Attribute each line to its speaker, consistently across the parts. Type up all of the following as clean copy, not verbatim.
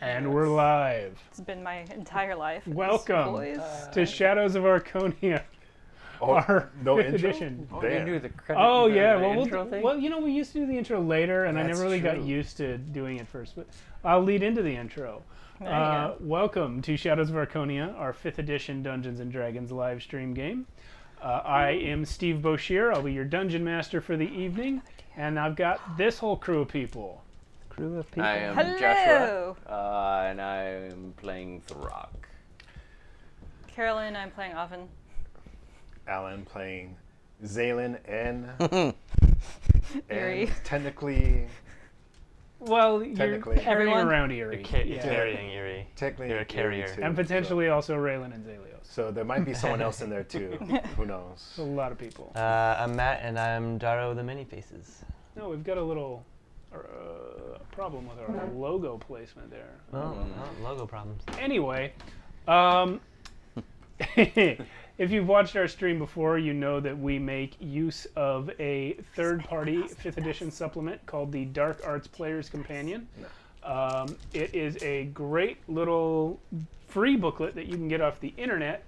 Speaker 1: And we're live.
Speaker 2: It's been my entire life.
Speaker 1: Welcome
Speaker 2: Boys.
Speaker 1: to Shadows of Archonia. Our
Speaker 3: no
Speaker 1: 5th
Speaker 3: intro?
Speaker 1: edition.
Speaker 4: Oh, you knew the credit.
Speaker 1: Oh
Speaker 4: the,
Speaker 1: yeah,
Speaker 4: the
Speaker 1: well,
Speaker 4: intro thing?
Speaker 1: well, you know, we used to do the intro later, and I
Speaker 3: That's
Speaker 1: never really got
Speaker 3: true.
Speaker 1: used to doing it first. But I'll lead into the intro.
Speaker 2: There you go.
Speaker 1: Welcome to Shadows of Archonia, our 5th edition Dungeons and Dragons live stream game. I am Steve Boshear. I'll be your dungeon master for the evening, and I've got this whole crew of people.
Speaker 4: I am
Speaker 2: Hello.
Speaker 4: Joshua, and I'm playing Throck.
Speaker 2: Carolyn, I'm playing Oven.
Speaker 3: Alan playing Zaylin
Speaker 2: Yuri.
Speaker 3: and technically
Speaker 1: Well, you're
Speaker 3: Technically.
Speaker 1: carrying
Speaker 2: Everyone?
Speaker 1: around Erie.
Speaker 5: You're carrying Erie.
Speaker 3: technically
Speaker 5: You're a carrier.
Speaker 3: Yuri too,
Speaker 1: And potentially also Raylan and Zalios.
Speaker 3: So there might be someone else in there too. Who knows?
Speaker 1: A lot of people.
Speaker 5: I'm Matt, and I'm Daro the Many Faces.
Speaker 1: No, we've got a little problem with our logo placement there.
Speaker 5: Oh, logo problems.
Speaker 1: Anyway, if you've watched our stream before, you know that we make use of a third-party 5th edition supplement called the Dark Arts Player's Companion. It is a great little free booklet that you can get off the internet,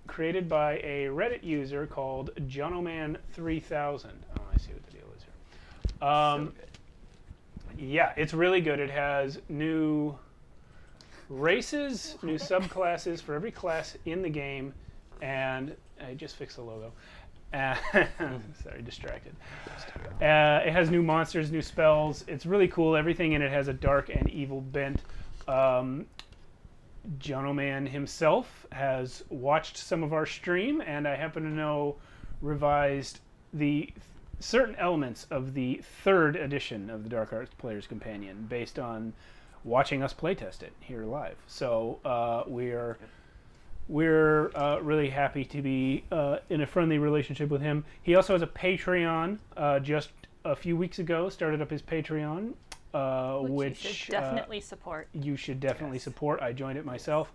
Speaker 1: created by a Reddit user called Jonoman3000. Oh, I see what the deal is here. Yeah, it's really good. It has new races, new subclasses for every class in the game, and I just fixed the logo. Sorry, distracted. It has new monsters, new spells. It's really cool. Everything in it has a dark and evil bent. Jonoman himself has watched some of our stream, and I happen to know revised the certain elements of the 3rd edition of the Dark Arts Player's Companion based on watching us playtest it here live. So we're really happy to be in a friendly relationship with him. He also has a Patreon. Just a few weeks ago, started up his Patreon, which
Speaker 2: you should definitely support.
Speaker 1: You should definitely support. I joined it myself,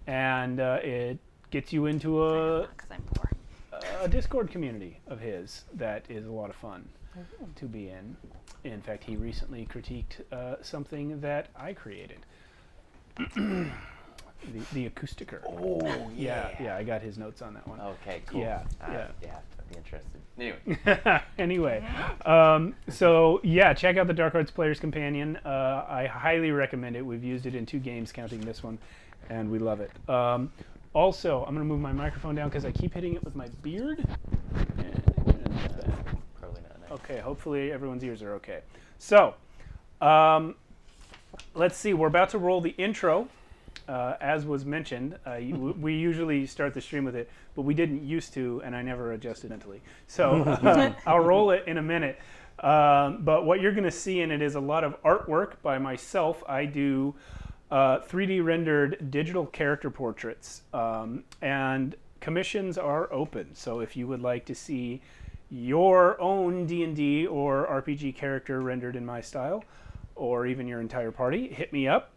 Speaker 1: and it gets you into
Speaker 2: Because I'm poor.
Speaker 1: a Discord community of his that is a lot of fun to be in. In fact, he recently critiqued something that I created. the Acousticer.
Speaker 4: Oh,
Speaker 1: Yeah, I got his notes on that one.
Speaker 4: Okay, cool.
Speaker 1: Yeah.
Speaker 4: I'd be interested. Anyway.
Speaker 1: Anyway, so yeah, check out the Dark Arts Player's Companion. I highly recommend it. We've used it in 2 games, counting this one, and we love it. Also, I'm going to move my microphone down because I keep hitting it with my beard.
Speaker 4: Probably not nice.
Speaker 1: Okay, hopefully everyone's ears are okay. So, let's see. We're about to roll the intro. As was mentioned, we usually start the stream with it, but we didn't used to, and I never adjusted mentally. So I'll roll it in a minute. But what you're going to see in it is a lot of artwork by myself. I do 3D rendered digital character portraits, and commissions are open. So if you would like to see your own D&D or RPG character rendered in my style, or even your entire party, hit me up.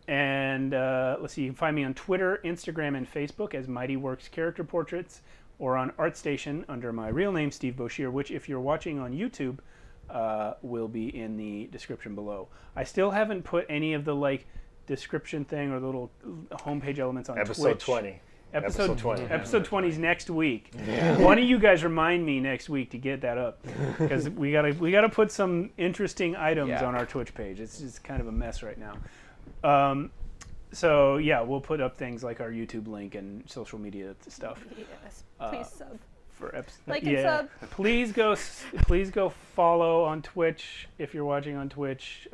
Speaker 1: And let's see, you can find me on Twitter, Instagram, and Facebook as Mighty Works Character Portraits, or on ArtStation under my real name, Steve Boshear, which if you're watching on YouTube, will be in the description below. I still haven't put any of the description thing or the little homepage elements on
Speaker 3: Episode
Speaker 1: Twitch.
Speaker 3: 20. Episode 20.
Speaker 1: Episode 20 is next week. One of you guys remind me next week to get that up, because we gotta put some interesting items on our Twitch page. It's just kind of a mess right now. So yeah, we'll put up things like our YouTube link and social media stuff.
Speaker 2: Yes, please sub.
Speaker 1: For
Speaker 2: Like and sub.
Speaker 1: Please go follow on Twitch if you're watching on Twitch.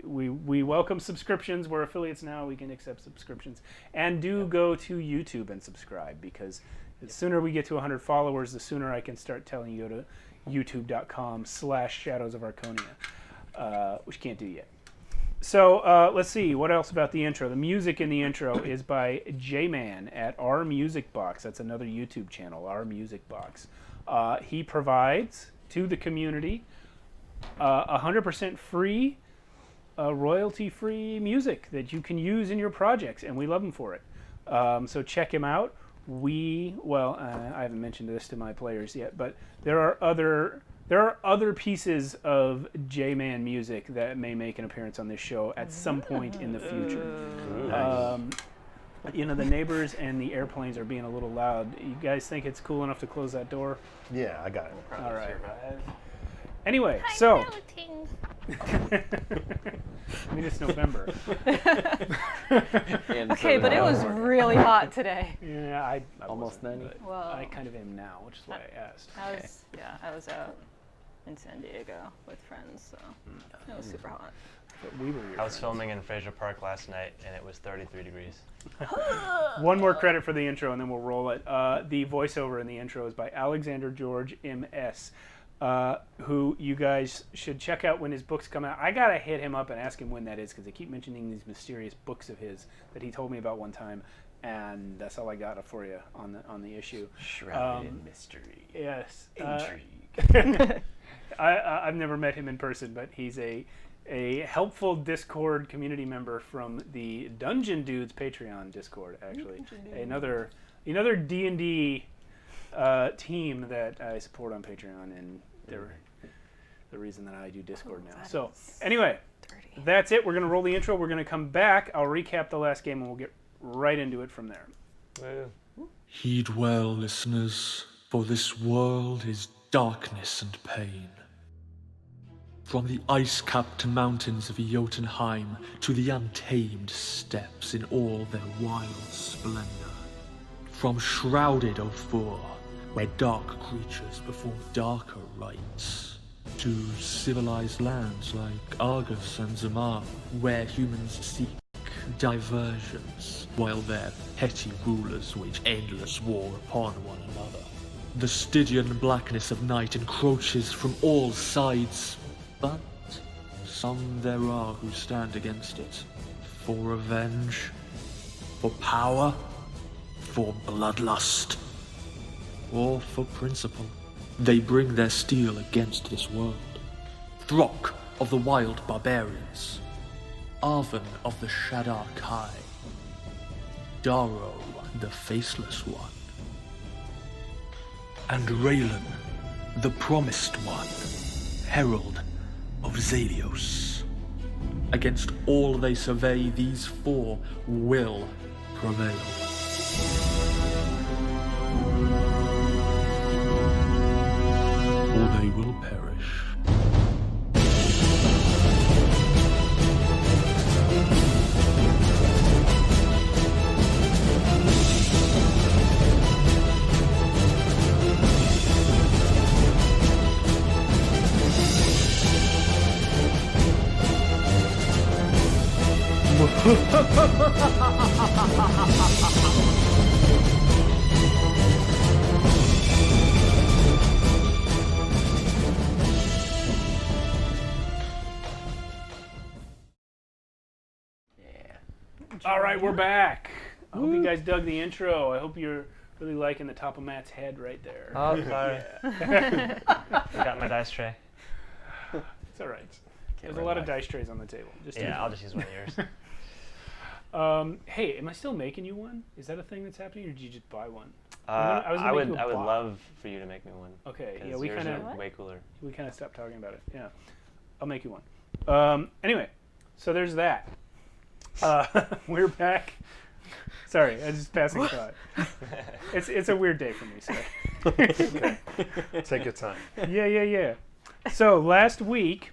Speaker 1: We welcome subscriptions. We're affiliates now. We can accept subscriptions. And do go to YouTube and subscribe, because the sooner we get to 100 followers, the sooner I can start telling you to go to youtube.com/Shadows of Archonia, which you can't do yet. So let's see, what else about the intro? The music in the intro is by J-Man at OurMusicBox. That's another YouTube channel, OurMusicBox. He provides to the community 100% free, royalty-free music that you can use in your projects, and we love him for it. So check him out. I haven't mentioned this to my players yet, but there are other There are other pieces of J-Man music that may make an appearance on this show at some point in the future. You know, the neighbors and the airplanes are being a little loud. You guys think it's cool enough to close that door?
Speaker 3: Yeah, I got it.
Speaker 1: All right. Anyway, so. I mean, it's November.
Speaker 2: Okay, but it was really hot today.
Speaker 1: Yeah, I
Speaker 4: Almost
Speaker 1: wasn't,
Speaker 4: 90.
Speaker 1: but
Speaker 2: Whoa.
Speaker 1: I kind of am now, which is why I asked.
Speaker 2: I was out in San Diego with friends, so it was super hot.
Speaker 1: But we were your
Speaker 5: I was
Speaker 1: friends.
Speaker 5: filming in Fraser Park last night, and it was 33 degrees.
Speaker 1: One more credit for the intro, and then we'll roll it. The voiceover in the intro is by Alexander George M.S., who you guys should check out when his books come out. I gotta hit him up and ask him when that is, because they keep mentioning these mysterious books of his that he told me about one time, and that's all I got for you on the issue.
Speaker 4: Shrouded in mystery.
Speaker 1: Yes.
Speaker 4: Intrigue.
Speaker 1: I've never met him in person, but he's a helpful Discord community member from the Dungeon Dudes Patreon Discord, actually. Another D&D team that I support on Patreon, and they're the reason that I do Discord now. So anyway, that's it. We're going to roll the intro. We're going to come back. I'll recap the last game, and we'll get right into it from there.
Speaker 5: Woo.
Speaker 6: Heed well, listeners, for this world is darkness and pain. From the ice-capped mountains of Jotunheim to the untamed steppes in all their wild splendor. From shrouded Ophir, where dark creatures perform darker rites, to civilized lands like Argus and Zamar, where humans seek diversions, while their petty rulers wage endless war upon one another. The Stygian blackness of night encroaches from all sides, but some there are who stand against it, for revenge, for power, for bloodlust, or for principle. They bring their steel against this world. Throk of the wild barbarians, Arven of the Shadar Kai, Daro the Faceless One, and Raylan, the Promised One, Herald of Zalios. Against all they survey, these four will prevail. Or they will perish.
Speaker 1: All right, we're back. I hope you guys dug the intro. I hope you're really liking the top of Matt's head right there.
Speaker 5: Oh, sorry. I got my dice tray.
Speaker 1: It's all right. There's a lot of dice trays on the table.
Speaker 5: Yeah, I'll just use one of yours.
Speaker 1: Hey, am I still making you one? Is that a thing that's happening, or did you just buy one?
Speaker 5: I would
Speaker 1: make you a bot.
Speaker 5: love for you to make me one.
Speaker 1: Okay,
Speaker 5: 'cause
Speaker 1: yeah, we
Speaker 5: yours
Speaker 1: kind of
Speaker 5: are way cooler.
Speaker 1: stopped talking about it. Yeah, I'll make you one. Anyway, so there's that. We're back. Sorry, I just passing thought. It's a weird day for me, so.
Speaker 3: Okay. Take your time.
Speaker 1: Yeah. So last week,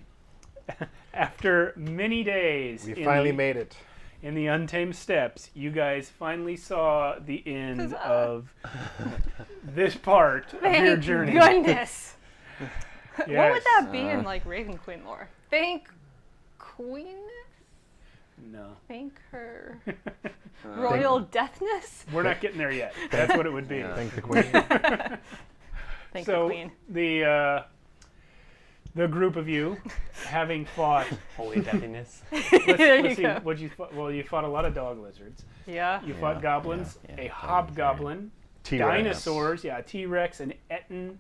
Speaker 1: after many days,
Speaker 3: We finally made it.
Speaker 1: in the Untamed Steppes, you guys finally saw the end
Speaker 2: Huzzah.
Speaker 1: of this part of your journey.
Speaker 2: Goodness. What would
Speaker 1: Yes.
Speaker 2: that be in like Raven Queen lore? Thank Queen?
Speaker 1: No.
Speaker 2: Thank her royal deathness?
Speaker 1: We're not getting there yet. That's what it would be.
Speaker 3: Thank the queen.
Speaker 2: Thank
Speaker 1: So
Speaker 2: the Queen.
Speaker 1: the group of you, having fought,
Speaker 5: Holy deathiness.
Speaker 2: There
Speaker 1: let's
Speaker 2: you
Speaker 1: see,
Speaker 2: go.
Speaker 1: what'd you fought? Well, you fought a lot of dog lizards.
Speaker 2: Yeah.
Speaker 1: You fought goblins, a hobgoblin,
Speaker 3: T-Rex.
Speaker 1: dinosaurs, a T-Rex, an Etten,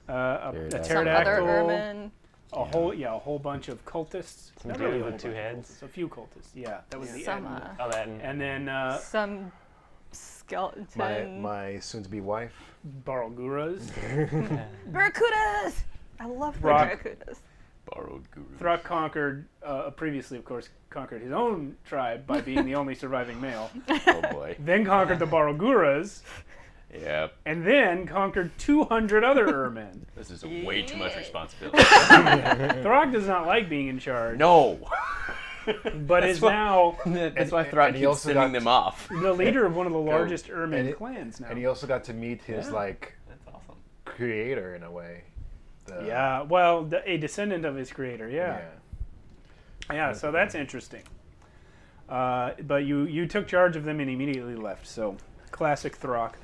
Speaker 1: a
Speaker 2: Some other
Speaker 1: pterodactyl,
Speaker 2: ermine.
Speaker 1: a whole bunch of cultists.
Speaker 5: Some
Speaker 1: Not
Speaker 5: dude
Speaker 1: really a
Speaker 5: with
Speaker 1: whole
Speaker 5: two
Speaker 1: bunch of
Speaker 5: heads.
Speaker 1: cultists, a few cultists. Yeah, that was the
Speaker 2: Some,
Speaker 1: Etten.
Speaker 5: Oh, that
Speaker 1: And then
Speaker 2: some skeleton.
Speaker 3: My soon-to-be wife.
Speaker 1: Barlguras.
Speaker 2: Barracudas! I love the
Speaker 1: Rock.
Speaker 2: Barracudas.
Speaker 4: Borrowed guru.
Speaker 1: Thruk conquered, previously, of course, conquered his own tribe by being the only surviving male.
Speaker 4: Oh boy.
Speaker 1: Then conquered the Baroguras,
Speaker 4: Yep.
Speaker 1: and then conquered 200 other Urmen.
Speaker 4: This is way too much
Speaker 2: Yeah.
Speaker 4: responsibility.
Speaker 1: Throg does not like being in charge,
Speaker 4: No.
Speaker 1: but is now
Speaker 4: That's why
Speaker 3: and
Speaker 4: Throg
Speaker 3: he
Speaker 4: keeps
Speaker 3: also
Speaker 4: sending
Speaker 3: got-
Speaker 4: them off.
Speaker 1: the leader of one of the largest
Speaker 3: And
Speaker 1: Urmen
Speaker 3: it-
Speaker 1: clans now.
Speaker 3: And he also got to meet his
Speaker 4: Yeah.
Speaker 3: like
Speaker 4: That's awesome.
Speaker 3: creator in a way.
Speaker 1: Yeah, well, a descendant of his creator, yeah. So that's interesting. But you took charge of them and immediately left, so classic Throg.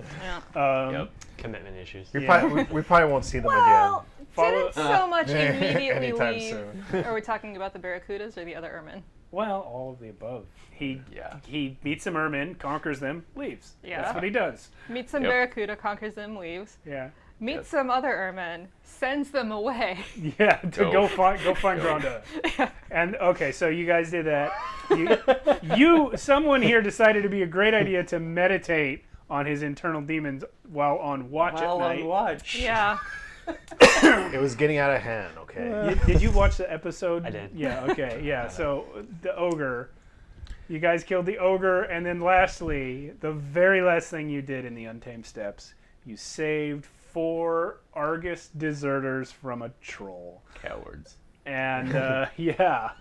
Speaker 2: Yeah.
Speaker 4: Yep.
Speaker 5: Commitment issues.
Speaker 3: We probably won't see them
Speaker 2: Well,
Speaker 1: Follow-
Speaker 2: didn't so much
Speaker 3: again.
Speaker 2: immediately
Speaker 3: Anytime
Speaker 2: leave.
Speaker 3: soon.
Speaker 2: Are we talking about the Barracudas or the other Ermine?
Speaker 1: Well, all of the above. He
Speaker 4: Yeah.
Speaker 1: he meets some Urmen, conquers them, leaves.
Speaker 2: Yeah.
Speaker 1: That's what he does.
Speaker 2: Meets some
Speaker 4: Yep.
Speaker 2: Barracuda, conquers them, leaves.
Speaker 1: Yeah.
Speaker 2: Meets
Speaker 4: Yep.
Speaker 2: some other Ermine, sends them away.
Speaker 1: Yeah, to
Speaker 4: Go.
Speaker 1: go find
Speaker 4: Go.
Speaker 1: Granda. And okay, so you guys did that. Someone here decided to be a great idea to meditate on his internal demons while on watch at night.
Speaker 4: watch.
Speaker 2: Yeah.
Speaker 3: It was getting out of hand. Okay.
Speaker 1: Did you watch the episode?
Speaker 5: I did.
Speaker 1: Yeah. Okay. Yeah. So the ogre. You guys killed the ogre, and then lastly, the very last thing you did in the Untamed Steppes, you saved 4 Argus deserters from a troll.
Speaker 4: Cowards.
Speaker 1: And yeah.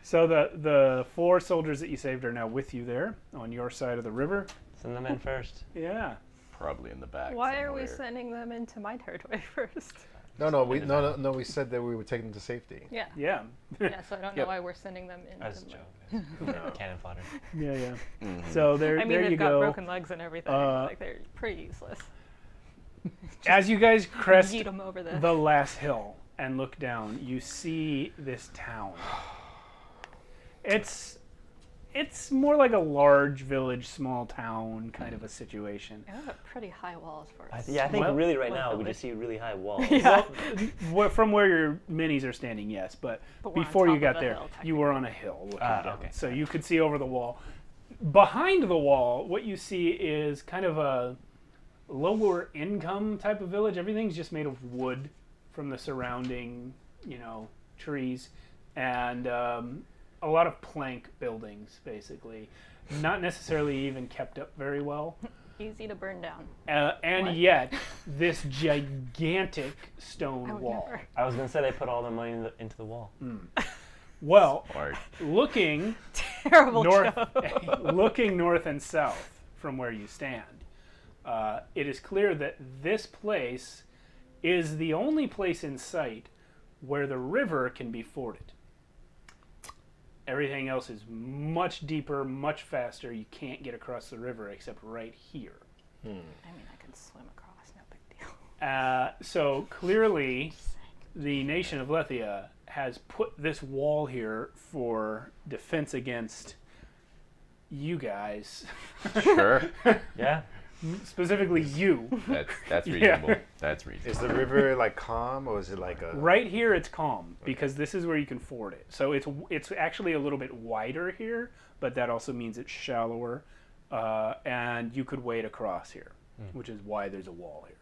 Speaker 1: So the 4 soldiers that you saved are now with you there on your side of the river.
Speaker 5: Send them in first.
Speaker 1: Yeah.
Speaker 4: Probably in the back.
Speaker 2: Why are we
Speaker 4: somewhere.
Speaker 2: sending them into my territory first?
Speaker 3: No. We said that we would take them to safety.
Speaker 2: Yeah.
Speaker 1: Yeah.
Speaker 2: Yeah, so I don't
Speaker 4: Yep.
Speaker 2: know why we're sending them into
Speaker 5: As a
Speaker 2: my-
Speaker 5: joke. Cannon fodder.
Speaker 1: Yeah. Yeah.
Speaker 4: Mhm.
Speaker 1: So there,
Speaker 2: I mean,
Speaker 1: there
Speaker 2: they've
Speaker 1: you
Speaker 2: got
Speaker 1: go.
Speaker 2: broken legs and everything. Like, they're pretty useless.
Speaker 1: As you guys crest
Speaker 2: Yeet them over
Speaker 1: the last hill and look down, you see this town. It's more like a large village, small town kind of a situation.
Speaker 2: They have pretty high walls for us.
Speaker 5: Yeah, I think
Speaker 1: Well-
Speaker 5: really right
Speaker 2: Well,
Speaker 5: now we
Speaker 2: village.
Speaker 5: just see really high walls.
Speaker 2: Yeah.
Speaker 1: From where your minis are standing, yes, but
Speaker 2: But we're on
Speaker 1: before
Speaker 2: top
Speaker 1: you
Speaker 2: of
Speaker 1: got
Speaker 2: a
Speaker 1: there,
Speaker 2: hill,
Speaker 1: you were on a hill looking down,
Speaker 5: okay.
Speaker 1: so you could see over the wall. Behind the wall, what you see is kind of a lower income type of village. Everything's just made of wood from the surrounding, trees, and a lot of plank buildings, basically. Not necessarily even kept up very well.
Speaker 2: Easy to burn down.
Speaker 1: And
Speaker 2: What?
Speaker 1: yet, this gigantic
Speaker 2: I
Speaker 1: stone
Speaker 2: would
Speaker 1: wall.
Speaker 2: never.
Speaker 5: I was gonna say they put all their money into the wall.
Speaker 1: Well,
Speaker 4: Or
Speaker 1: looking
Speaker 2: Terrible
Speaker 1: north,
Speaker 2: joke.
Speaker 1: looking north and south from where you stand, it is clear that this place is the only place in sight where the river can be forded. Everything else is much deeper, much faster. You can't get across the river except right here.
Speaker 2: I mean, I could swim across, no big deal.
Speaker 1: So clearly, the nation of Lethia has put this wall here for defense against you guys,
Speaker 4: sure.
Speaker 5: Yeah.
Speaker 1: specifically you.
Speaker 4: That's
Speaker 1: Yeah.
Speaker 4: reasonable. That's reasonable.
Speaker 3: Is the river like calm or is it like a?
Speaker 1: Right here, it's calm because this is where you can ford it. So it's actually a little bit wider here, but that also means it's shallower, and you could wade across here, which is why there's a wall here.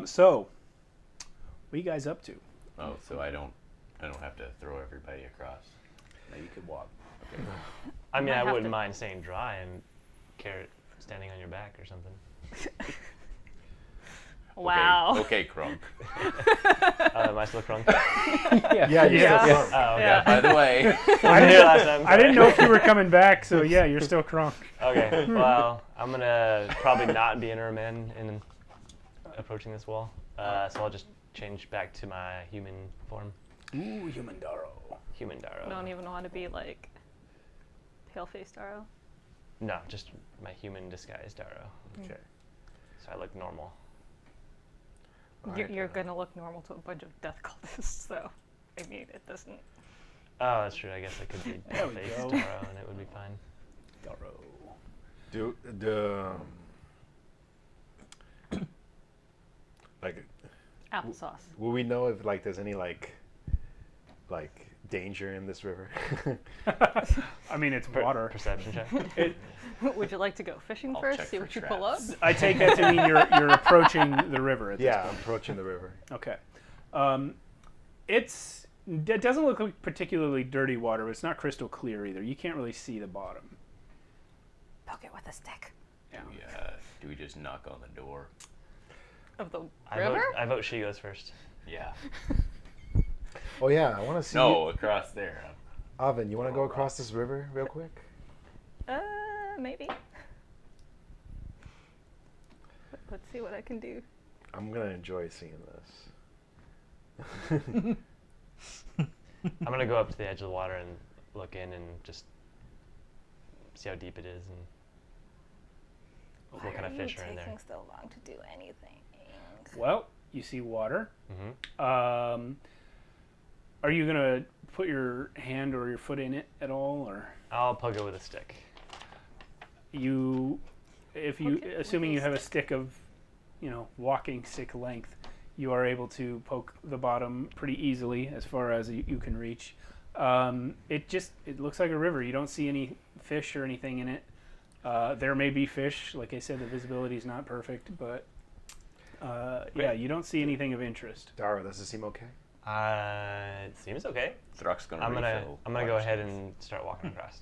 Speaker 1: So, what are you guys up to?
Speaker 4: Oh, so I don't have to throw everybody across.
Speaker 1: Now you could walk.
Speaker 4: Okay.
Speaker 5: I mean,
Speaker 2: might
Speaker 5: I
Speaker 2: have
Speaker 5: wouldn't
Speaker 2: to-
Speaker 5: mind staying dry and Carrot standing on your back or something.
Speaker 2: Wow.
Speaker 4: Okay, Crunk.
Speaker 5: Am I still crunk?
Speaker 3: Yeah, you're
Speaker 1: Yeah.
Speaker 3: still drunk.
Speaker 5: Oh, okay.
Speaker 2: Yeah.
Speaker 4: By the way,
Speaker 5: I was here last time.
Speaker 1: I didn't know if you were coming back, so yeah, you're still crunk.
Speaker 5: Okay, well, I'm gonna probably not be an Ermin in approaching this wall, so I'll just change back to my human form,
Speaker 1: Ooh, human Daro.
Speaker 5: human Daro.
Speaker 2: I don't even want to be like pale-faced Daro.
Speaker 5: No, just my human disguised Daro,
Speaker 3: Okay.
Speaker 5: so I look normal.
Speaker 2: You're gonna look normal to a bunch of death cultists, so I mean, it doesn't.
Speaker 5: Oh, that's true. I guess I could be
Speaker 1: There we
Speaker 5: face
Speaker 1: go.
Speaker 5: Daro and it would be fine.
Speaker 1: Daro.
Speaker 3: Do the like?
Speaker 2: Applesauce.
Speaker 3: Will we know if like there's any like danger in this river?
Speaker 1: I mean, it's water.
Speaker 5: Perception check.
Speaker 2: Would you like to go fishing
Speaker 4: I'll
Speaker 2: first?
Speaker 4: check
Speaker 2: See
Speaker 4: for
Speaker 2: what you pull up?
Speaker 4: traps.
Speaker 1: I take that to mean you're approaching the river at this
Speaker 3: Yeah, I'm approaching the river.
Speaker 1: Okay. It doesn't look like particularly dirty water, but it's not crystal clear either. You can't really see the bottom.
Speaker 2: Poke it with a stick.
Speaker 4: Do we just knock on the door?
Speaker 2: Of the
Speaker 5: I
Speaker 2: river?
Speaker 5: vote she goes first.
Speaker 4: Yeah.
Speaker 3: Oh yeah, I want to see.
Speaker 4: No, across there.
Speaker 3: Oven, you want to go across this river real quick?
Speaker 2: Maybe. Let's see what I can do.
Speaker 3: I'm gonna enjoy seeing this.
Speaker 5: I'm gonna go up to the edge of the water and look in and just see how deep it is and what kind of fish are in there.
Speaker 2: Taking so long to do anything.
Speaker 1: Well, you see water.
Speaker 5: Mm-hmm.
Speaker 1: Are you gonna put your hand or your foot in it at all, or
Speaker 5: I'll poke it with a stick.
Speaker 1: assuming you have a stick of, walking stick length, you are able to poke the bottom pretty easily as far as you can reach. It looks like a river. You don't see any fish or anything in it. There may be fish. Like I said, the visibility is not perfect, but you don't see anything of interest.
Speaker 3: Dara, does it seem okay?
Speaker 5: It seems okay.
Speaker 4: Thruck's gonna
Speaker 5: I'm gonna
Speaker 4: refill
Speaker 5: go
Speaker 4: water
Speaker 5: ahead
Speaker 4: skins.
Speaker 5: and start walking across.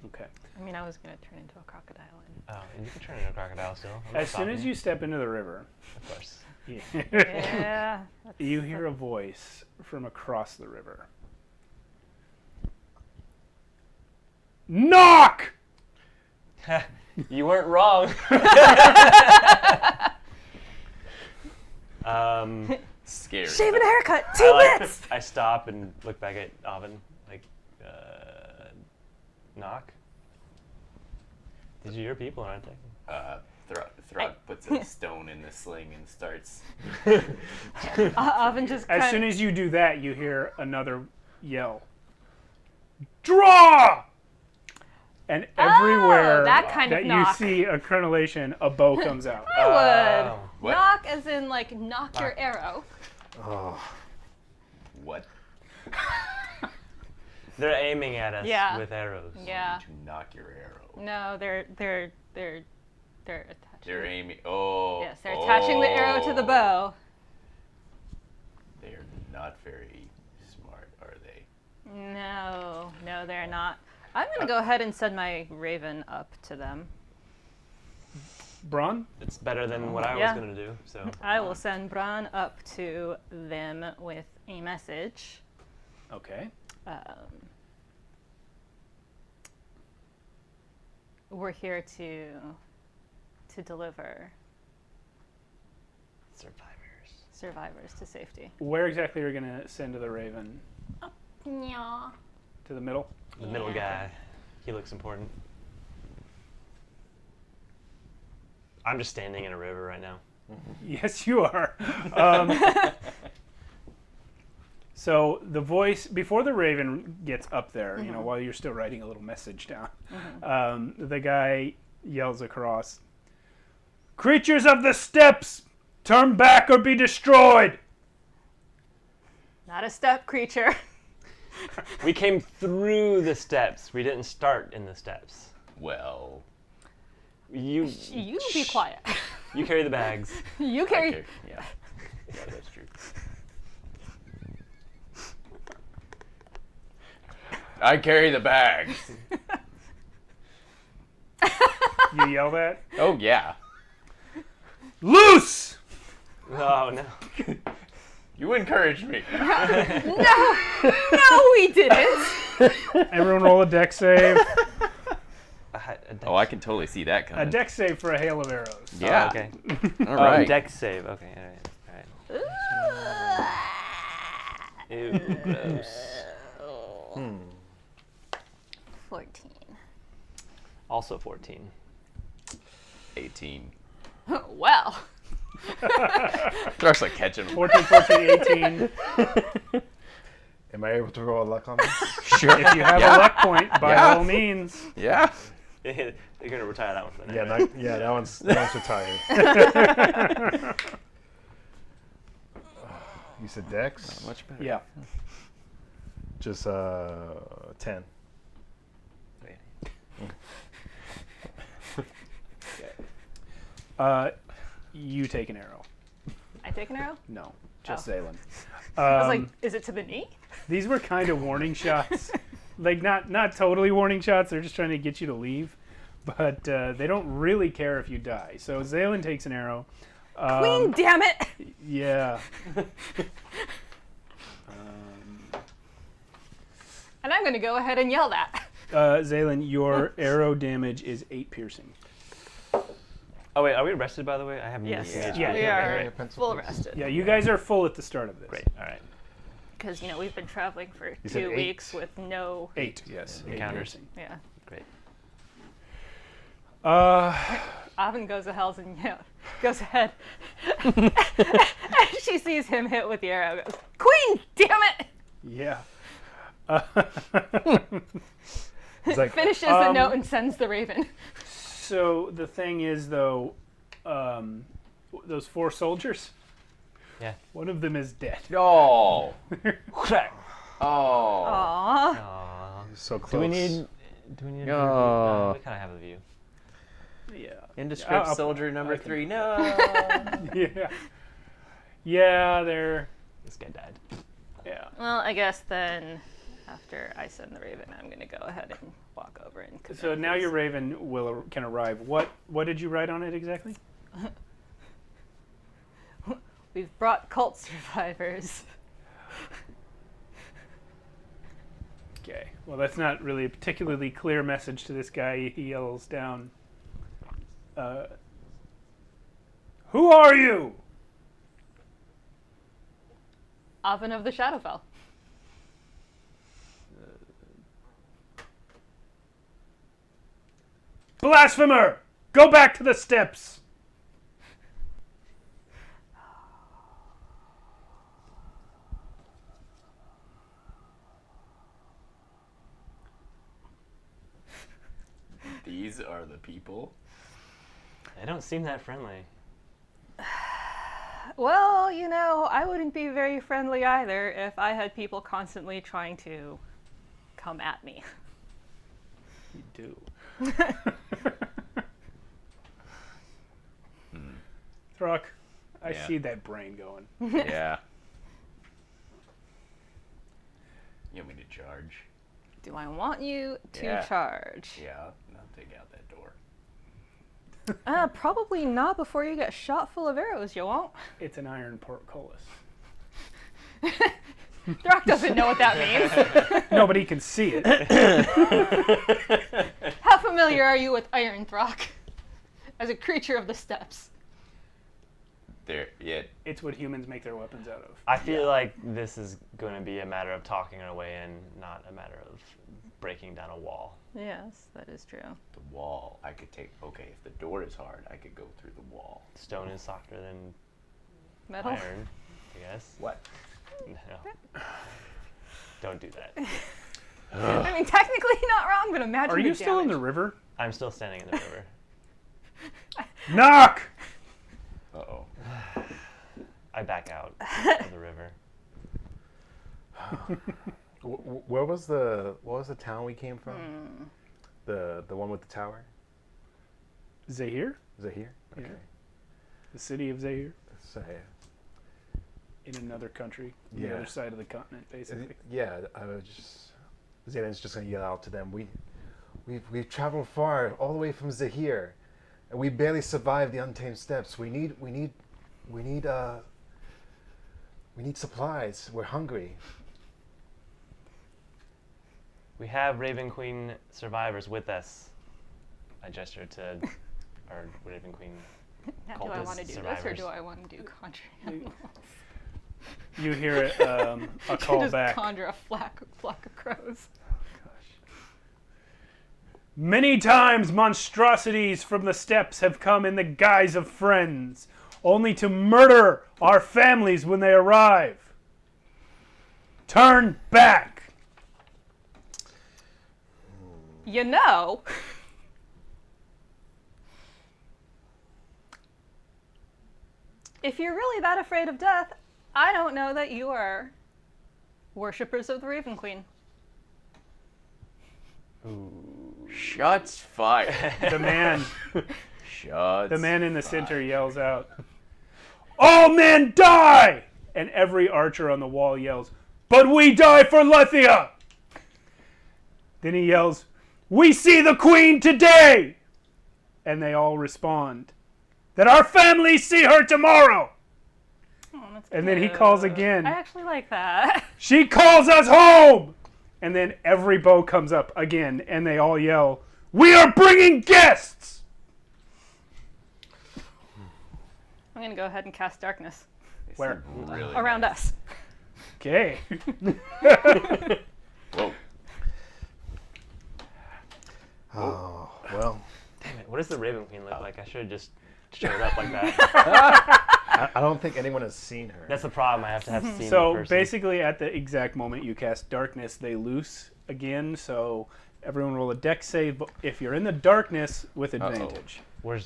Speaker 1: Okay.
Speaker 2: I mean, I was going to turn into a crocodile.
Speaker 5: Oh, and you can turn into a crocodile still. I'm not
Speaker 1: As soon as
Speaker 5: stopping.
Speaker 1: you step into the river,
Speaker 5: Of course.
Speaker 2: Yeah.
Speaker 1: you hear a voice from across the river. Knock!
Speaker 5: You weren't wrong.
Speaker 4: Scary.
Speaker 2: Shaving a haircut, 2 minutes!
Speaker 5: I stop and look back at Oven, like, knock? These are your people, aren't they?
Speaker 4: Thruck puts a stone in the sling and starts.
Speaker 2: Oven just
Speaker 1: As soon as you do that, you hear another yell. Draw! And everywhere
Speaker 2: that kind of
Speaker 1: that
Speaker 2: knock.
Speaker 1: you see a crenellations, a bow comes out.
Speaker 2: I would.
Speaker 5: Oh.
Speaker 4: What?
Speaker 2: Knock as in, like, knock your arrow.
Speaker 3: Oh,
Speaker 4: What?
Speaker 5: They're aiming at us
Speaker 2: Yeah.
Speaker 5: with arrows.
Speaker 2: Yeah.
Speaker 4: To knock your arrow.
Speaker 2: No, they're attaching.
Speaker 4: They're aiming. Oh.
Speaker 2: Yes, they're attaching the arrow to the bow.
Speaker 4: They're not very smart, are they?
Speaker 2: No, they're not. I'm going to go ahead and send my raven up to them.
Speaker 1: Braun?
Speaker 5: It's better than what I was
Speaker 2: Yeah.
Speaker 5: going to do, so.
Speaker 2: I will send Bran up to them with a message.
Speaker 1: Okay.
Speaker 2: We're here to deliver survivors to safety.
Speaker 1: Where exactly are you going to send to the Raven?
Speaker 2: Yeah.
Speaker 1: To the middle?
Speaker 5: The middle guy, he looks important. I'm just standing in a river right now.
Speaker 1: Yes, you are. So the voice, before the Raven gets up there, while you're still writing a little message down, the guy yells across, "Creatures of the steppes, turn back or be destroyed!"
Speaker 2: Not a steppe creature.
Speaker 5: We came through the steps. We didn't start in the steps.
Speaker 4: Well.
Speaker 5: You
Speaker 2: be quiet.
Speaker 5: You carry the bags.
Speaker 2: You carry.
Speaker 4: Okay. Yeah, that's true. I carry the bags.
Speaker 1: You yell that?
Speaker 4: Oh, yeah.
Speaker 1: Loose!
Speaker 5: Oh no.
Speaker 4: You encouraged me.
Speaker 2: No, we didn't.
Speaker 1: Everyone roll a dex save.
Speaker 4: Oh, I can totally see that
Speaker 1: A
Speaker 4: coming.
Speaker 1: dex save for a hail of arrows.
Speaker 4: Yeah.
Speaker 5: Oh, okay.
Speaker 4: All right.
Speaker 5: Dex save. Okay. All right. Ew, gross.
Speaker 2: 14.
Speaker 5: Also 14.
Speaker 4: 18.
Speaker 2: Well.
Speaker 4: Thruck's like catching him.
Speaker 1: 14, 18.
Speaker 3: am I able to roll a luck on this?
Speaker 4: Sure.
Speaker 1: If you have a luck point, by all means.
Speaker 4: Yeah.
Speaker 5: They're gonna retire that one for the night.
Speaker 3: Yeah,
Speaker 5: right?
Speaker 3: that one's retired. You said Dex?
Speaker 4: Much better.
Speaker 1: Yeah.
Speaker 3: Just 10.
Speaker 1: You take an arrow.
Speaker 2: I take an arrow?
Speaker 1: No, just
Speaker 2: Oh.
Speaker 1: Zaylin.
Speaker 2: I was like, is it to the knee?
Speaker 1: These were kind of warning shots. Like, not totally warning shots. They're just trying to get you to leave. But they don't really care if you die. So Zaylin takes an arrow.
Speaker 2: Queen, damn it!
Speaker 1: Yeah.
Speaker 2: And I'm going to go ahead and yell that.
Speaker 1: Zaylin, your arrow damage is 8 piercing.
Speaker 5: Oh wait, are we rested by the way? I haven't.
Speaker 2: Yes,
Speaker 5: missed
Speaker 1: Yeah.
Speaker 2: we
Speaker 1: Yeah,
Speaker 2: are
Speaker 3: yeah, pencil,
Speaker 2: full
Speaker 3: please.
Speaker 2: rested.
Speaker 1: Yeah, you guys are full at the start of this.
Speaker 5: Great. All right.
Speaker 2: Because, we've been traveling for
Speaker 3: You said
Speaker 2: 2
Speaker 3: 8?
Speaker 2: weeks with no...
Speaker 1: 8, yes. 8
Speaker 5: Encounters.
Speaker 1: piercing.
Speaker 2: Yeah.
Speaker 5: Great.
Speaker 2: Avin goes ahead. She sees him hit with the arrow. Goes, Queen, damn it!
Speaker 1: Yeah.
Speaker 3: It's like,
Speaker 2: Finishes the note and sends the raven.
Speaker 1: So the thing is, though, those 4 soldiers,
Speaker 5: Yeah.
Speaker 1: one of them is dead.
Speaker 4: No.
Speaker 5: Crack.
Speaker 4: Oh.
Speaker 2: Aww.
Speaker 5: Aw.
Speaker 3: so close.
Speaker 5: Do we need a view?
Speaker 4: Oh.
Speaker 5: No, we kind of have a view.
Speaker 1: Yeah.
Speaker 4: Indescript
Speaker 1: I'll-
Speaker 4: soldier number
Speaker 1: I can-
Speaker 4: 3. No.
Speaker 1: Yeah. Yeah, they're.
Speaker 5: This guy died.
Speaker 1: Yeah.
Speaker 2: Well, I guess then, after I send the raven, I'm going to go ahead and walk over and...
Speaker 1: So now your raven can arrive. What did you write on it exactly?
Speaker 2: We've brought cult survivors.
Speaker 1: Okay. Well, that's not really a particularly clear message to this guy. He yells down. Who are you?
Speaker 2: Avin of the Shadowfell.
Speaker 1: Blasphemer! Go back to the steppes!
Speaker 4: These are the people.
Speaker 5: They don't seem that friendly.
Speaker 2: Well, I wouldn't be very friendly either if I had people constantly trying to come at me.
Speaker 1: You do. Throck, I
Speaker 4: Yeah.
Speaker 1: see that brain going.
Speaker 4: Yeah. You want me to charge?
Speaker 2: Do I want you to
Speaker 4: Yeah.
Speaker 2: charge?
Speaker 4: Yeah. I'll take out that door.
Speaker 2: Probably not before you get shot full of arrows, you won't.
Speaker 1: It's an iron portcullis.
Speaker 2: Throck doesn't know what that means.
Speaker 1: Nobody can see it.
Speaker 2: How familiar are you with Iron Throck as a creature of the steppes?
Speaker 4: There. Yeah.
Speaker 1: It's what humans make their weapons out of.
Speaker 5: I feel like this is going to be a matter of talking our way in, not a matter of breaking down a wall.
Speaker 2: Yes, that is true.
Speaker 4: The wall. I could take. Okay, if the door is hard, I could go through the wall.
Speaker 5: Stone is softer than
Speaker 2: Metal?
Speaker 5: iron, I guess.
Speaker 4: What?
Speaker 5: No. Don't do that.
Speaker 2: I mean, technically not wrong, but imagine
Speaker 1: Are you
Speaker 2: the
Speaker 1: still in the
Speaker 2: damage.
Speaker 1: river?
Speaker 5: I'm still standing in the river.
Speaker 1: Knock!
Speaker 4: Uh-oh.
Speaker 5: I back out of the river.
Speaker 3: What was the town we came from? The one with the tower?
Speaker 1: Zahir?
Speaker 3: Zahir?
Speaker 1: Yeah.
Speaker 3: Okay.
Speaker 1: The city of Zahir?
Speaker 3: Zahir.
Speaker 1: In another country. On
Speaker 3: Yeah.
Speaker 1: the other side of the continent, basically.
Speaker 3: Yeah, I was just... Zayn's just gonna yell out to them. We've traveled far, all the way from Zahir, and we barely survived the Untamed Steppes. We need supplies. We're hungry.
Speaker 5: We have Raven Queen survivors with us. I gesture to our Raven Queen.
Speaker 2: Now, do I
Speaker 5: cultist
Speaker 2: want to do this or
Speaker 5: survivors.
Speaker 2: do I want to do conjure animals?
Speaker 1: You hear a call
Speaker 2: Just
Speaker 1: back.
Speaker 2: conjure a flock of crows.
Speaker 1: Many times monstrosities from the steppes have come in the guise of friends, only to murder our families when they arrive. Turn back!
Speaker 2: You know, if you're really that afraid of death, I don't know that you are Worshippers of the Raven Queen.
Speaker 4: Shots fired.
Speaker 1: The man
Speaker 4: Shots.
Speaker 1: in the center yells out, "All men die!" And every archer on the wall yells, "But we die for Lethia!" Then he yells, "We see the queen today!" And they all respond, "That our families see her tomorrow!"
Speaker 2: Oh, that's
Speaker 1: And then he
Speaker 2: cute.
Speaker 1: calls again,
Speaker 2: I actually like that.
Speaker 1: "She calls us home!" And then every bow comes up again, and they all yell, "We are bringing guests!"
Speaker 2: I'm going to go ahead and cast darkness
Speaker 1: Where?
Speaker 4: Really
Speaker 2: around us.
Speaker 1: Okay.
Speaker 4: Whoa.
Speaker 3: Oh, well.
Speaker 5: Damn it, what does the Raven Queen look like? I should have just showed up like that.
Speaker 3: I don't think anyone has seen her.
Speaker 5: That's the problem. I have to have seen the
Speaker 1: So
Speaker 5: person.
Speaker 1: basically, at the exact moment you cast darkness, they loose again. So everyone roll a dex save. But if you're in the darkness, with advantage.
Speaker 5: We're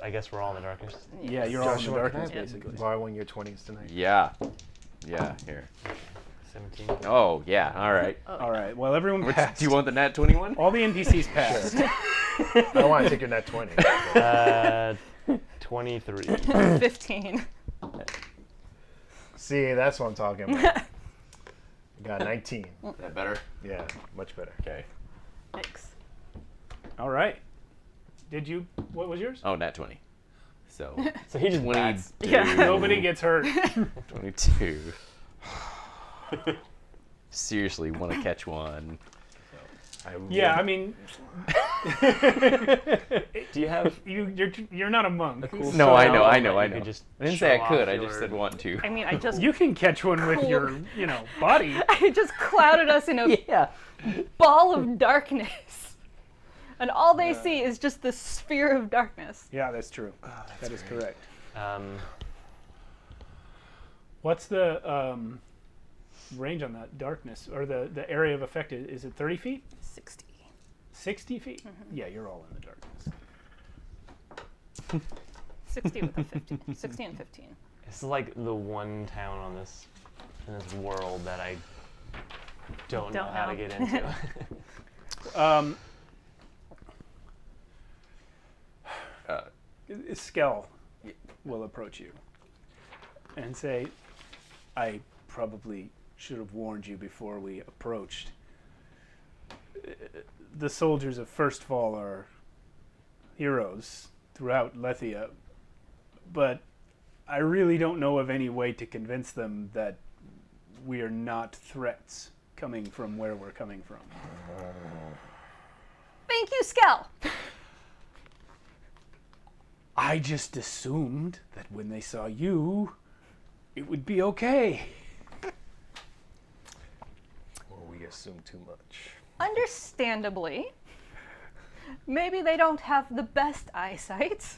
Speaker 5: I guess we're all in the darkness.
Speaker 1: Yeah, you're all in the
Speaker 3: Joshua,
Speaker 1: darkness
Speaker 3: can I
Speaker 1: basically.
Speaker 3: borrow one of your 20s tonight?
Speaker 4: Yeah. Yeah, here.
Speaker 5: 17.
Speaker 4: Oh, yeah, all right.
Speaker 1: All right. Well, everyone
Speaker 4: Which,
Speaker 1: passed.
Speaker 4: do you want the nat 21?
Speaker 1: All the NPCs passed.
Speaker 3: I don't want to take your net 20.
Speaker 5: 23.
Speaker 2: 15.
Speaker 3: See, that's what I'm talking about. You got 19.
Speaker 4: Is that better?
Speaker 3: Yeah, much better.
Speaker 4: Okay.
Speaker 2: Thanks.
Speaker 1: All right. Did you? What was yours?
Speaker 4: Oh, nat 20. So,
Speaker 5: So he just
Speaker 4: 22.
Speaker 5: bats.
Speaker 2: Yeah.
Speaker 1: Nobody gets hurt.
Speaker 4: 22. Seriously, want to catch one.
Speaker 1: Yeah, I mean,
Speaker 5: Do you have
Speaker 1: you're not a monk.
Speaker 5: cool
Speaker 4: No,
Speaker 5: spell
Speaker 4: I know.
Speaker 5: that you could just
Speaker 4: I didn't say
Speaker 5: show
Speaker 4: I could,
Speaker 5: off
Speaker 4: I just
Speaker 5: your-
Speaker 4: said want to.
Speaker 2: I mean, I just
Speaker 1: You can catch one with your, body.
Speaker 2: I just clouded us in a
Speaker 5: Yeah.
Speaker 2: ball of darkness. And all they see is just the sphere of darkness.
Speaker 1: Yeah, that's true. That is correct. What's the range on that darkness, or the area of effect? Is it 30 feet?
Speaker 2: 60.
Speaker 1: 60 feet? Yeah, you're all in the darkness.
Speaker 2: 60 with a 15. 60 and 15.
Speaker 5: This is like the one town on this in this world that I don't know
Speaker 2: Don't
Speaker 5: how
Speaker 2: know.
Speaker 5: to get into.
Speaker 1: Skell will approach you and say, "I probably should have warned you before we approached. The soldiers of Firstfall are heroes throughout Lethia, but I really don't know of any way to convince them that we are not threats coming from where we're coming from."
Speaker 2: Thank you, Skell.
Speaker 1: I just assumed that when they saw you, it would be okay.
Speaker 3: Well, we assume too much.
Speaker 2: Understandably, maybe they don't have the best eyesight.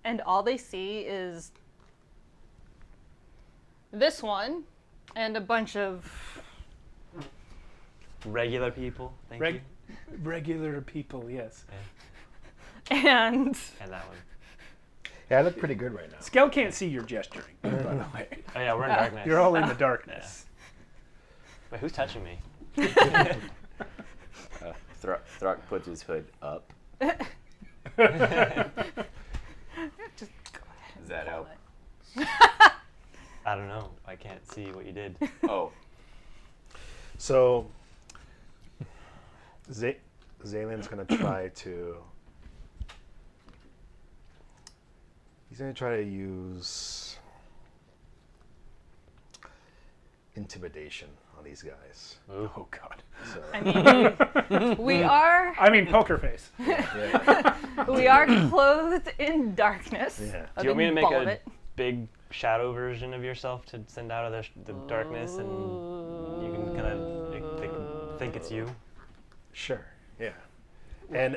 Speaker 2: And all they see is this one and a bunch of
Speaker 5: Regular people, thank you.
Speaker 1: Regular people, yes.
Speaker 2: and
Speaker 5: And that one.
Speaker 3: Yeah, I look pretty good right now.
Speaker 1: Skell can't see your gesturing, by the way.
Speaker 5: Oh yeah, we're in darkness.
Speaker 1: You're all in the darkness.
Speaker 5: Wait, who's touching me?
Speaker 4: Throck puts his hood up.
Speaker 2: just go ahead.
Speaker 4: Does that help?
Speaker 5: I don't know. I can't see what you did.
Speaker 4: Oh,
Speaker 3: So, Zalen's gonna try to. He's gonna try to use intimidation on these guys.
Speaker 1: Oh, God.
Speaker 3: So,
Speaker 2: I mean, we are
Speaker 1: I mean, poker face.
Speaker 3: yeah,
Speaker 2: clothed in darkness.
Speaker 3: yeah.
Speaker 2: A
Speaker 5: Do you want me to
Speaker 2: big
Speaker 5: make
Speaker 2: ball of
Speaker 5: a
Speaker 2: it.
Speaker 5: big shadow version of yourself to send out of the darkness, and you can kind of think it's you?
Speaker 3: Sure, yeah. And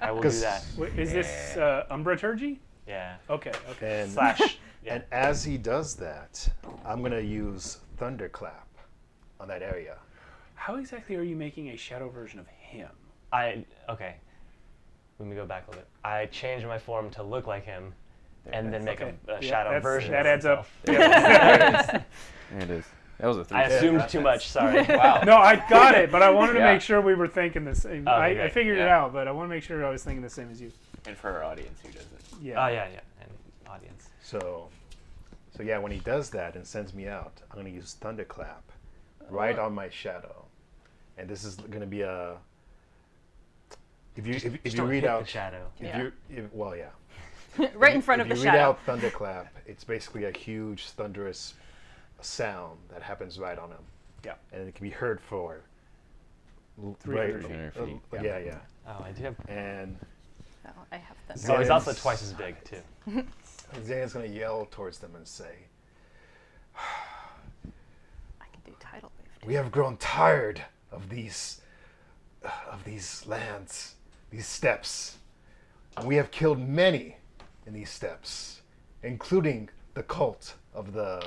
Speaker 5: I will do
Speaker 3: 'Cause-
Speaker 5: that.
Speaker 1: Wait, is this Umbraturgy?
Speaker 5: Yeah.
Speaker 1: Okay, okay.
Speaker 3: and
Speaker 5: Slash. Yeah.
Speaker 3: and as he does that, I'm gonna use thunderclap on that area.
Speaker 1: How exactly are you making a shadow version of him?
Speaker 5: Okay. Let me go back a little bit. I changed my form to look like him, and then make
Speaker 1: Okay.
Speaker 5: a
Speaker 1: Yeah,
Speaker 5: shadow
Speaker 1: that's-
Speaker 5: version.
Speaker 1: that
Speaker 5: of
Speaker 1: adds up.
Speaker 5: himself.
Speaker 4: It is. That was a 3.
Speaker 5: I assumed too much. Sorry.
Speaker 4: Wow.
Speaker 1: No, I got it, but I wanted to
Speaker 4: Yeah.
Speaker 1: make sure we were thinking the same. I
Speaker 5: great.
Speaker 1: figured it
Speaker 4: Yeah.
Speaker 1: out, but I want to make sure I was thinking the same as you.
Speaker 4: And for our audience who doesn't.
Speaker 1: Yeah.
Speaker 5: Oh yeah, and audience.
Speaker 3: So yeah, when he does that and sends me out, I'm going to use Thunderclap right on my shadow. And this is going to be a... If you
Speaker 5: Don't
Speaker 3: read
Speaker 5: hit
Speaker 3: out...
Speaker 5: the shadow.
Speaker 3: Well, yeah.
Speaker 2: Right in front of the
Speaker 3: If you read
Speaker 2: shadow.
Speaker 3: out Thunderclap, it's basically a huge, thunderous sound that happens right on him.
Speaker 1: Yeah.
Speaker 3: And it can be heard for...
Speaker 1: 300
Speaker 4: feet.
Speaker 3: Yeah.
Speaker 5: Oh, I do have.
Speaker 3: And
Speaker 2: Oh, I have them.
Speaker 5: So he's also
Speaker 3: Yes.
Speaker 5: twice as big too.
Speaker 3: Xan's going to yell towards them and say,
Speaker 2: I can do tidal wave.
Speaker 3: "We have grown tired of these lands, these steppes. And we have killed many in these steppes, including the cult of the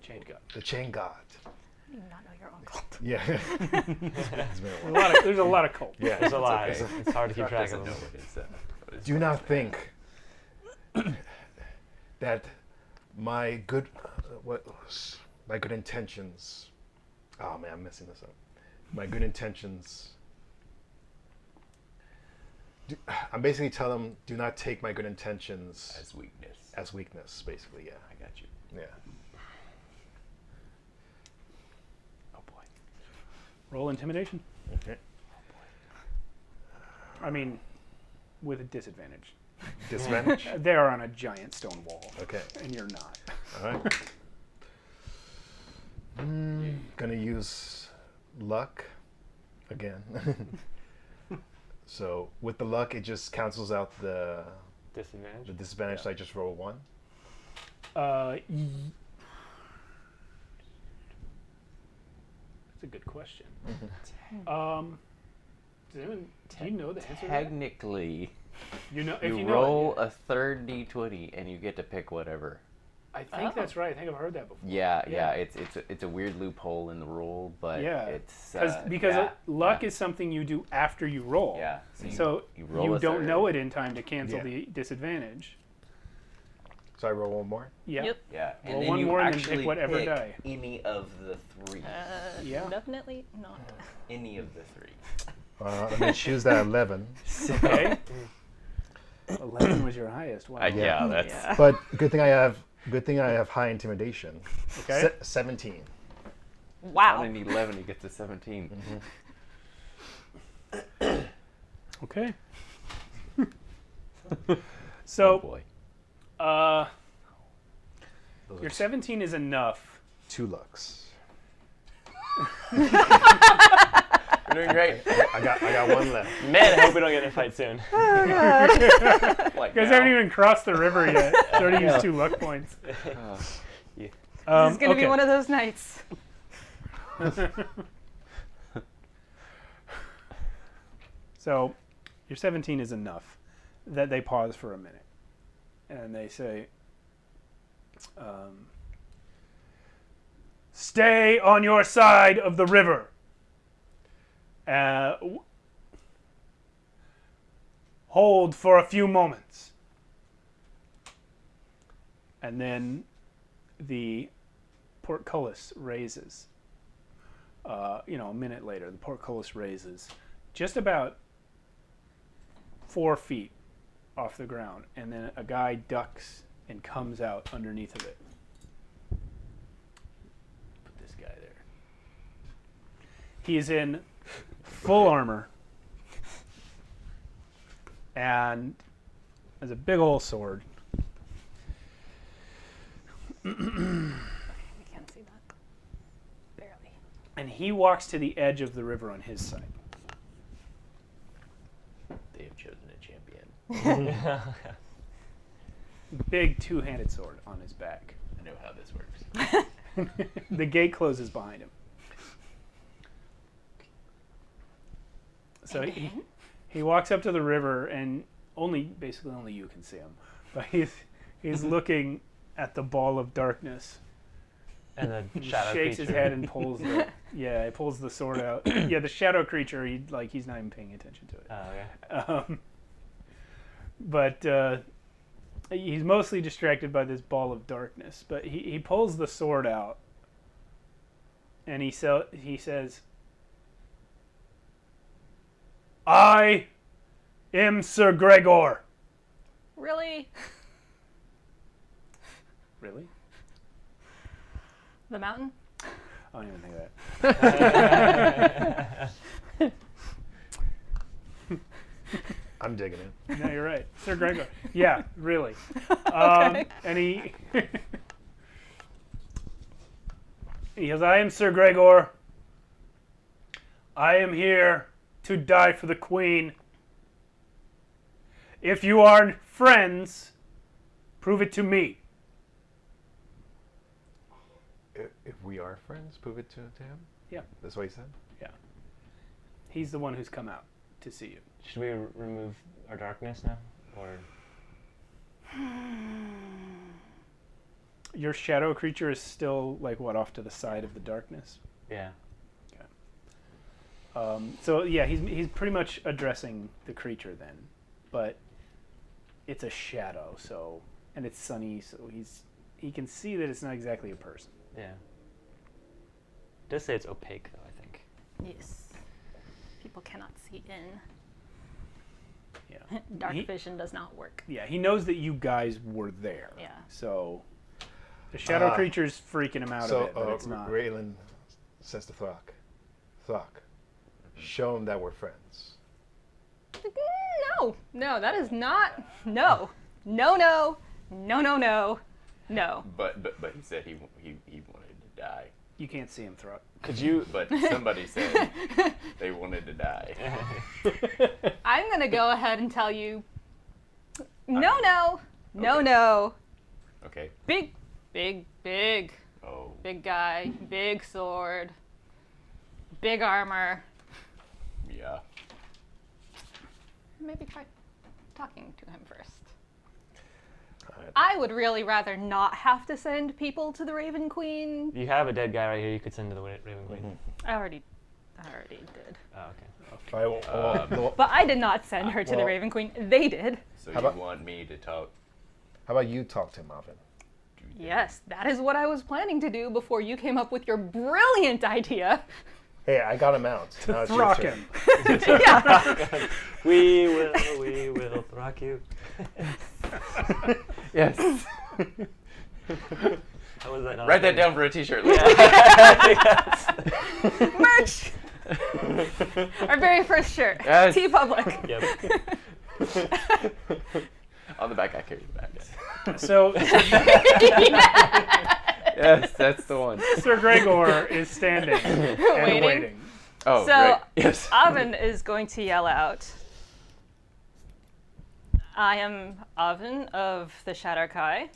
Speaker 1: Chain God.
Speaker 3: the chain god."
Speaker 2: I do not know your uncle.
Speaker 3: Yeah. It's been a while.
Speaker 1: There's a lot of cult.
Speaker 3: Yeah.
Speaker 5: There's a lot.
Speaker 3: okay.
Speaker 5: It's hard to keep track
Speaker 4: Doesn't
Speaker 5: of
Speaker 4: know
Speaker 5: them.
Speaker 4: what his
Speaker 3: Do not think that my good intentions. Oh man, I'm messing this up. My good intentions. I'm basically telling them, do not take my good intentions
Speaker 4: as weakness.
Speaker 3: as weakness. Basically, yeah,
Speaker 4: I got you.
Speaker 3: yeah.
Speaker 4: Oh boy.
Speaker 1: Roll intimidation.
Speaker 3: Okay.
Speaker 1: I mean, with a disadvantage.
Speaker 3: Disadvantage.
Speaker 1: They are on a giant stone wall,
Speaker 3: Okay.
Speaker 1: and you're not.
Speaker 3: All right. Gonna use luck again. So with the luck, it just cancels out the
Speaker 5: Disadvantage.
Speaker 3: disadvantage. So I just roll 1.
Speaker 1: That's a good question. Does anyone, do you know the answer? to that?
Speaker 4: Technically,
Speaker 1: You know, if
Speaker 4: you
Speaker 1: you know
Speaker 4: roll
Speaker 1: it,
Speaker 4: a third d20 and you get to pick whatever.
Speaker 1: I think that's right. I think I've heard that before.
Speaker 4: Yeah.
Speaker 1: Yeah.
Speaker 4: It's a weird loophole in the rule, but
Speaker 1: Yeah.
Speaker 4: it's
Speaker 1: Because
Speaker 4: yeah,
Speaker 1: luck is something you do after you roll.
Speaker 4: Yeah.
Speaker 1: So
Speaker 4: you
Speaker 1: you,
Speaker 4: roll a
Speaker 1: don't
Speaker 4: third.
Speaker 1: know it in time to cancel
Speaker 3: Yeah.
Speaker 1: the disadvantage.
Speaker 3: So I roll 1 more.
Speaker 1: Yeah.
Speaker 2: Yep.
Speaker 4: Yeah, and
Speaker 1: Roll
Speaker 4: then
Speaker 1: one
Speaker 4: you
Speaker 1: more and then
Speaker 4: actually
Speaker 1: pick whatever
Speaker 4: pick
Speaker 1: die.
Speaker 4: any of the 3.
Speaker 1: Yeah.
Speaker 2: Definitely not.
Speaker 4: Any of the 3.
Speaker 3: I'm gonna choose that 11.
Speaker 1: Okay. 11 was your highest. Wow.
Speaker 4: Yeah, that's
Speaker 2: Yeah.
Speaker 3: But good thing I have high intimidation.
Speaker 1: Okay.
Speaker 3: 17.
Speaker 2: Wow.
Speaker 4: on an 11 he gets a 17.
Speaker 1: Okay.
Speaker 4: Oh
Speaker 1: So,
Speaker 4: boy.
Speaker 3: Those
Speaker 1: your
Speaker 3: are
Speaker 1: 17 is enough.
Speaker 3: 2 lucks.
Speaker 4: We're doing great.
Speaker 3: I got 1 left.
Speaker 5: Man, I hope we don't get in a fight soon.
Speaker 4: Like
Speaker 1: You guys
Speaker 4: now.
Speaker 1: haven't even crossed the river yet. You already used 2 luck points.
Speaker 2: This is going to be one of those nights.
Speaker 1: So, your 17 is enough that they pause for a minute. And they say, stay on your side of the river. Hold for a few moments. And then the portcullis raises. A minute later, the portcullis raises just about 4 feet off the ground, and then a guy ducks and comes out underneath of it. Put this guy there. He's in full armor and has a big old sword.
Speaker 2: We can't see that. Barely.
Speaker 1: And he walks to the edge of the river on his side.
Speaker 4: They have chosen a champion.
Speaker 1: Big 2-handed sword on his back.
Speaker 4: I know how this works.
Speaker 1: The gate closes behind him. So he walks up to the river, and basically only you can see him. But he's looking at the ball of darkness.
Speaker 5: And the
Speaker 1: He
Speaker 5: shadow
Speaker 1: shakes his
Speaker 5: creature.
Speaker 1: head and pulls he pulls the sword out. Yeah, the shadow creature, he's not even paying attention to it.
Speaker 5: Oh, okay.
Speaker 1: But He's mostly distracted by this ball of darkness, but he pulls the sword out, and he says, "I am Sir Gregor."
Speaker 2: Really?
Speaker 1: Really?
Speaker 2: The mountain?
Speaker 1: I don't even think of that.
Speaker 3: I'm digging it.
Speaker 1: No, you're right. Sir Gregor. Yeah, really.
Speaker 2: Okay.
Speaker 1: And he goes, "I am Sir Gregor. I am here to die for the Queen. If you are friends, prove it to me."
Speaker 3: If we are friends, prove it to him?
Speaker 1: Yeah.
Speaker 3: That's what he said?
Speaker 1: Yeah. He's the one who's come out to see you.
Speaker 5: Should we remove our darkness now, or?
Speaker 1: Your shadow creature is still, like, what, off to the side of the darkness?
Speaker 5: Yeah.
Speaker 1: So, yeah, he's pretty much addressing the creature then. But it's a shadow, so... And it's sunny, so he can see that it's not exactly a person.
Speaker 5: Yeah. It does say it's opaque, though, I think.
Speaker 2: Yes. People cannot see in.
Speaker 1: Yeah.
Speaker 2: Dark vision does not work.
Speaker 1: Yeah, he knows that you guys were there.
Speaker 2: Yeah.
Speaker 1: So the shadow creature's freaking him out a bit, but it's not.
Speaker 3: Raylan says to Throck, show him that we're friends.
Speaker 2: No, that is not. No.
Speaker 4: But he said he wanted to die.
Speaker 1: You can't see him, Throck.
Speaker 5: Could you?
Speaker 4: But somebody said they wanted to die.
Speaker 2: I'm gonna go ahead and tell you. No.
Speaker 4: Okay.
Speaker 2: Big
Speaker 4: Oh.
Speaker 2: guy, big sword, big armor.
Speaker 4: Yeah.
Speaker 2: Maybe try talking to him first.
Speaker 3: Alright.
Speaker 2: I would really rather not have to send people to the Raven Queen.
Speaker 5: You have a dead guy right here. You could send to the Raven Queen.
Speaker 2: I already did.
Speaker 5: Oh, okay.
Speaker 3: Alright, well,
Speaker 2: But I did not send her to the
Speaker 3: well-
Speaker 2: Raven Queen. They did.
Speaker 4: So
Speaker 3: How
Speaker 4: you
Speaker 3: about-
Speaker 4: want me to talk?
Speaker 3: how about you talk to him, Alvin?
Speaker 2: Yes, that is what I was planning to do before you came up with your brilliant idea.
Speaker 3: Hey, I got him out. Now it's your
Speaker 1: Throck
Speaker 3: turn.
Speaker 1: him.
Speaker 2: Yeah.
Speaker 5: We will rock you.
Speaker 3: Yes.
Speaker 5: How was that? Not
Speaker 4: Write that down for a T-shirt.
Speaker 2: Merch! Our very first shirt.
Speaker 4: Yes.
Speaker 2: T Public.
Speaker 5: Yep.
Speaker 4: On the back, I carry the back.
Speaker 1: So
Speaker 4: Yes, that's the one.
Speaker 1: Sir Gregor is standing and
Speaker 2: Waiting.
Speaker 1: waiting.
Speaker 4: Oh,
Speaker 2: So,
Speaker 4: right. Yes.
Speaker 2: Oven is going to yell out, "I am Oven of the Shadowkai.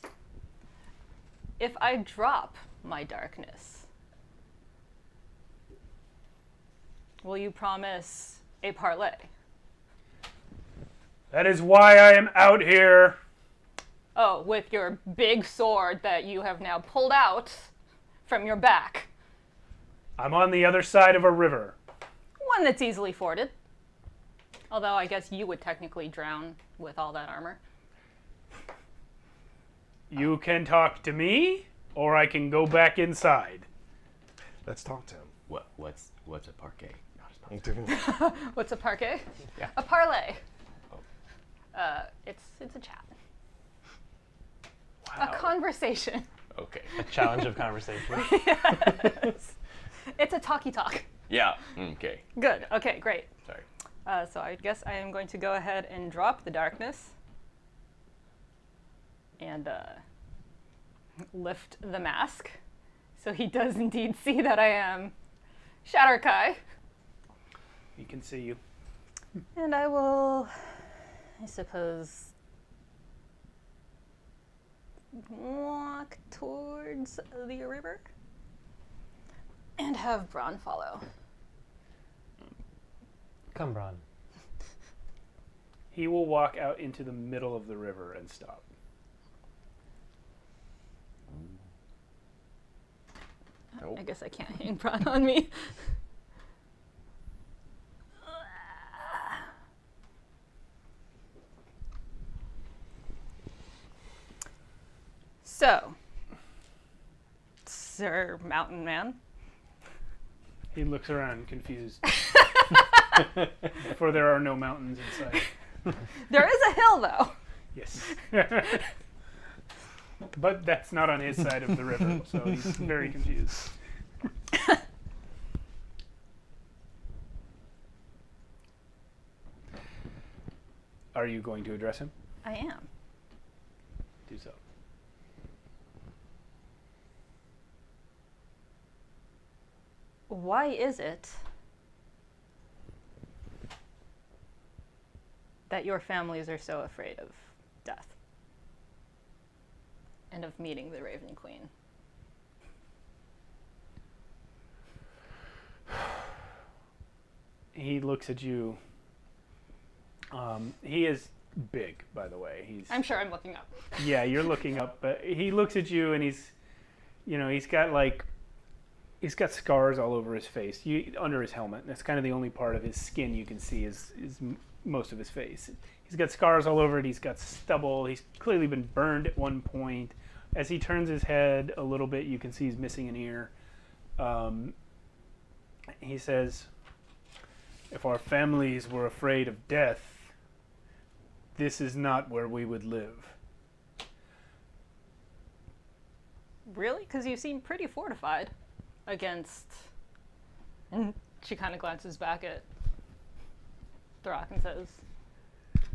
Speaker 2: If I drop my darkness, will you promise a parlay?"
Speaker 1: That is why I am out here.
Speaker 2: Oh, with your big sword that you have now pulled out from your back.
Speaker 1: I'm on the other side of a river.
Speaker 2: One that's easily forded. Although I guess you would technically drown with all that armor.
Speaker 1: You can talk to me, or I can go back inside.
Speaker 3: Let's talk to him.
Speaker 4: What's a parquet?
Speaker 2: What's a parquet?
Speaker 4: Yeah.
Speaker 2: A parlay.
Speaker 4: Oh.
Speaker 2: It's a chat.
Speaker 1: Wow.
Speaker 2: A conversation.
Speaker 4: Okay.
Speaker 5: A challenge of conversation.
Speaker 2: Yes. It's a talkie talk.
Speaker 4: Yeah. Okay.
Speaker 2: Good. Okay, great.
Speaker 4: Sorry.
Speaker 2: So I guess I am going to go ahead and drop the darkness. And lift the mask. So he does indeed see that I am Shadowkai.
Speaker 1: He can see you.
Speaker 2: And I will, I suppose, walk towards the river and have Braun follow.
Speaker 5: Come, Bron.
Speaker 1: He will walk out into the middle of the river and stop.
Speaker 4: Nope.
Speaker 2: I guess I can't hang Braun on me. So, Sir Mountain Man.
Speaker 1: He looks around confused. For there are no mountains in sight.
Speaker 2: There is a hill, though.
Speaker 1: Yes. But that's not on his side of the river, so he's very confused. Are you going to address him?
Speaker 2: I am.
Speaker 1: Do so.
Speaker 2: Why is it that your families are so afraid of death and of meeting the Raven Queen?
Speaker 1: He looks at you. He is big, by the way.
Speaker 2: I'm sure I'm looking up.
Speaker 1: Yeah, you're looking up. But he looks at you, and he's got scars all over his face, under his helmet. That's kind of the only part of his skin you can see is most of his face. He's got scars all over it. He's got stubble. He's clearly been burned at one point. As he turns his head a little bit, you can see he's missing an ear. He says, "If our families were afraid of death, this is not where we would live."
Speaker 2: Really? Because you seem pretty fortified against... And she kind of glances back at Throck and says,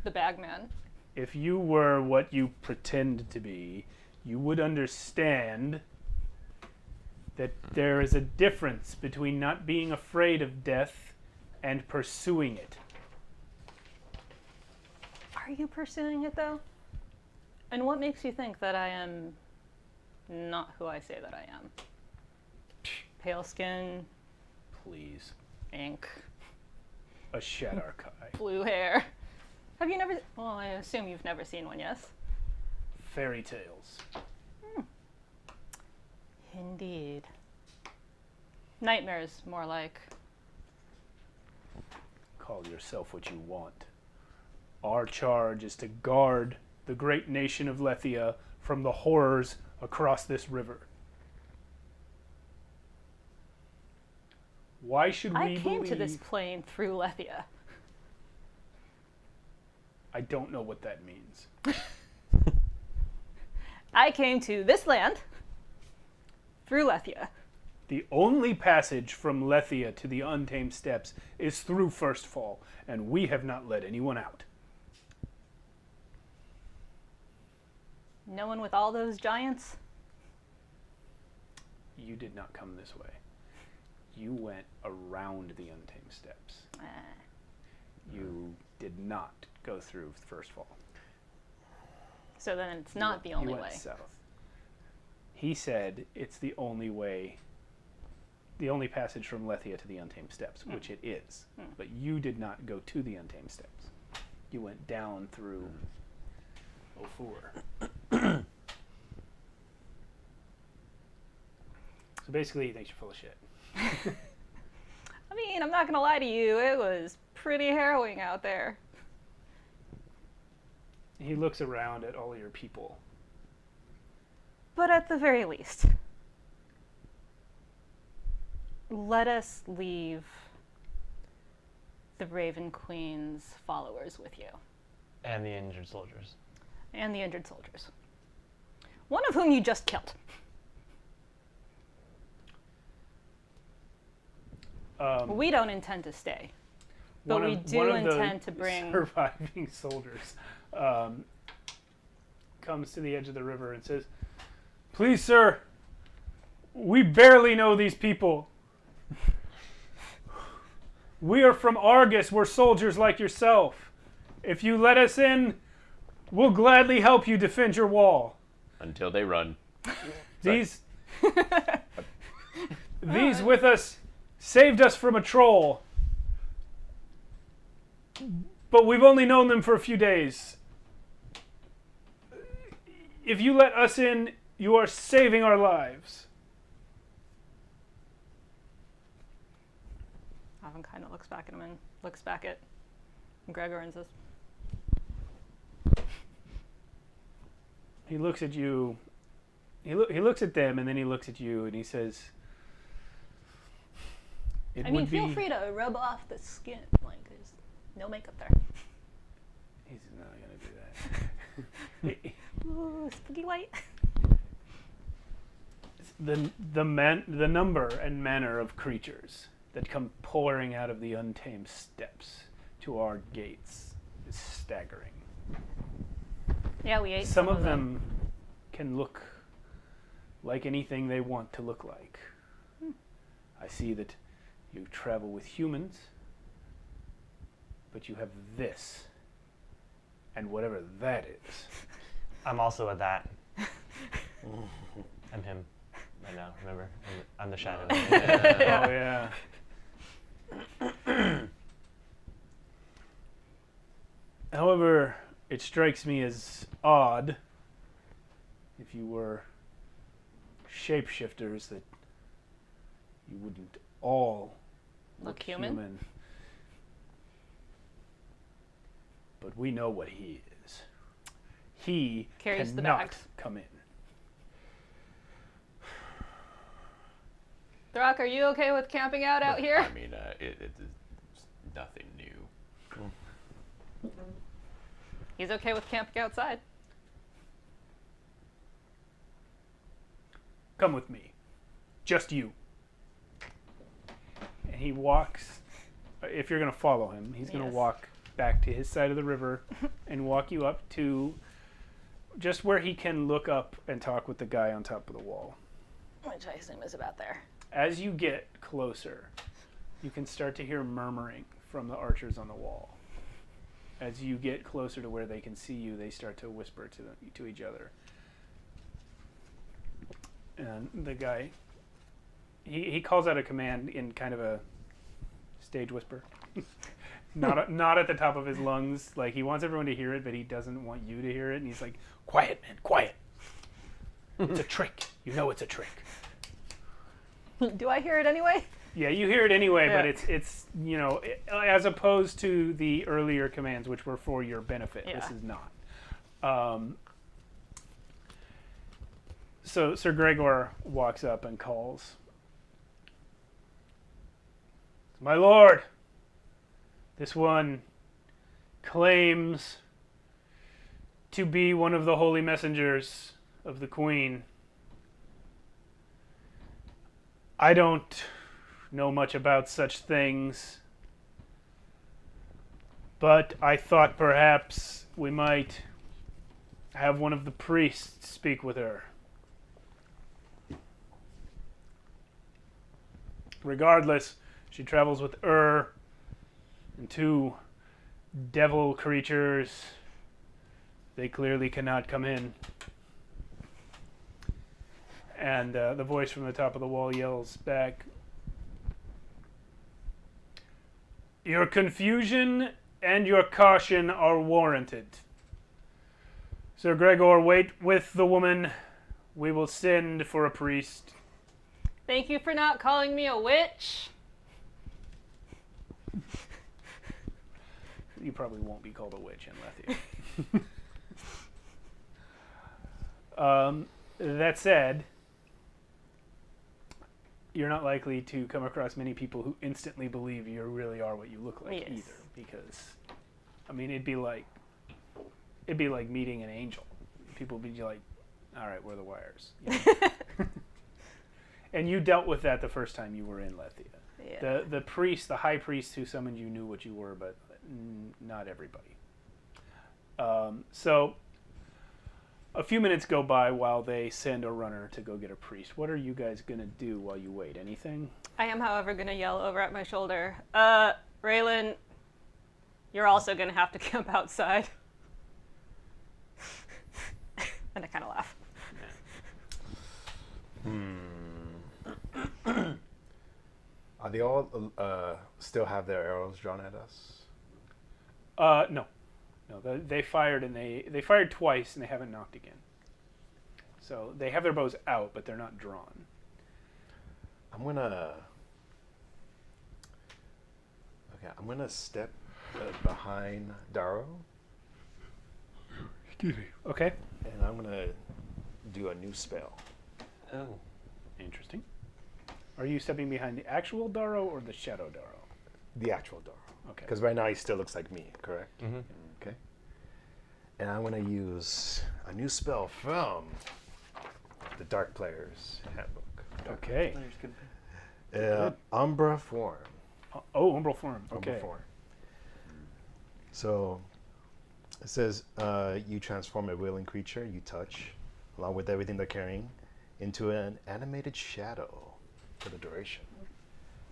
Speaker 2: "The Bagman."
Speaker 1: If you were what you pretend to be, you would understand that there is a difference between not being afraid of death and pursuing it.
Speaker 2: Are you pursuing it, though? And what makes you think that I am not who I say that I am? Pale skin,
Speaker 1: Please.
Speaker 2: ink,
Speaker 1: A Shadarkai.
Speaker 2: blue hair. Have you never... Well, I assume you've never seen one, yes?
Speaker 1: Fairy tales.
Speaker 2: Indeed. Nightmares, more like.
Speaker 1: Call yourself what you want. Our charge is to guard the great nation of Lethia from the horrors across this river. Why should we
Speaker 2: I came
Speaker 1: believe...
Speaker 2: to this plane through Lethia.
Speaker 1: I don't know what that means.
Speaker 2: I came to this land through Lethia.
Speaker 1: The only passage from Lethia to the Untamed Steppes is through Firstfall, and we have not let anyone out.
Speaker 2: No one with all those giants?
Speaker 1: You did not come this way. You went around the Untamed Steppes. You did not go through Firstfall.
Speaker 2: So then it's not the only
Speaker 1: You went
Speaker 2: way.
Speaker 1: south. He said it's the only way, the only passage from Lethia to the Untamed Steppes, which it is. But you did not go to the Untamed Steppes. You went down through 04. So basically, he thinks you're full of shit.
Speaker 2: I mean, I'm not going to lie to you. It was pretty harrowing out there.
Speaker 1: He looks around at all your people.
Speaker 2: But at the very least, let us leave the Raven Queen's followers with you.
Speaker 5: And the injured soldiers.
Speaker 2: And the injured soldiers. One of whom you just killed. We don't intend to stay. But we do intend to bring...
Speaker 1: surviving soldiers comes to the edge of the river and says, "Please, sir, we barely know these people. We are from Argus. We're soldiers like yourself. If you let us in, we'll gladly help you defend your wall."
Speaker 4: Until they run.
Speaker 1: These with us saved us from a troll. But we've only known them for a few days. If you let us in, you are saving our lives.
Speaker 2: Avon kind of looks back at him and looks back at Gregor and says,
Speaker 1: He looks at you he looks at them, and then he looks at you, and he says,
Speaker 2: feel free to rub off the skin. Like, there's no makeup there.
Speaker 1: He's not going to do that.
Speaker 2: Ooh, spooky white.
Speaker 1: The number and manner of creatures that come pouring out of the Untamed Steppes to our gates is staggering.
Speaker 2: Yeah, we ate
Speaker 1: Some of them can look like anything they want to look like. I see that you travel with humans, but you have this, and whatever that is.
Speaker 5: I'm also a that. I'm him. I know, remember? I'm the shadow.
Speaker 1: Oh, yeah. However, it strikes me as odd, if you were shapeshifters, that you wouldn't all
Speaker 2: Look human?
Speaker 1: But we know what he is. He
Speaker 2: Carries the
Speaker 1: cannot
Speaker 2: bags.
Speaker 1: come in.
Speaker 2: Throck, are you okay with camping out here?
Speaker 7: I mean, it is nothing new.
Speaker 2: He's okay with camping outside.
Speaker 1: Come with me. Just you. And he walks, if you're going to follow him, he's going to
Speaker 2: Yes.
Speaker 1: walk back to his side of the river and walk you up to just where he can look up and talk with the guy on top of the wall.
Speaker 2: Which I assume is about there.
Speaker 1: As you get closer, you can start to hear murmuring from the archers on the wall. As you get closer to where they can see you, they start to whisper to each other. And the guy, he calls out a command in kind of a stage whisper. not at the top of his lungs. Like, he wants everyone to hear it, but he doesn't want you to hear it. And he's like, quiet, man, quiet. It's a trick. You know it's a trick.
Speaker 2: Do I hear it anyway?
Speaker 1: Yeah, you hear it anyway,
Speaker 2: Yeah.
Speaker 1: but it's as opposed to the earlier commands, which were for your benefit.
Speaker 2: Yeah.
Speaker 1: This is not. So Sir Gregor walks up and calls, "My lord, this one claims to be one of the holy messengers of the Queen. I don't know much about such things, but I thought perhaps we might have one of the priests speak with her. Regardless, she travels with and two devil creatures. They clearly cannot come in." And the voice from the top of the wall yells back, "Your confusion and your caution are warranted. Sir Gregor, wait with the woman. We will send for a priest."
Speaker 2: Thank you for not calling me a witch.
Speaker 1: You probably won't be called a witch in Lethia. That said, you're not likely to come across many people who instantly believe you really are what you look like
Speaker 2: Yes.
Speaker 1: either, because, I mean, it'd be like meeting an angel. People would be like, "All right, we're the wires." You know? And you dealt with that the first time you were in Lethia.
Speaker 2: Yeah.
Speaker 1: The priest, the high priest who summoned you, knew what you were, but not everybody. So a few minutes go by while they send a runner to go get a priest. What are you guys going to do while you wait? Anything?
Speaker 2: I am, however, going to yell over at my shoulder, Raylan, you're also going to have to camp outside. And I kind of laugh.
Speaker 3: Are they all still have their arrows drawn at us?
Speaker 1: No. They fired, and they fired twice, and they haven't knocked again. So they have their bows out, but they're not drawn.
Speaker 3: I'm gonna step behind Darrow,
Speaker 1: Okay.
Speaker 3: and I'm gonna do a new spell.
Speaker 5: Oh.
Speaker 1: Interesting. Are you stepping behind the actual Daro or the shadow Daro?
Speaker 3: The actual Daro.
Speaker 1: Okay.
Speaker 3: Because right now he still looks like me, correct?
Speaker 5: Mm-hmm.
Speaker 3: Okay. And I'm going to use a new spell from the Dark Player's Handbook.
Speaker 1: Okay.
Speaker 3: Umbra Form.
Speaker 1: Oh, umbral form.
Speaker 3: Umbra
Speaker 1: Okay.
Speaker 3: Form. So it says you transform a willing creature you touch, along with everything they're carrying, into an animated shadow for the duration.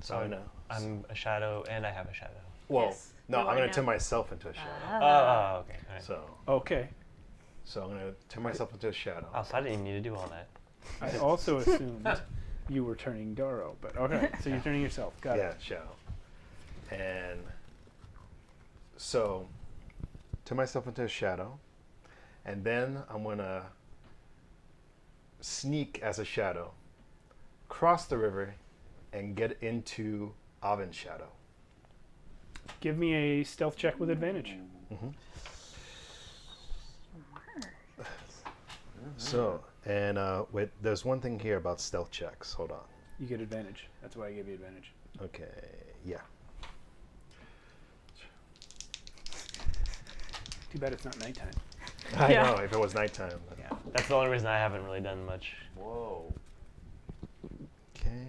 Speaker 3: So I know.
Speaker 5: I'm a shadow, and I have a shadow.
Speaker 3: Well,
Speaker 2: Yes,
Speaker 3: no,
Speaker 2: you
Speaker 3: I'm
Speaker 2: are
Speaker 3: going
Speaker 2: now.
Speaker 3: to turn myself into a shadow.
Speaker 5: Oh, okay. All right.
Speaker 3: So
Speaker 1: Okay.
Speaker 3: I'm going to turn myself into a shadow.
Speaker 5: Oh, so I didn't even need to do all that.
Speaker 1: I also assumed you were turning Daro, but okay. So you're turning yourself. Got
Speaker 3: Yeah,
Speaker 1: it.
Speaker 3: shadow. And so turn myself into a shadow, and then I'm going to sneak as a shadow, cross the river, and get into Oven's shadow.
Speaker 1: Give me a stealth check with advantage.
Speaker 3: So, and there's one thing here about stealth checks. Hold on.
Speaker 1: You get advantage. That's why I gave you advantage.
Speaker 3: Okay, yeah.
Speaker 1: Too bad it's not nighttime.
Speaker 3: I
Speaker 2: Yeah.
Speaker 3: know, if it was nighttime.
Speaker 5: Yeah. That's the only reason I haven't really done much.
Speaker 7: Whoa.
Speaker 3: Okay.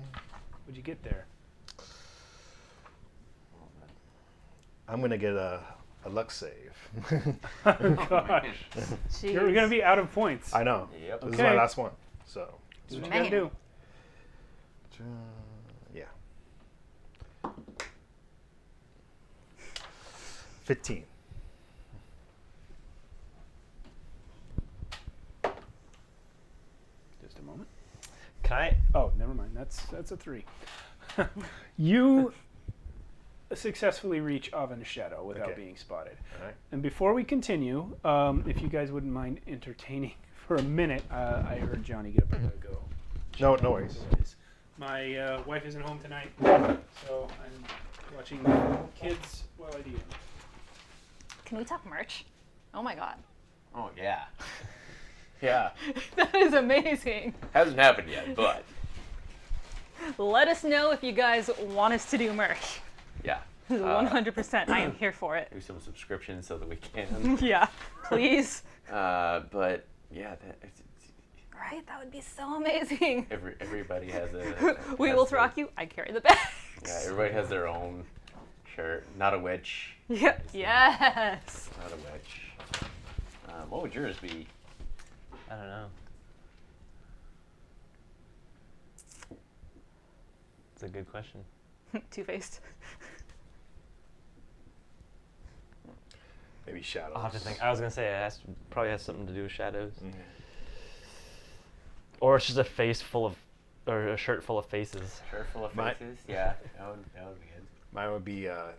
Speaker 1: What'd you get there?
Speaker 3: I'm going to get a luck save.
Speaker 1: Oh, gosh. You're going to be out of points.
Speaker 3: I know.
Speaker 7: Yep.
Speaker 3: This is my
Speaker 1: Okay.
Speaker 3: last one. So,
Speaker 1: Do what you
Speaker 2: Man.
Speaker 1: got to do.
Speaker 3: yeah. 15.
Speaker 1: Just a moment.
Speaker 5: Can I?
Speaker 1: Oh, never mind. That's a 3. You successfully reach Oven's shadow without
Speaker 3: Okay.
Speaker 1: being spotted.
Speaker 3: All right.
Speaker 1: And before we continue, if you guys wouldn't mind entertaining for a minute, I heard Johnny get up and go.
Speaker 3: No worries.
Speaker 1: My wife isn't home tonight, so I'm watching kids while I do.
Speaker 2: Can we talk merch? Oh my god.
Speaker 7: Oh yeah. Yeah.
Speaker 2: That is amazing.
Speaker 7: Hasn't happened yet, but
Speaker 2: Let us know if you guys want us to do merch.
Speaker 7: yeah.
Speaker 2: 100%. I am here for it.
Speaker 7: Do some subscriptions so that we can.
Speaker 2: Yeah, please.
Speaker 7: But yeah,
Speaker 2: Right? That would be so amazing.
Speaker 7: everybody has a.
Speaker 2: We
Speaker 7: has
Speaker 2: will
Speaker 7: their-
Speaker 2: rock you. I carry the bags.
Speaker 7: Yeah, everybody has their own shirt. Not a witch.
Speaker 2: Yeah. Yes.
Speaker 7: Not a witch. What would yours be?
Speaker 5: I don't know. It's a good question.
Speaker 2: Two-faced.
Speaker 3: Maybe shadows.
Speaker 5: I'll have to think. I was gonna say probably has something to do with shadows,
Speaker 3: Mhm.
Speaker 5: or it's just a face full of, or a shirt full of faces.
Speaker 7: Shirt full of
Speaker 3: My-
Speaker 7: faces. Yeah, that would be good.
Speaker 3: Mine would be a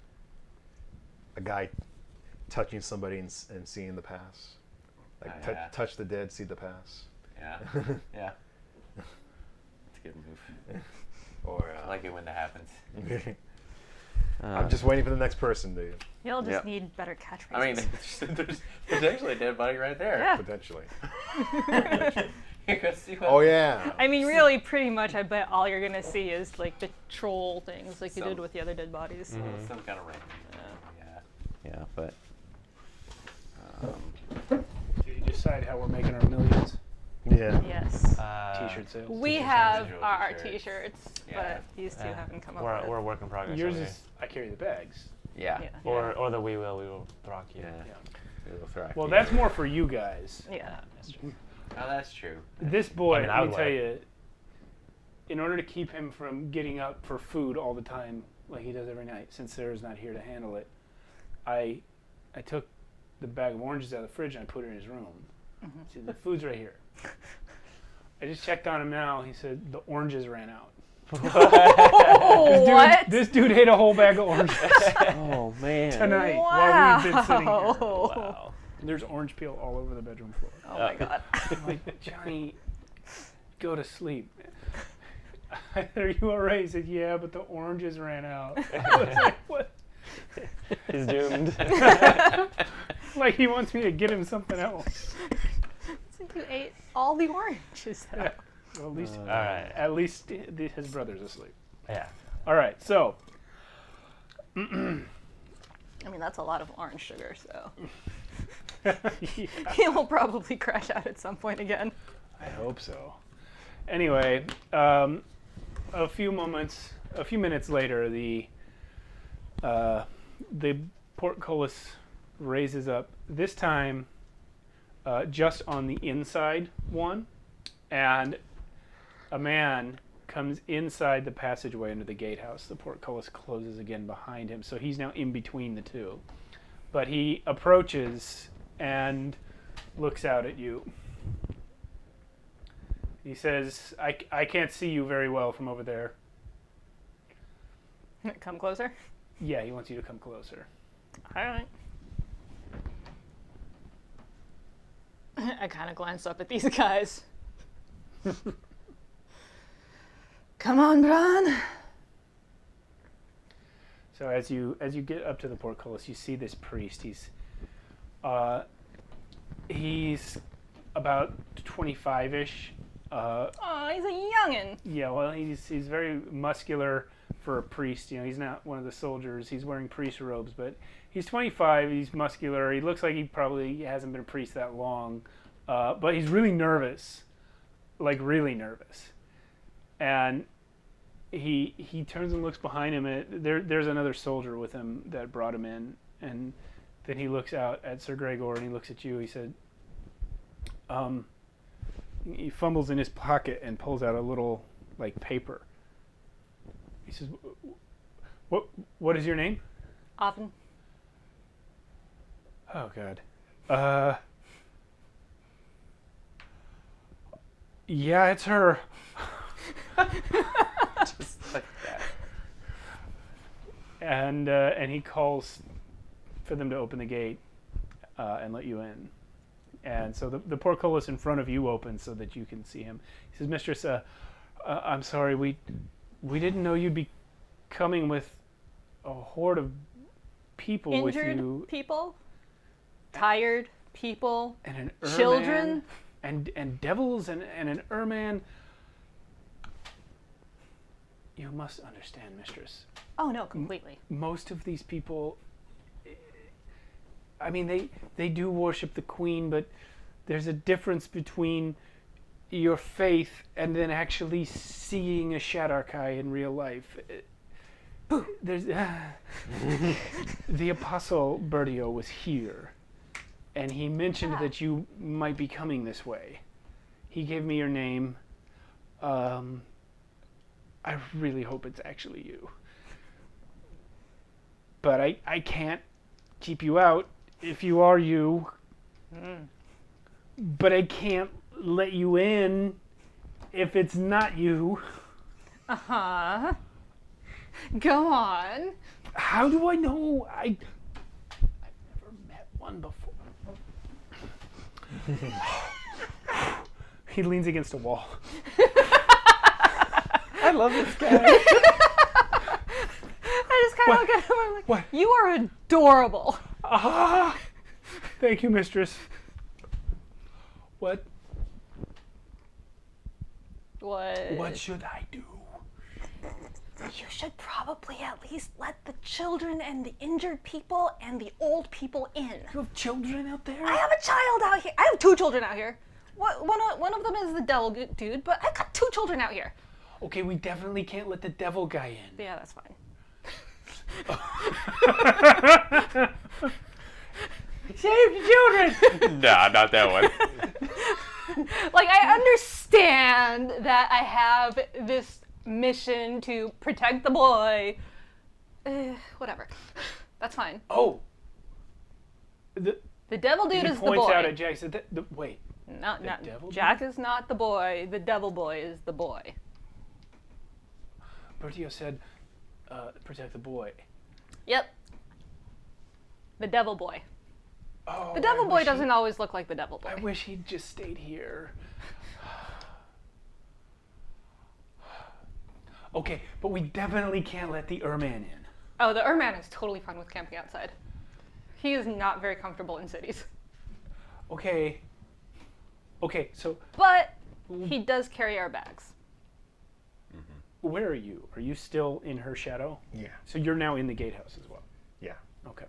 Speaker 3: guy touching somebody and seeing the past. Like
Speaker 7: Oh, yeah.
Speaker 3: touch the dead, see the past.
Speaker 7: Yeah, yeah. It's a good move.
Speaker 3: Or
Speaker 7: I like it when that happens.
Speaker 3: I'm just waiting for the next person, dude.
Speaker 2: You'll just
Speaker 7: Yep.
Speaker 2: need better catchphrases.
Speaker 7: I mean, there's actually a dead body right there.
Speaker 2: Yeah.
Speaker 3: Potentially.
Speaker 7: You can see what-
Speaker 3: Oh yeah.
Speaker 2: I mean, really, pretty much, I bet all you're gonna see is like the troll things, like you did
Speaker 7: Some-
Speaker 2: with the other dead bodies.
Speaker 7: Some kind of random. Yeah, but.
Speaker 1: Did you decide how we're making our millions?
Speaker 3: Yeah.
Speaker 2: Yes.
Speaker 1: T-shirt sales.
Speaker 2: We
Speaker 7: t-shirts,
Speaker 2: have
Speaker 7: visual
Speaker 2: our
Speaker 7: t-shirts.
Speaker 2: T-shirts,
Speaker 7: Yeah.
Speaker 2: but these two haven't come up
Speaker 5: We're,
Speaker 2: with.
Speaker 5: we're a work in progress.
Speaker 1: Yours
Speaker 5: over
Speaker 1: is I carry the bags.
Speaker 7: Yeah.
Speaker 2: Yeah.
Speaker 5: here. Or the we will rock you.
Speaker 7: Yeah.
Speaker 1: Yeah.
Speaker 7: It'll throw
Speaker 1: Well,
Speaker 7: you.
Speaker 1: that's more for you guys.
Speaker 2: Yeah.
Speaker 5: That's true.
Speaker 7: Oh, that's true.
Speaker 1: This boy,
Speaker 5: I mean, I
Speaker 1: let me
Speaker 5: would
Speaker 1: tell
Speaker 5: wear
Speaker 1: you, in order to keep him from getting up for food all the time, like he does every night, since Sarah's not here to handle it, I took the bag of oranges out of the fridge and I put it in his room. See, the food's right here. I just checked on him now. He said the oranges ran out.
Speaker 2: Oh, what?
Speaker 1: This dude ate a whole bag of oranges
Speaker 7: Oh man.
Speaker 1: tonight while we've been sitting here.
Speaker 2: Wow.
Speaker 5: Wow.
Speaker 1: There's orange peel all over the bedroom floor.
Speaker 2: Oh my god.
Speaker 1: I'm like, Johnny, go to sleep. Are you alright? He said, yeah, but the oranges ran out. I was like, what?
Speaker 5: He's doomed.
Speaker 1: Like he wants me to get him something else.
Speaker 2: So you ate all the oranges though.
Speaker 1: Yeah. Well,
Speaker 5: All right.
Speaker 1: at least his brother's asleep.
Speaker 5: Yeah.
Speaker 1: All right, so
Speaker 2: I mean, that's a lot of orange sugar, so he will probably crash out at some point again.
Speaker 1: I hope so. Anyway, a few minutes later, the portcullis raises up. This time, just on the inside one, and a man comes inside the passageway into the gatehouse. The portcullis closes again behind him, so he's now in between the two. But he approaches and looks out at you. He says, I can't see you very well from over there.
Speaker 2: Come closer.
Speaker 1: Yeah, he wants you to come closer.
Speaker 2: All right. I kind of glance up at these guys. Come on, Bran.
Speaker 1: So as you get up to the portcullis, you see this priest. He's about 25-ish.
Speaker 2: Oh, he's a youngin'.
Speaker 1: Yeah, well, he's very muscular for a priest. You know, he's not one of the soldiers. He's wearing priest robes, but he's 25. He's muscular. He looks like he probably hasn't been a priest that long, but he's really nervous, like really nervous. And he turns and looks behind him. And there's another soldier with him that brought him in, and then he looks out at Sir Gregor and he looks at you. He said, he fumbles in his pocket and pulls out a little like paper. He says, "What is your name?"
Speaker 2: Often.
Speaker 1: Oh God. Yeah, it's her.
Speaker 4: Just like that.
Speaker 1: And he calls for them to open the gate and let you in. And so the portcullis in front of you opens so that you can see him. He says, "Mistress, I'm sorry, we didn't know you'd be coming with a horde of people with
Speaker 2: Injured
Speaker 1: you."
Speaker 2: people, tired people,
Speaker 1: And an ermine,
Speaker 2: children.
Speaker 1: and devils and an ermine. You must understand, mistress.
Speaker 2: Oh no, completely.
Speaker 1: Most of these people, I mean, they do worship the queen, but there's a difference between your faith and then actually seeing a Shadarkai in real life. There's the Apostle Bertio was here, and he mentioned that you might be coming this way. He gave me your name. I really hope it's actually you. But I can't keep you out if you are you. But I can't let you in if it's not you.
Speaker 2: Uh-huh. Go on.
Speaker 1: How do I know? I've never met one before. He leans against a wall.
Speaker 4: I love this guy.
Speaker 2: I just kind of look at him and I'm like,
Speaker 1: What?
Speaker 2: you are adorable.
Speaker 1: Ah! Thank you, mistress. What
Speaker 2: What?
Speaker 1: should I do?
Speaker 2: You should probably at least let the children and the injured people and the old people in.
Speaker 1: You have children out there?
Speaker 2: I have a child out here. I have 2 children out here. One of them is the devil dude, but I've got 2 children out here.
Speaker 1: Okay, we definitely can't let the devil guy in.
Speaker 2: Yeah, that's fine.
Speaker 1: Save the children!
Speaker 4: Nah, not that one.
Speaker 2: Like, I understand that I have this mission to protect the boy. Whatever. That's fine.
Speaker 1: Oh!
Speaker 2: The devil dude
Speaker 1: He
Speaker 2: is the
Speaker 1: points
Speaker 2: boy.
Speaker 1: out at Jack. Said, "Wait,
Speaker 2: Not
Speaker 1: devil
Speaker 2: Jack is not the boy. The devil boy is the boy.
Speaker 1: Bertio said, protect the boy."
Speaker 2: Yep. The devil boy.
Speaker 1: Oh,
Speaker 2: The devil
Speaker 1: I
Speaker 2: boy
Speaker 1: wish
Speaker 2: doesn't always look like the devil boy.
Speaker 1: I wish he'd just stayed here. Okay, but we definitely can't let the Erman in.
Speaker 2: Oh, the Erman is totally fine with camping outside. He is not very comfortable in cities.
Speaker 1: Okay. Okay, so
Speaker 2: But He does carry our bags.
Speaker 1: Where are you? Are you still in her shadow?
Speaker 3: Yeah.
Speaker 1: So you're now in the gatehouse as well.
Speaker 3: Yeah.
Speaker 1: Okay.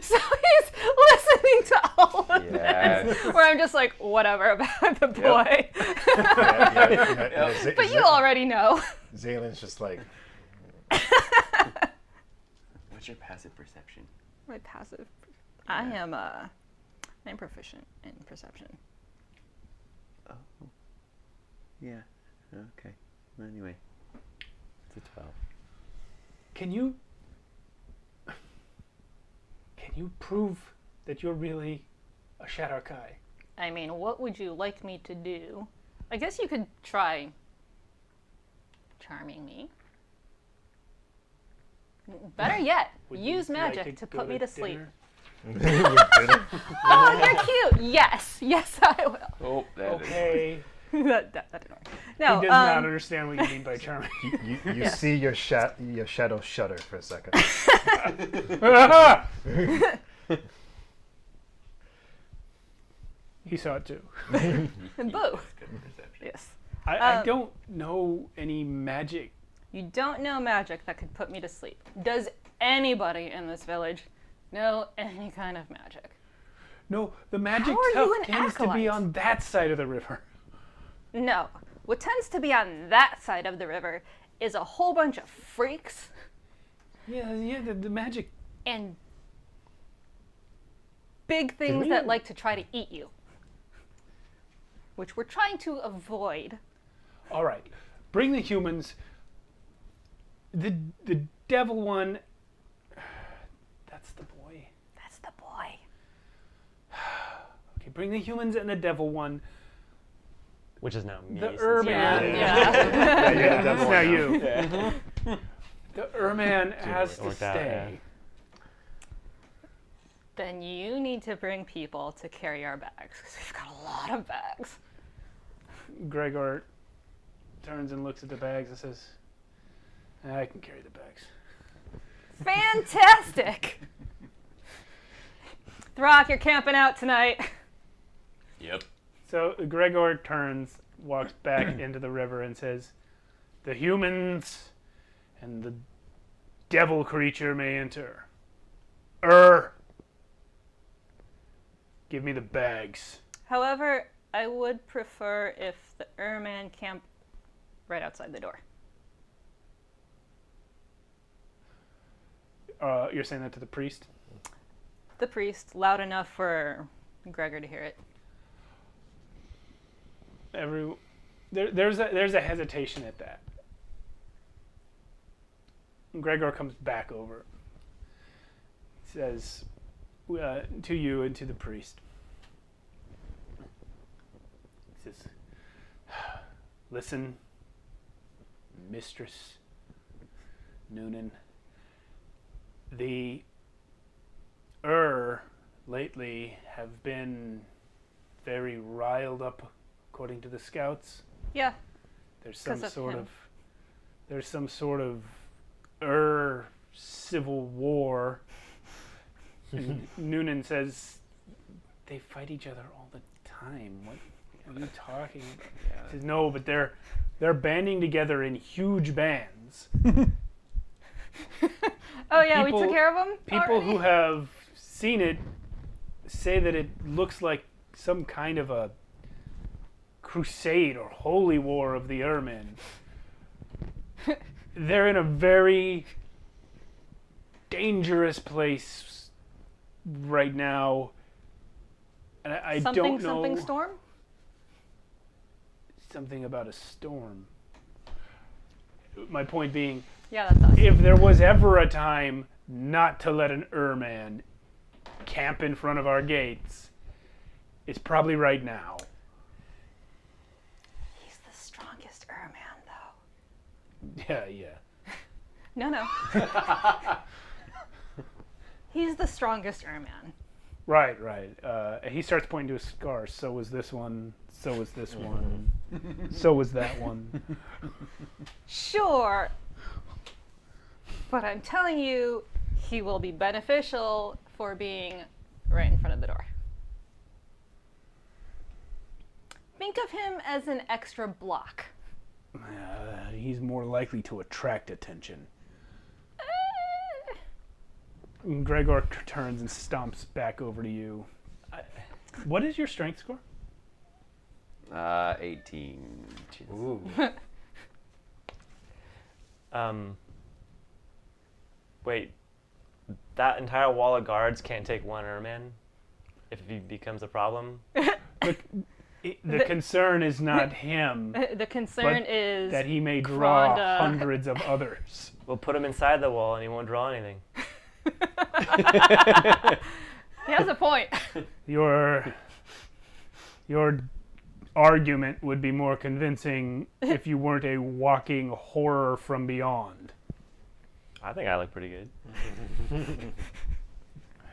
Speaker 2: So he's listening to all of
Speaker 4: Yeah.
Speaker 2: this, where I'm just like, whatever about the boy. But you already know.
Speaker 3: Zalen's just like,
Speaker 7: What's your passive perception?
Speaker 2: My passive. I'm proficient in perception.
Speaker 4: Oh. Yeah. Okay. Anyway, it's a 12.
Speaker 1: Can you prove that you're really a Shadar-kai?
Speaker 2: I mean, what would you like me to do? I guess you could try charming me. Better yet,
Speaker 1: Would you
Speaker 2: use
Speaker 1: like
Speaker 2: magic to
Speaker 1: go
Speaker 2: put me to sleep.
Speaker 1: dinner?
Speaker 2: Oh, you're cute. Yes, yes, I will.
Speaker 4: Oh, that
Speaker 1: Okay.
Speaker 2: that didn't work. No,
Speaker 1: He does not understand what you mean by charming.
Speaker 3: you see your shadow shudder for a second.
Speaker 1: He saw it too.
Speaker 2: Boo.
Speaker 7: Good perception.
Speaker 2: Yes.
Speaker 1: I don't know any magic.
Speaker 2: You don't know magic that could put me to sleep. Does anybody in this village know any kind of magic?
Speaker 1: No, the magic
Speaker 2: How are
Speaker 1: stuff
Speaker 2: you an
Speaker 1: tends to be
Speaker 2: acolyte?
Speaker 1: on that side of the river.
Speaker 2: No. What tends to be on that side of the river is a whole bunch of freaks
Speaker 1: Yeah, the magic.
Speaker 2: and big things
Speaker 1: we-
Speaker 2: that like to try to eat you. Which we're trying to avoid.
Speaker 1: All right, bring the humans. The devil one. That's the boy.
Speaker 2: That's the boy.
Speaker 1: Okay, bring the humans and the devil one.
Speaker 5: Which is now me.
Speaker 1: The
Speaker 5: since
Speaker 1: urban.
Speaker 2: Yeah.
Speaker 3: Yeah,
Speaker 1: That's
Speaker 3: one
Speaker 1: now
Speaker 3: now.
Speaker 1: you. The Urman has
Speaker 5: it
Speaker 1: to
Speaker 5: worked out,
Speaker 1: stay.
Speaker 2: Then you need to bring people to carry our bags, because we've got a lot of bags.
Speaker 1: Gregor turns and looks at the bags and says, "I can carry the bags."
Speaker 2: Fantastic! Throck, you're camping out tonight.
Speaker 7: Yep.
Speaker 1: So Gregor turns, walks back into the river, and says, "The humans and the devil creature may enter. Give me the bags."
Speaker 2: However, I would prefer if the Urman camped right outside the door.
Speaker 1: You're saying that to the priest?
Speaker 2: The priest, loud enough for Gregor to hear it.
Speaker 1: There's a hesitation at that. Gregor comes back over. Says to you and to the priest. He says, "Listen, Mistress Noonan. The lately have been very riled up, according to the scouts.
Speaker 2: Yeah,
Speaker 1: There's some
Speaker 2: 'Cause of
Speaker 1: sort
Speaker 2: him.
Speaker 1: of civil war." And Noonan says, "They fight each other all the time. What are you talking about?" He says, "No, but they're banding together in huge bands.
Speaker 2: Oh yeah, we
Speaker 1: People-
Speaker 2: took care of them.
Speaker 1: People who have seen it say that it looks like some kind of a crusade or holy war of the Ermin. They're in a very dangerous place right now, and I don't know
Speaker 2: something storm.
Speaker 1: something about a storm." My point being,
Speaker 2: Yeah, that's us.
Speaker 1: if there was ever a time not to let an Urman camp in front of our gates, it's probably right now.
Speaker 2: He's the strongest Urman, though.
Speaker 1: Yeah.
Speaker 2: No. He's the strongest Urman.
Speaker 1: Right. He starts pointing to his scars. So was this one. So was this one. So was that one.
Speaker 2: Sure. But I'm telling you, he will be beneficial for being right in front of the door. Think of him as an extra block.
Speaker 1: He's more likely to attract attention. Gregor turns and stomps back over to you. What is your strength score?
Speaker 4: 18.
Speaker 5: Ooh. Wait, that entire wall of guards can't take one Erman if he becomes a problem?
Speaker 1: The concern is not him,
Speaker 2: The concern
Speaker 1: but
Speaker 2: is
Speaker 1: that he may draw
Speaker 2: Kronda.
Speaker 1: hundreds of others.
Speaker 5: We'll put him inside the wall and he won't draw anything.
Speaker 2: He has a point.
Speaker 1: Your argument would be more convincing if you weren't a walking horror from beyond.
Speaker 5: I think I look pretty good.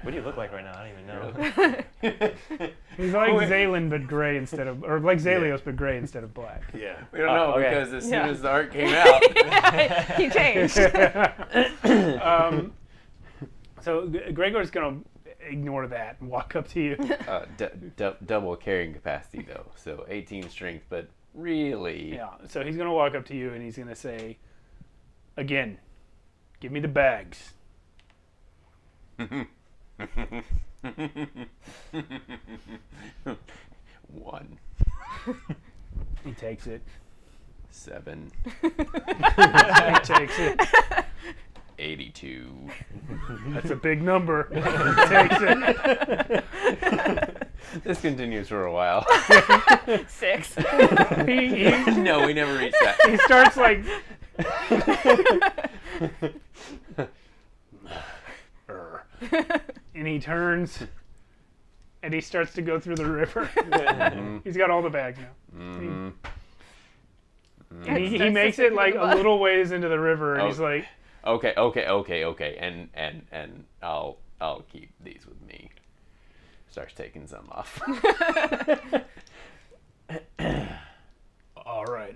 Speaker 5: What do you look like right now? I don't even know.
Speaker 1: He's like Zalen but gray instead of, or like Zalios but gray instead of black.
Speaker 3: Yeah.
Speaker 7: We don't know
Speaker 5: okay.
Speaker 7: because as soon
Speaker 2: Yeah.
Speaker 7: as the art came out,
Speaker 2: He changed.
Speaker 1: So Gregor's gonna ignore that and walk up to you.
Speaker 7: double carrying capacity though, so 18 strength, but really,
Speaker 1: Yeah. So he's gonna walk up to you and he's gonna say, again, give me the bags.
Speaker 7: One,
Speaker 1: He takes it.
Speaker 7: 7,
Speaker 1: He takes it.
Speaker 7: 82.
Speaker 1: That's a big number. He takes it.
Speaker 7: This continues for a while.
Speaker 2: 6.
Speaker 1: He
Speaker 7: No, we never reached that.
Speaker 1: he starts like. And he turns and he starts to go through the river. He's got all the bags now.
Speaker 7: Mhm.
Speaker 1: And he
Speaker 2: Starts to
Speaker 1: makes
Speaker 2: sink
Speaker 1: it like
Speaker 2: in
Speaker 1: a
Speaker 2: the
Speaker 1: little ways into the river and
Speaker 7: Oh.
Speaker 1: he's like,
Speaker 7: Okay, and I'll keep these with me. Starts taking some off.
Speaker 1: all right,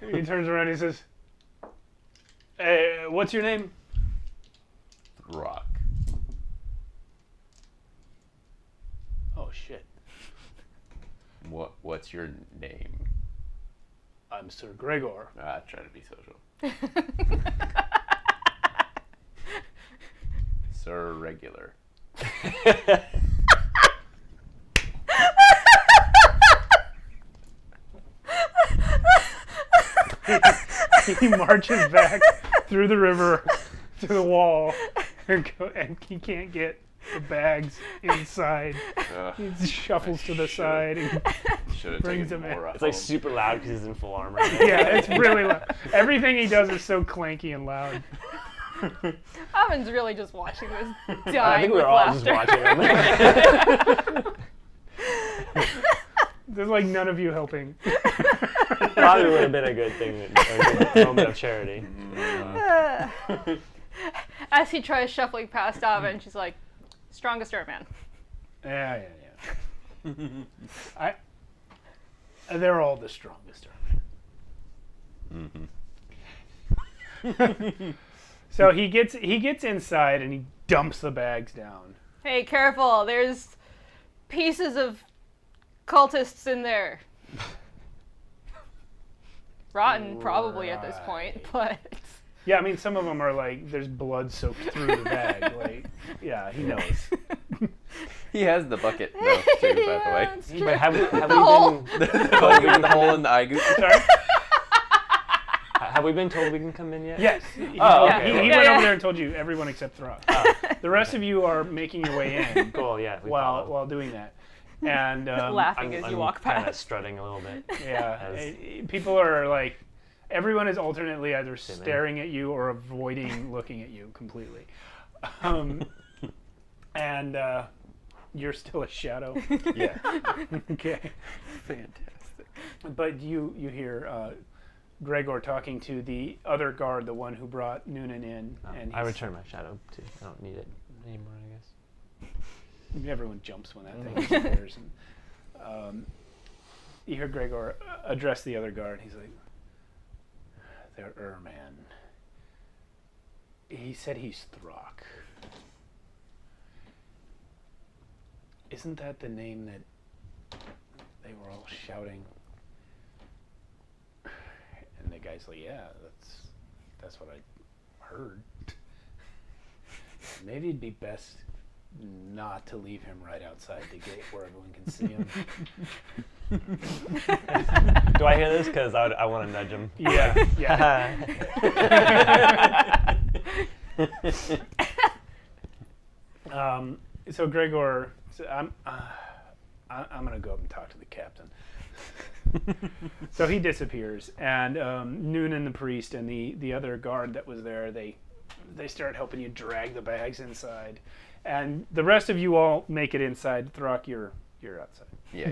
Speaker 1: He turns around and he says, hey, what's your name?
Speaker 7: Rock.
Speaker 1: Oh, shit.
Speaker 7: What's your name?
Speaker 1: I'm Sir Gregor.
Speaker 7: Try to be social. Sir Regular.
Speaker 1: He marches back through the river to the wall and he can't get the bags inside. He shuffles to the side and
Speaker 7: Should have
Speaker 1: brings
Speaker 7: taken
Speaker 1: him in.
Speaker 7: more off.
Speaker 5: It's like super loud because he's in full armor.
Speaker 1: yeah, it's really loud. Everything he does is so clanky and loud.
Speaker 2: Owen's really just watching this dying
Speaker 5: I think we
Speaker 2: with
Speaker 5: were all just
Speaker 2: laughter.
Speaker 5: watching him.
Speaker 1: There's like none of you helping.
Speaker 5: Probably would have been a good thing, a good moment of charity.
Speaker 2: As he tries shuffling past Owen, she's like, strongest Earthman.
Speaker 1: Yeah. They're all the strongest. So he gets inside and he dumps the bags down.
Speaker 2: Hey, careful, there's pieces of cultists in there. Rotten, probably, at this point, but...
Speaker 1: Yeah, I mean, some of them are like, there's blood soaked through the bag. Like, yeah, he knows.
Speaker 7: He has the bucket though, too, by the way.
Speaker 2: That's true.
Speaker 5: But have we
Speaker 2: hole.
Speaker 5: been
Speaker 7: The hole in the eye goop.
Speaker 1: Sorry?
Speaker 5: have we been told we can come in yet?
Speaker 1: Yes.
Speaker 5: Oh,
Speaker 1: He
Speaker 5: okay.
Speaker 1: went
Speaker 2: Yeah.
Speaker 1: over there and told you, everyone except Throck. The rest of you are making your way in
Speaker 5: Cool. Yeah. we
Speaker 1: while
Speaker 5: follow.
Speaker 1: doing that. And
Speaker 2: Laughing as you walk
Speaker 5: kind of
Speaker 2: past.
Speaker 5: strutting a little bit.
Speaker 1: yeah,
Speaker 5: As-
Speaker 1: people are like, everyone is alternately either staring at you or avoiding looking at you completely. And you're still a shadow.
Speaker 3: Yeah.
Speaker 1: Okay.
Speaker 3: Fantastic.
Speaker 1: But you hear Gregor talking to the other guard, the one who brought Noonan in. And
Speaker 5: I return my shadow too. I don't need it anymore, I guess.
Speaker 1: everyone jumps when that thing disappears. And, you hear Gregor address the other guard. He's like, "They're Erman. He said he's Throck. isn't that the name that they were all shouting? And the guy's like, yeah, that's what I heard. Maybe it'd be best not to leave him right outside the gate where everyone can see him.
Speaker 5: Do I hear this? Because I want to nudge him.
Speaker 1: Yeah, yeah. So Gregor, I'm gonna go up and talk to the captain. So he disappears, and Noonan the priest and the other guard that was there, they start helping you drag the bags inside, and the rest of you all make it inside. Throck, you're outside.
Speaker 7: Yeah.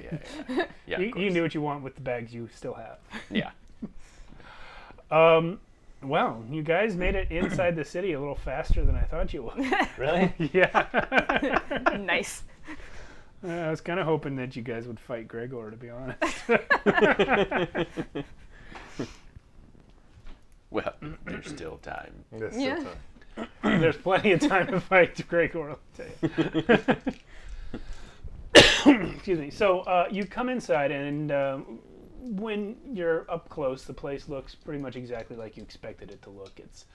Speaker 1: You can do what you want with the bags you still have.
Speaker 7: Yeah.
Speaker 1: Well, you guys made it inside the city a little faster than I thought you would.
Speaker 5: Really?
Speaker 1: Yeah.
Speaker 2: Nice.
Speaker 1: I was kind of hoping that you guys would fight Gregor, to be honest.
Speaker 7: Well, there's still time.
Speaker 3: That's
Speaker 2: Yeah.
Speaker 3: still time.
Speaker 1: There's plenty of time to fight Gregor, I'll tell you. Excuse me. So you come inside, and when you're up close, the place looks pretty much exactly like you expected it to look. It's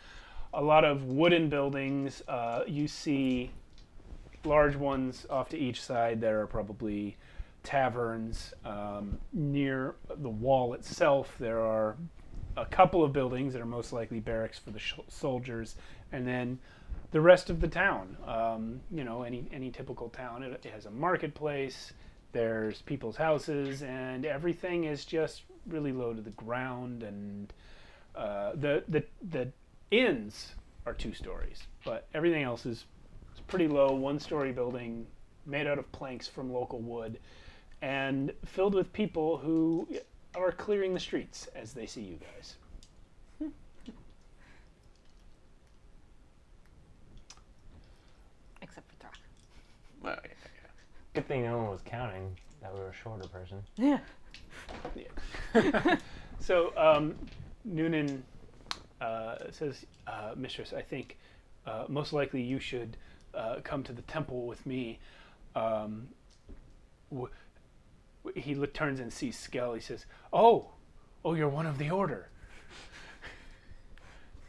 Speaker 1: a lot of wooden buildings. You see large ones off to each side. There are probably taverns. Near the wall itself, there are a couple of buildings that are most likely barracks for the soldiers, and then the rest of the town. Any typical town. It has a marketplace. There's people's houses, and everything is just really low to the ground. And the inns are 2 stories, but everything else is pretty low. 1-story building made out of planks from local wood, and filled with people who are clearing the streets as they see you guys.
Speaker 2: Except for Throck.
Speaker 7: Well,
Speaker 5: Good thing no one was counting that we were a shorter person.
Speaker 2: Yeah.
Speaker 1: So Noonan says, Mistress, I think most likely you should come to the temple with me. He turns and sees Skell. He says, oh, you're one of the order.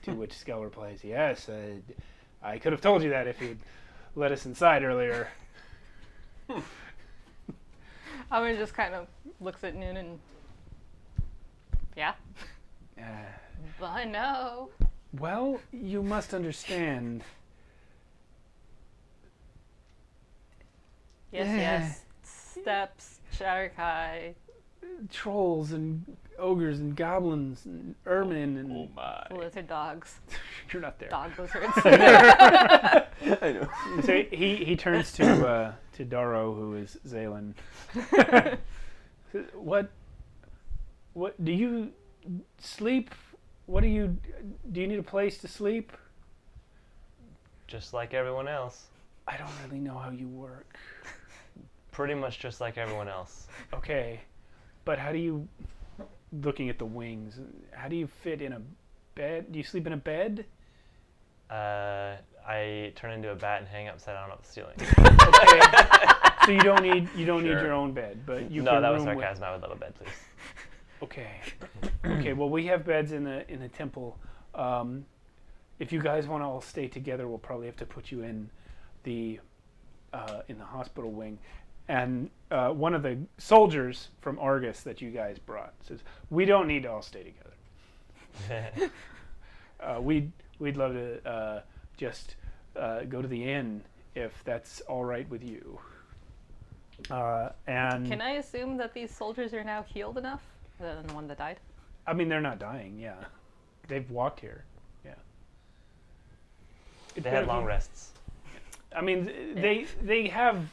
Speaker 1: To which Skell replies, yes, I could have told you that if you'd let us inside earlier.
Speaker 2: Owen just kind of looks at Noonan. Yeah. But no.
Speaker 1: Well, you must understand.
Speaker 2: Yes. Steppes, Sharkai.
Speaker 1: Trolls and ogres and goblins and ermine and...
Speaker 7: oh my.
Speaker 2: Lizard dogs.
Speaker 1: You're not there.
Speaker 2: Dog lizards.
Speaker 7: I know.
Speaker 1: So he turns to Daro, who is Zalen. What do you sleep? Do you need a place to sleep?
Speaker 5: Just like everyone else.
Speaker 1: I don't really know how you work.
Speaker 5: Pretty much just like everyone else.
Speaker 1: Okay, but how do you, looking at the wings, how do you fit in a bed? Do you sleep in a bed?
Speaker 5: I turn into a bat and hang upside down up the ceiling.
Speaker 1: Okay. So you don't need
Speaker 7: Sure.
Speaker 1: your own bed, but you
Speaker 5: No,
Speaker 1: can
Speaker 5: that was
Speaker 1: room with-
Speaker 5: sarcasm. I would love a bed, please.
Speaker 1: Okay. Okay. Well, we have beds in the temple. If you guys want to all stay together, we'll probably have to put you in the hospital wing. And one of the soldiers from Argus that you guys brought says, "We don't need to all stay together. We'd love to just go to the inn if that's all right with you." And
Speaker 2: Can I assume that these soldiers are now healed enough? Other than the one that died?
Speaker 1: I mean, they're not dying. Yeah, they've walked here. Yeah.
Speaker 5: They had long rests.
Speaker 1: I mean, they have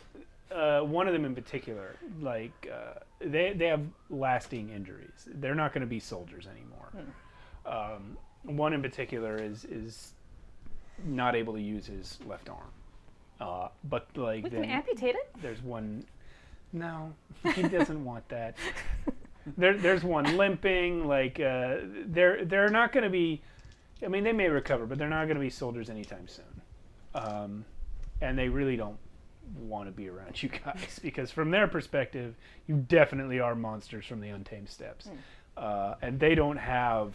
Speaker 1: one of them in particular. Like they have lasting injuries. They're not going to be soldiers anymore. One in particular is not able to use his left arm. But like
Speaker 2: We can amputate it.
Speaker 1: there's one. No, he doesn't want that. There's one limping. Like they're not going to be. I mean, they may recover, but they're not going to be soldiers anytime soon. And they really don't want to be around you guys because from their perspective, you definitely are monsters from the Untamed Steppes. And they don't have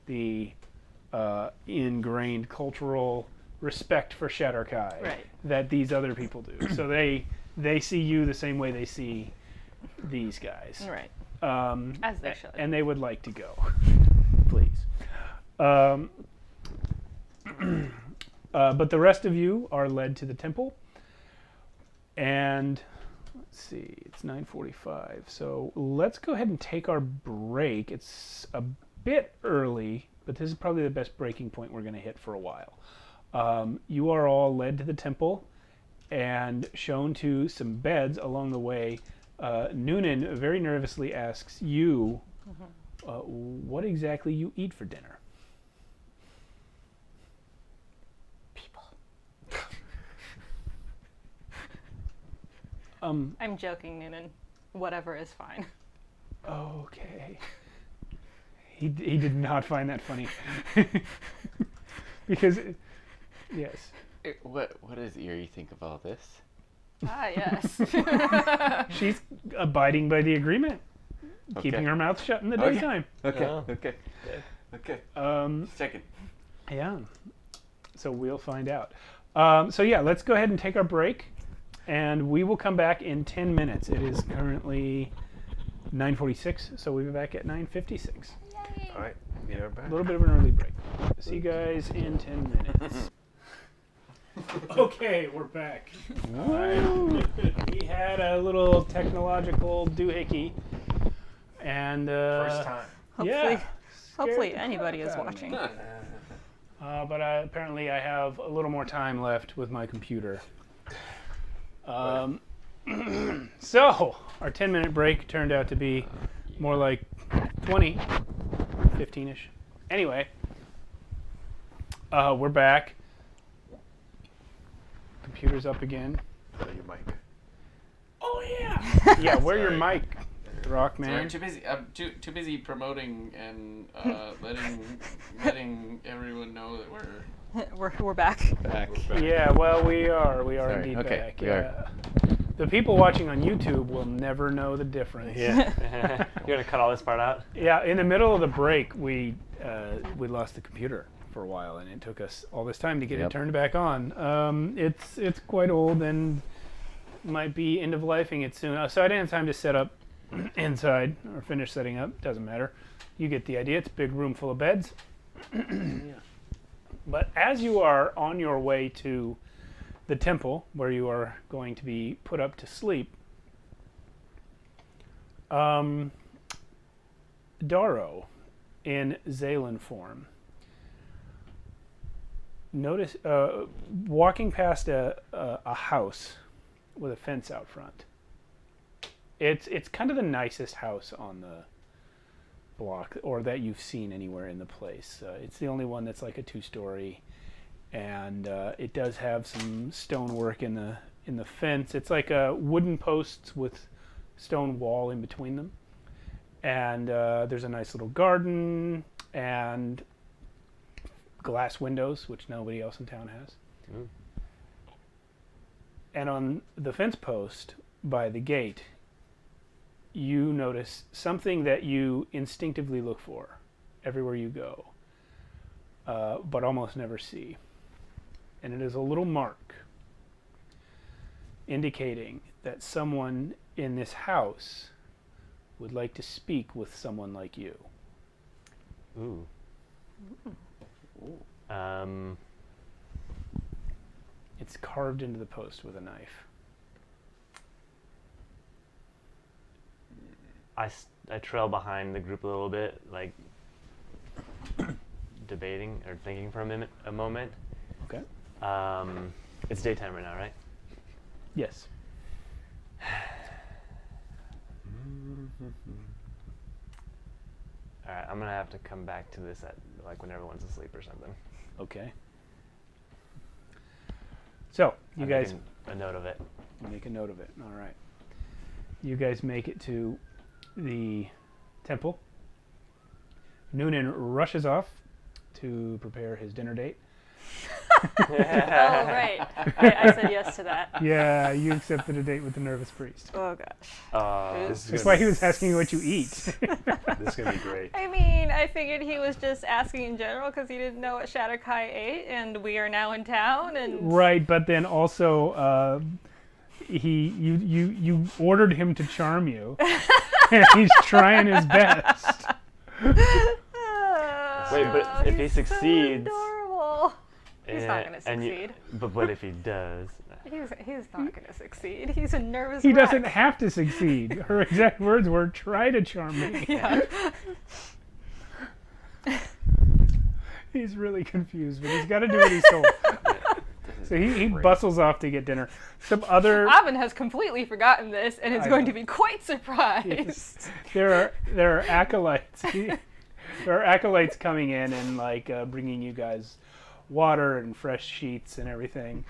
Speaker 1: the ingrained cultural respect for Shadar-kai that these other people do. So they see you the same way they see these guys.
Speaker 2: Right. As they should.
Speaker 1: And they would like to go. Please. But the rest of you are led to the temple. And let's see, it's 9:45. So let's go ahead and take our break. It's a bit early, but this is probably the best breaking point we're going to hit for a while. You are all led to the temple and shown to some beds along the way. Noonan very nervously asks you what exactly you eat for dinner.
Speaker 2: People. I'm joking, Noonan. Whatever is fine.
Speaker 1: Okay. He did not find that funny. Because, yes.
Speaker 7: What does Eerie think of all this?
Speaker 2: Ah, yes.
Speaker 1: She's abiding by the agreement. Keeping her mouth shut in the daytime.
Speaker 7: Okay.
Speaker 5: Oh.
Speaker 7: Okay. Okay. Just checking.
Speaker 1: Yeah. So we'll find out. So yeah, let's go ahead and take our break. And we will come back in 10 minutes. It is currently 9:46, so we'll be back at 9:56.
Speaker 3: All right, we are back.
Speaker 1: A little bit of an early break. See you guys in 10 minutes. Okay, we're back. All right. We had a little technological doohickey. And,
Speaker 3: First time.
Speaker 1: yeah.
Speaker 2: Hopefully
Speaker 1: scared the
Speaker 2: anybody
Speaker 1: crap
Speaker 2: is
Speaker 1: out of
Speaker 2: watching.
Speaker 1: me. But apparently I have a little more time left with my computer. So, our 10-minute break turned out to be more like 20, 15-ish. Anyway, we're back. Computer's up again.
Speaker 3: Your mic.
Speaker 1: Oh, yeah! Yeah, where's your
Speaker 7: Sorry.
Speaker 1: mic, Rock
Speaker 7: Sorry,
Speaker 1: Man?
Speaker 7: I'm too busy. I'm too busy promoting and letting everyone know that
Speaker 2: We're back.
Speaker 7: back.
Speaker 1: Yeah, well, we are
Speaker 7: Sorry,
Speaker 1: indeed
Speaker 7: okay,
Speaker 1: back.
Speaker 7: we
Speaker 1: Yeah.
Speaker 7: are.
Speaker 1: The people watching on YouTube will never know the difference.
Speaker 5: Yeah. You're gonna cut all this part out?
Speaker 1: Yeah, in the middle of the break, we lost the computer for a while, and it took us all this time to get it
Speaker 7: Yep.
Speaker 1: turned back on. It's quite old and might be end of lifing it soon. So I didn't have time to set up inside or finish setting up. Doesn't matter. You get the idea. It's a big room full of beds. But as you are on your way to the temple, where you are going to be put up to sleep, Darrow, in Zalen form, notice walking past a house with a fence out front. It's kind of the nicest house on the block, or that you've seen anywhere in the place. It's the only one that's like a 2-story, and it does have some stonework in the fence. It's like wooden posts with stone wall in between them, and there's a nice little garden and glass windows, which nobody else in town has.
Speaker 5: Ooh.
Speaker 1: And on the fence post by the gate, you notice something that you instinctively look for everywhere you go, but almost never see. And it is a little mark indicating that someone in this house would like to speak with someone like you.
Speaker 5: Ooh.
Speaker 1: It's carved into the post with a knife.
Speaker 5: I trail behind the group a little bit, like debating or thinking for a moment.
Speaker 1: Okay.
Speaker 5: It's daytime right now, right?
Speaker 1: Yes.
Speaker 5: All right, I'm gonna have to come back to this at like when everyone's asleep or something.
Speaker 1: Okay. So, you
Speaker 5: I'm
Speaker 1: guys
Speaker 5: making a note of it.
Speaker 1: make a note of it. All right. You guys make it to the temple. Noonan rushes off to prepare his dinner date.
Speaker 2: Oh, right. I said yes to that.
Speaker 1: Yeah, you accepted a date with the nervous priest.
Speaker 2: Oh, gosh.
Speaker 3: This is
Speaker 1: That's
Speaker 3: gonna
Speaker 1: why he was asking you what you eat.
Speaker 3: This is gonna be great.
Speaker 2: I mean, I figured he was just asking in general because he didn't know what Shatterkai ate, and we are now in town, and...
Speaker 1: Right, but then also you ordered him to charm you, and he's trying his best.
Speaker 5: Wait, but if he
Speaker 2: he's
Speaker 5: succeeds...
Speaker 2: So adorable. He's not going to
Speaker 5: and
Speaker 2: succeed.
Speaker 5: But what if he does?
Speaker 2: He's not going to succeed. He's a nervous
Speaker 1: He
Speaker 2: wreck.
Speaker 1: doesn't have to succeed. Her exact words were, "Try to charm me."
Speaker 2: Yeah.
Speaker 1: He's really confused, but he's got to do what he's told. So he bustles off to get dinner. Some other
Speaker 2: Avin has completely forgotten this and is
Speaker 1: I
Speaker 2: going
Speaker 1: know.
Speaker 2: to be quite surprised.
Speaker 1: Yes. There are acolytes. There are acolytes coming in and like bringing you guys water and fresh sheets and everything.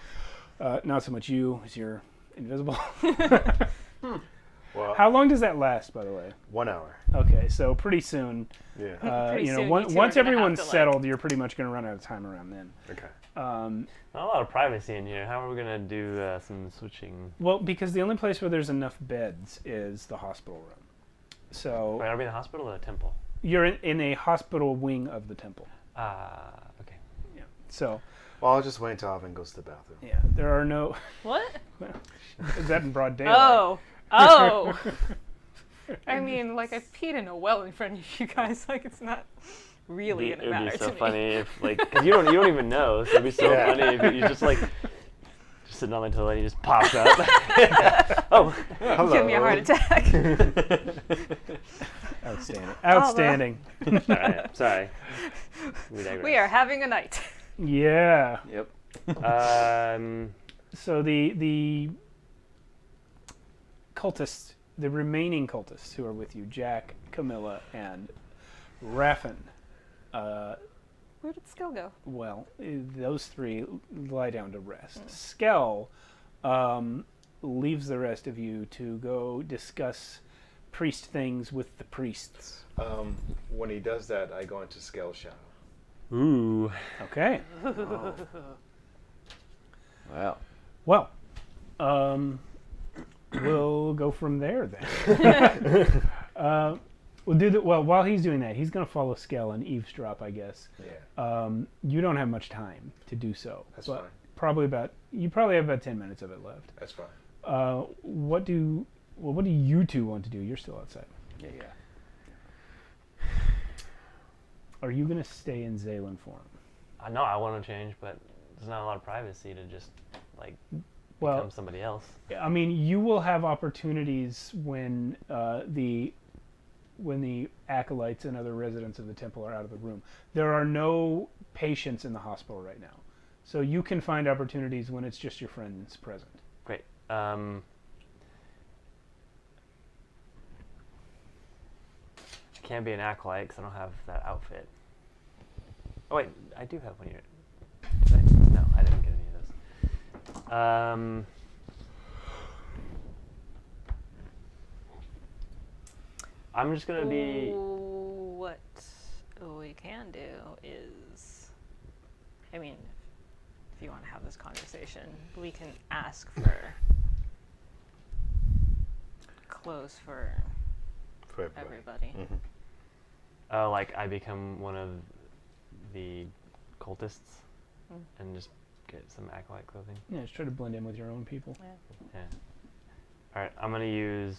Speaker 1: Not so much you, as you're invisible.
Speaker 3: Well,
Speaker 1: How long does that last, by the way?
Speaker 3: 1 hour.
Speaker 1: Okay, so pretty soon.
Speaker 3: Yeah.
Speaker 2: Pretty soon you
Speaker 1: once
Speaker 2: two are gonna
Speaker 1: everyone's
Speaker 2: have to, like-
Speaker 1: settled, you're pretty much going to run out of time around then.
Speaker 3: Okay.
Speaker 1: Um,
Speaker 5: Not a lot of privacy in here. How are we gonna do some switching?
Speaker 1: well, because the only place where there's enough beds is the hospital room. So
Speaker 5: Wait, are we in the hospital or the temple?
Speaker 1: you're in a hospital wing of the temple.
Speaker 5: Okay.
Speaker 1: Yeah. So
Speaker 3: Well, I'll just wait until Alvin goes to the bathroom.
Speaker 1: yeah, there are no.
Speaker 2: What?
Speaker 1: Is that in broad daylight?
Speaker 2: Oh. I mean, like, I peed in a well in front of you guys. Like, it's not really
Speaker 5: It
Speaker 2: going to
Speaker 5: would
Speaker 2: matter
Speaker 5: be
Speaker 2: to
Speaker 5: so
Speaker 2: me.
Speaker 5: funny if, like, because you don't even know, so it'd be so
Speaker 3: Yeah.
Speaker 5: funny if you just like just sitting on my toilet and he just pops up. Oh,
Speaker 3: Hello.
Speaker 2: Give me a heart attack.
Speaker 1: Outstanding. Outstanding.
Speaker 5: all right. Sorry. digress.
Speaker 2: We are having a night.
Speaker 1: Yeah.
Speaker 7: Yep.
Speaker 1: So the cultists, the remaining cultists who are with you, Jack, Camilla, and Raffin.
Speaker 2: Where did Skill go?
Speaker 1: Well, those three lie down to rest. Skell leaves the rest of you to go discuss priest things with the priests.
Speaker 3: When he does that, I go into scale shadow.
Speaker 5: Ooh.
Speaker 1: Okay.
Speaker 7: Wow.
Speaker 1: Well, we'll go from there then. We'll do that. Well, while he's doing that, he's going to follow Skell and eavesdrop, I guess.
Speaker 3: Yeah.
Speaker 1: You don't have much time to do so.
Speaker 3: That's
Speaker 1: but
Speaker 3: fine.
Speaker 1: You probably have about 10 minutes of it left.
Speaker 3: That's fine.
Speaker 1: What do you two want to do? You're still outside.
Speaker 7: Yeah.
Speaker 1: Are you going to stay in Zaylan form?
Speaker 5: I know I want to change, but there's not a lot of privacy to just like
Speaker 1: Well,
Speaker 5: become somebody else.
Speaker 1: I mean, you will have opportunities when the acolytes and other residents of the temple are out of the room. There are no patients in the hospital right now, so you can find opportunities when it's just your friends present.
Speaker 5: Great. I can't be an acolyte because I don't have that outfit. Oh wait, I do have one here. No, I didn't get any of those. I'm just gonna be.
Speaker 2: What we can do is, I mean, if you want to have this conversation, we can ask for clothes for everybody.
Speaker 3: Mm-hmm.
Speaker 5: Oh, like I become one of the cultists and just get some acolyte clothing.
Speaker 1: Yeah, just try to blend in with your own people.
Speaker 5: Yeah. All right, I'm gonna use.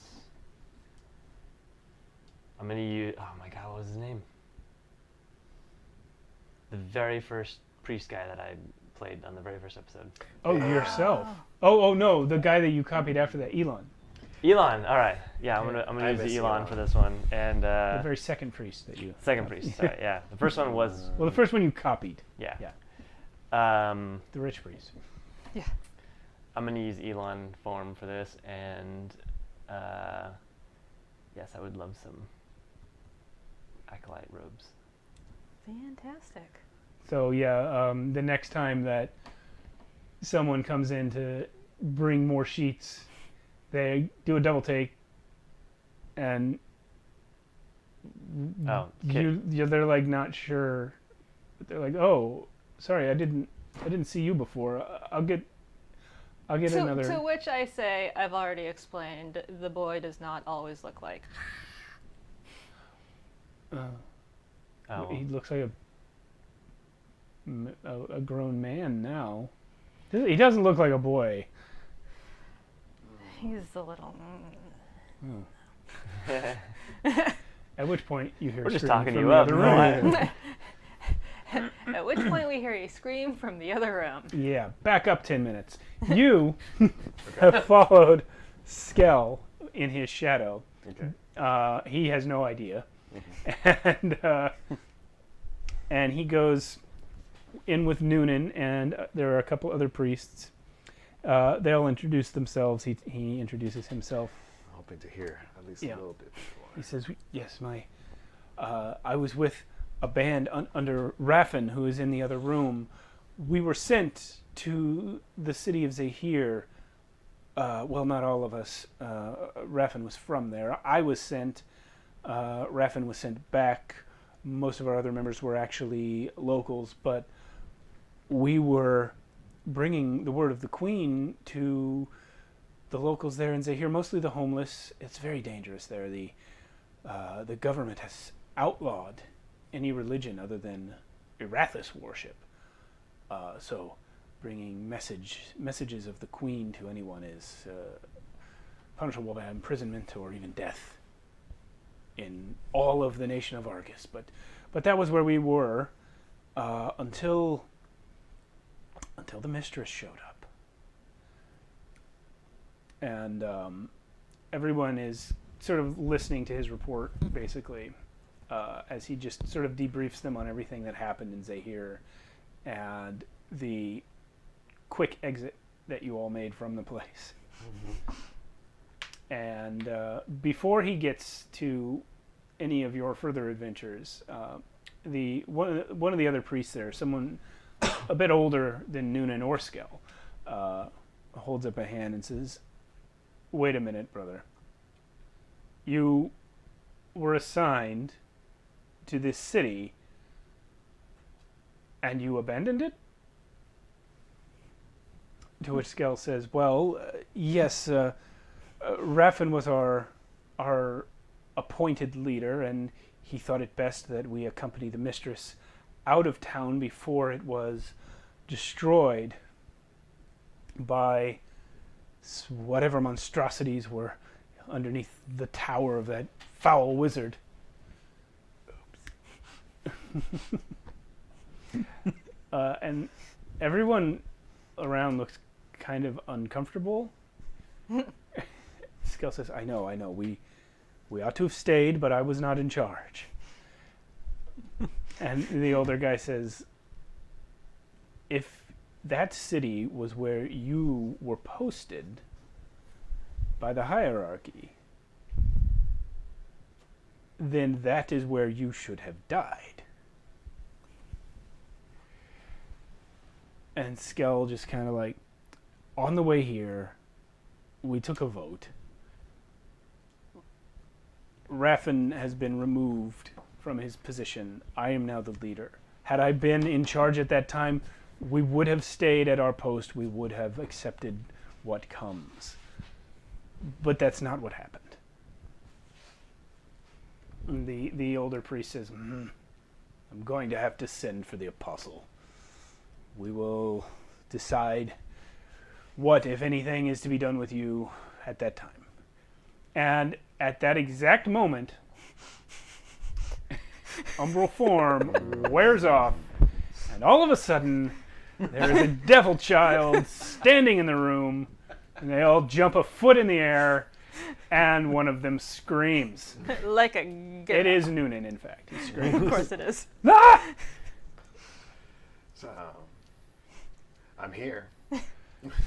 Speaker 5: Oh my God, what was his name? The very first priest guy that I played on the very first episode.
Speaker 1: Oh, yourself. Oh no, the guy that you copied after that, Elon,
Speaker 5: Elon. All right. Yeah, I'm
Speaker 3: I
Speaker 5: gonna use
Speaker 3: miss
Speaker 5: the Elon
Speaker 3: Elon.
Speaker 5: for this one. And
Speaker 1: the very second priest that you.
Speaker 5: second priest. Sorry, yeah. The first one was
Speaker 1: Well, the first one you copied,
Speaker 5: yeah.
Speaker 1: Yeah. the rich priest.
Speaker 5: I'm gonna use Elon form for this, and yes, I would love some acolyte robes.
Speaker 2: Fantastic.
Speaker 1: So yeah, the next time that someone comes in to bring more sheets, they do a double take, and
Speaker 5: Oh, okay.
Speaker 1: they're like not sure. They're like, "Oh, sorry, I didn't I didn't see you before. I'll get another.
Speaker 2: To which I say, I've already explained, the boy does not always look like.
Speaker 5: Oh.
Speaker 1: He looks like a grown man now. He doesn't look like a boy.
Speaker 2: He's a little.
Speaker 1: At which point you hear
Speaker 5: We're just
Speaker 1: screaming
Speaker 5: talking
Speaker 1: from
Speaker 5: you
Speaker 1: the
Speaker 5: up.
Speaker 1: other
Speaker 5: No,
Speaker 1: room.
Speaker 2: At which point we hear a scream from the other room.
Speaker 1: Yeah, back up 10 minutes. You have followed Skell in his shadow.
Speaker 3: Okay.
Speaker 1: He has no idea. And he goes in with Noonan, and there are a couple other priests. They'll introduce themselves. He introduces himself.
Speaker 3: I'm hoping to hear at least
Speaker 1: Yeah.
Speaker 3: a little bit before.
Speaker 1: He says, "Yes, I was with a band under Raffin, who is in the other room. We were sent to the city of Zahir. Well, not all of us. Raffin was from there. I was sent. Raffin was sent back. Most of our other members were actually locals, but we were bringing the word of the Queen to the locals there in Zahir, mostly the homeless. It's very dangerous there. The government has outlawed any religion other than Erathis worship. So bringing messages of the Queen to anyone is punishable by imprisonment or even death in all of the nation of Argus. But that was where we were until the mistress showed up. And everyone is sort of listening to his report, basically, as he just sort of debriefs them on everything that happened in Zahir and the quick exit that you all made from the place. And before he gets to any of your further adventures, one of the other priests there, someone a bit older than Noonan or Skell, holds up a hand and says, "Wait a minute, brother. You were assigned to this city and you abandoned it?" To which Skell says, "Well, yes, Raffin was our appointed leader, and he thought it best that we accompany the mistress out of town before it was destroyed by whatever monstrosities were underneath the tower of that foul wizard." And everyone around looks kind of uncomfortable. Skell says, I know, we ought to have stayed, but I was not in charge." And the older guy says, "If that city was where you were posted by the hierarchy, then that is where you should have died." And Skell just kind of like, "On the way here, we took a vote. Raffin has been removed from his position. I am now the leader. Had I been in charge at that time, we would have stayed at our post. We would have accepted what comes. But that's not what happened." And the older priest says, "I'm going to have to send for the apostle. We will decide what, if anything, is to be done with you at that time." And at that exact moment, umbral form wears off, and all of a sudden, there is a devil child standing in the room, and they all jump a foot in the air, and one of them screams.
Speaker 2: Like a girl.
Speaker 1: It is Noonan, in fact. He screams.
Speaker 2: Of course it is.
Speaker 1: "Ah!"
Speaker 3: So, I'm here.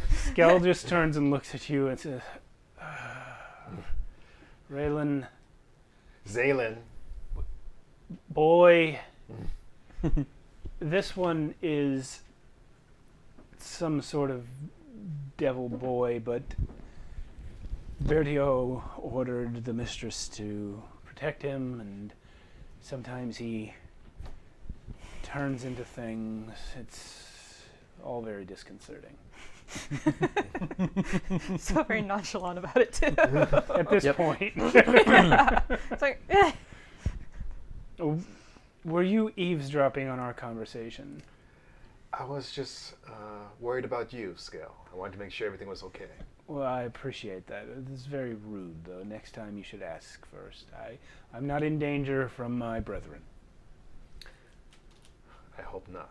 Speaker 1: Skell just turns and looks at you and says, "Raylan,
Speaker 3: Zaylin.
Speaker 1: boy, this one is some sort of devil boy, but Bertio ordered the mistress to protect him, and sometimes he turns into things. It's all very disconcerting.
Speaker 2: So very nonchalant about it too.
Speaker 1: At this point.
Speaker 2: It's like, eh.
Speaker 1: Were you eavesdropping on our conversation?
Speaker 3: I was just worried about you, Scale. I wanted to make sure everything was okay.
Speaker 1: Well, I appreciate that. This is very rude, though. Next time you should ask first. I'm not in danger from my brethren.
Speaker 3: I hope not.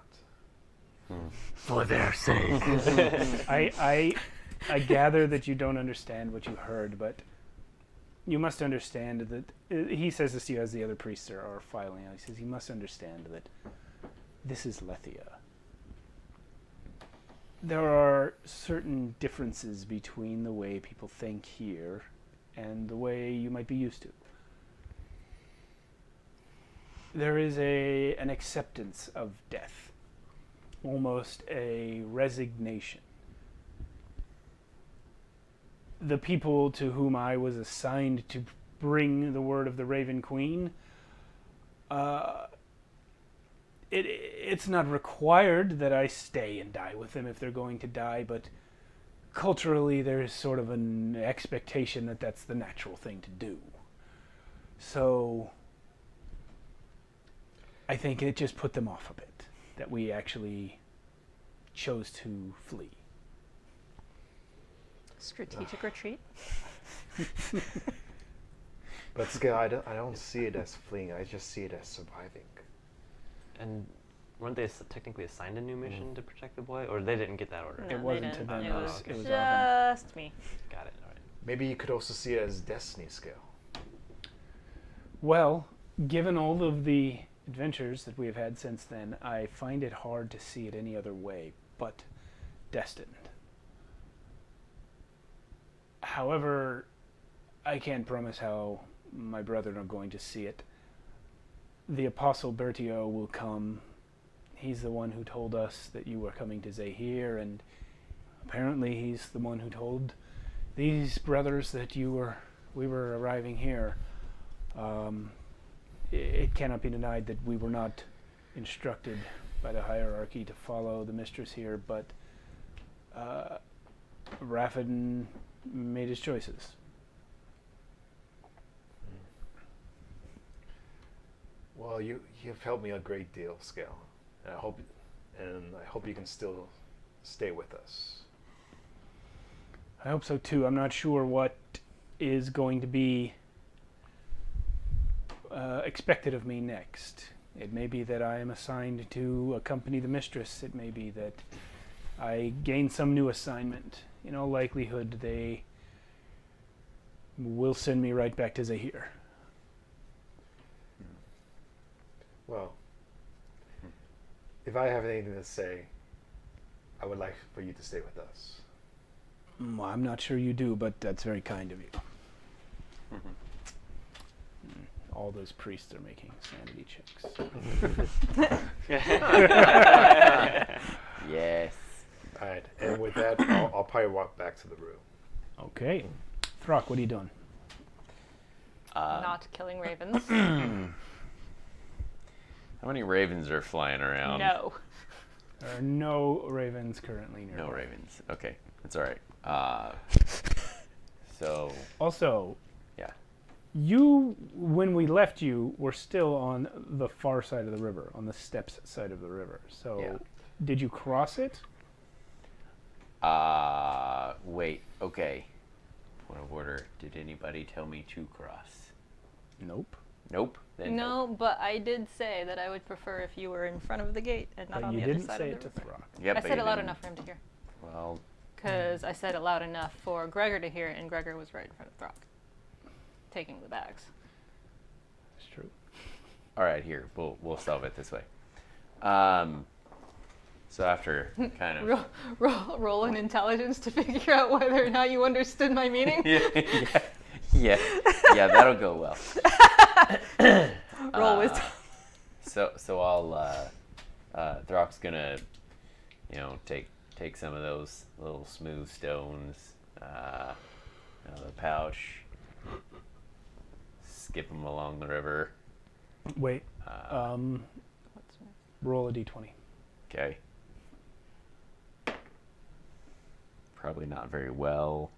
Speaker 5: For their sake.
Speaker 1: I gather that you don't understand what you heard, but you must understand that, he says this to you as the other priests are filing out. He says, you must understand that this is Lethia. There are certain differences between the way people think here and the way you might be used to. There is an acceptance of death, almost a resignation. The people to whom I was assigned to bring the word of the Raven Queen, it's not required that I stay and die with them if they're going to die, but culturally there is sort of an expectation that that's the natural thing to do. So I think it just put them off a bit, that we actually chose to flee.
Speaker 2: Strategic retreat.
Speaker 3: But Scale, I don't see it as fleeing. I just see it as surviving.
Speaker 5: And weren't they technically assigned a new mission to protect the boy? Or they didn't get that order?
Speaker 2: No,
Speaker 1: It
Speaker 2: they
Speaker 1: wasn't to
Speaker 2: didn't.
Speaker 1: them,
Speaker 2: It
Speaker 1: it
Speaker 2: was
Speaker 1: was Arvin.
Speaker 2: just me.
Speaker 5: Got it, alright.
Speaker 3: Maybe you could also see it as destiny, Scale.
Speaker 1: Well, given all of the adventures that we have had since then, I find it hard to see it any other way but destined. However, I can't promise how my brethren are going to see it. The Apostle Bertio will come. He's the one who told us that you were coming to Zahir, and apparently he's the one who told these brothers that we were arriving here. It cannot be denied that we were not instructed by the hierarchy to follow the mistress here, but Raffin made his choices.
Speaker 3: Well, you've helped me a great deal, Scale, and I hope you can still stay with us.
Speaker 1: I hope so too. I'm not sure what is going to be expected of me next. It may be that I am assigned to accompany the mistress. It may be that I gain some new assignment. In all likelihood, they will send me right back to Zahir.
Speaker 3: Well, if I have anything to say, I would like for you to stay with us.
Speaker 1: I'm not sure you do, but that's very kind of you. All those priests are making sanity checks.
Speaker 7: Yes.
Speaker 3: All right, and with that, I'll probably walk back to the room.
Speaker 1: Okay. Throck, what are you doing?
Speaker 2: Not killing ravens.
Speaker 7: How many ravens are flying around?
Speaker 2: No.
Speaker 1: There are no ravens currently nearby.
Speaker 7: No ravens. Okay, that's all right. So
Speaker 1: Also,
Speaker 7: yeah.
Speaker 1: you, when we left you, were still on the far side of the river, on the steppes side of the river. So,
Speaker 7: Yeah.
Speaker 1: did you cross it?
Speaker 7: Wait. Okay. Point of order. Did anybody tell me to cross?
Speaker 1: Nope.
Speaker 7: Nope. Then
Speaker 2: No, but I did say that I would prefer if you were in front of the gate and not
Speaker 1: But
Speaker 2: on
Speaker 1: you
Speaker 2: the other
Speaker 1: didn't
Speaker 2: side
Speaker 1: say
Speaker 2: of
Speaker 1: it
Speaker 2: the
Speaker 1: to
Speaker 2: river.
Speaker 1: Throck.
Speaker 7: Yep,
Speaker 2: I
Speaker 7: but
Speaker 2: said
Speaker 7: you
Speaker 2: it loud
Speaker 7: didn't-
Speaker 2: enough for him to hear.
Speaker 7: Well,
Speaker 2: Because I said it loud enough for Gregor to hear, and Gregor was right in front of Throck, taking the bags.
Speaker 1: It's true.
Speaker 7: all right. Here, we'll solve it this way. So after kind of
Speaker 2: Roll an intelligence to figure out whether or not you understood my meaning.
Speaker 7: yeah, that'll go well.
Speaker 2: Roll wisdom.
Speaker 7: So I'll Throck's gonna, take some of those little smooth stones out of the pouch, skip them along the river.
Speaker 1: Wait. Roll a d20.
Speaker 7: Okay. probably not very well.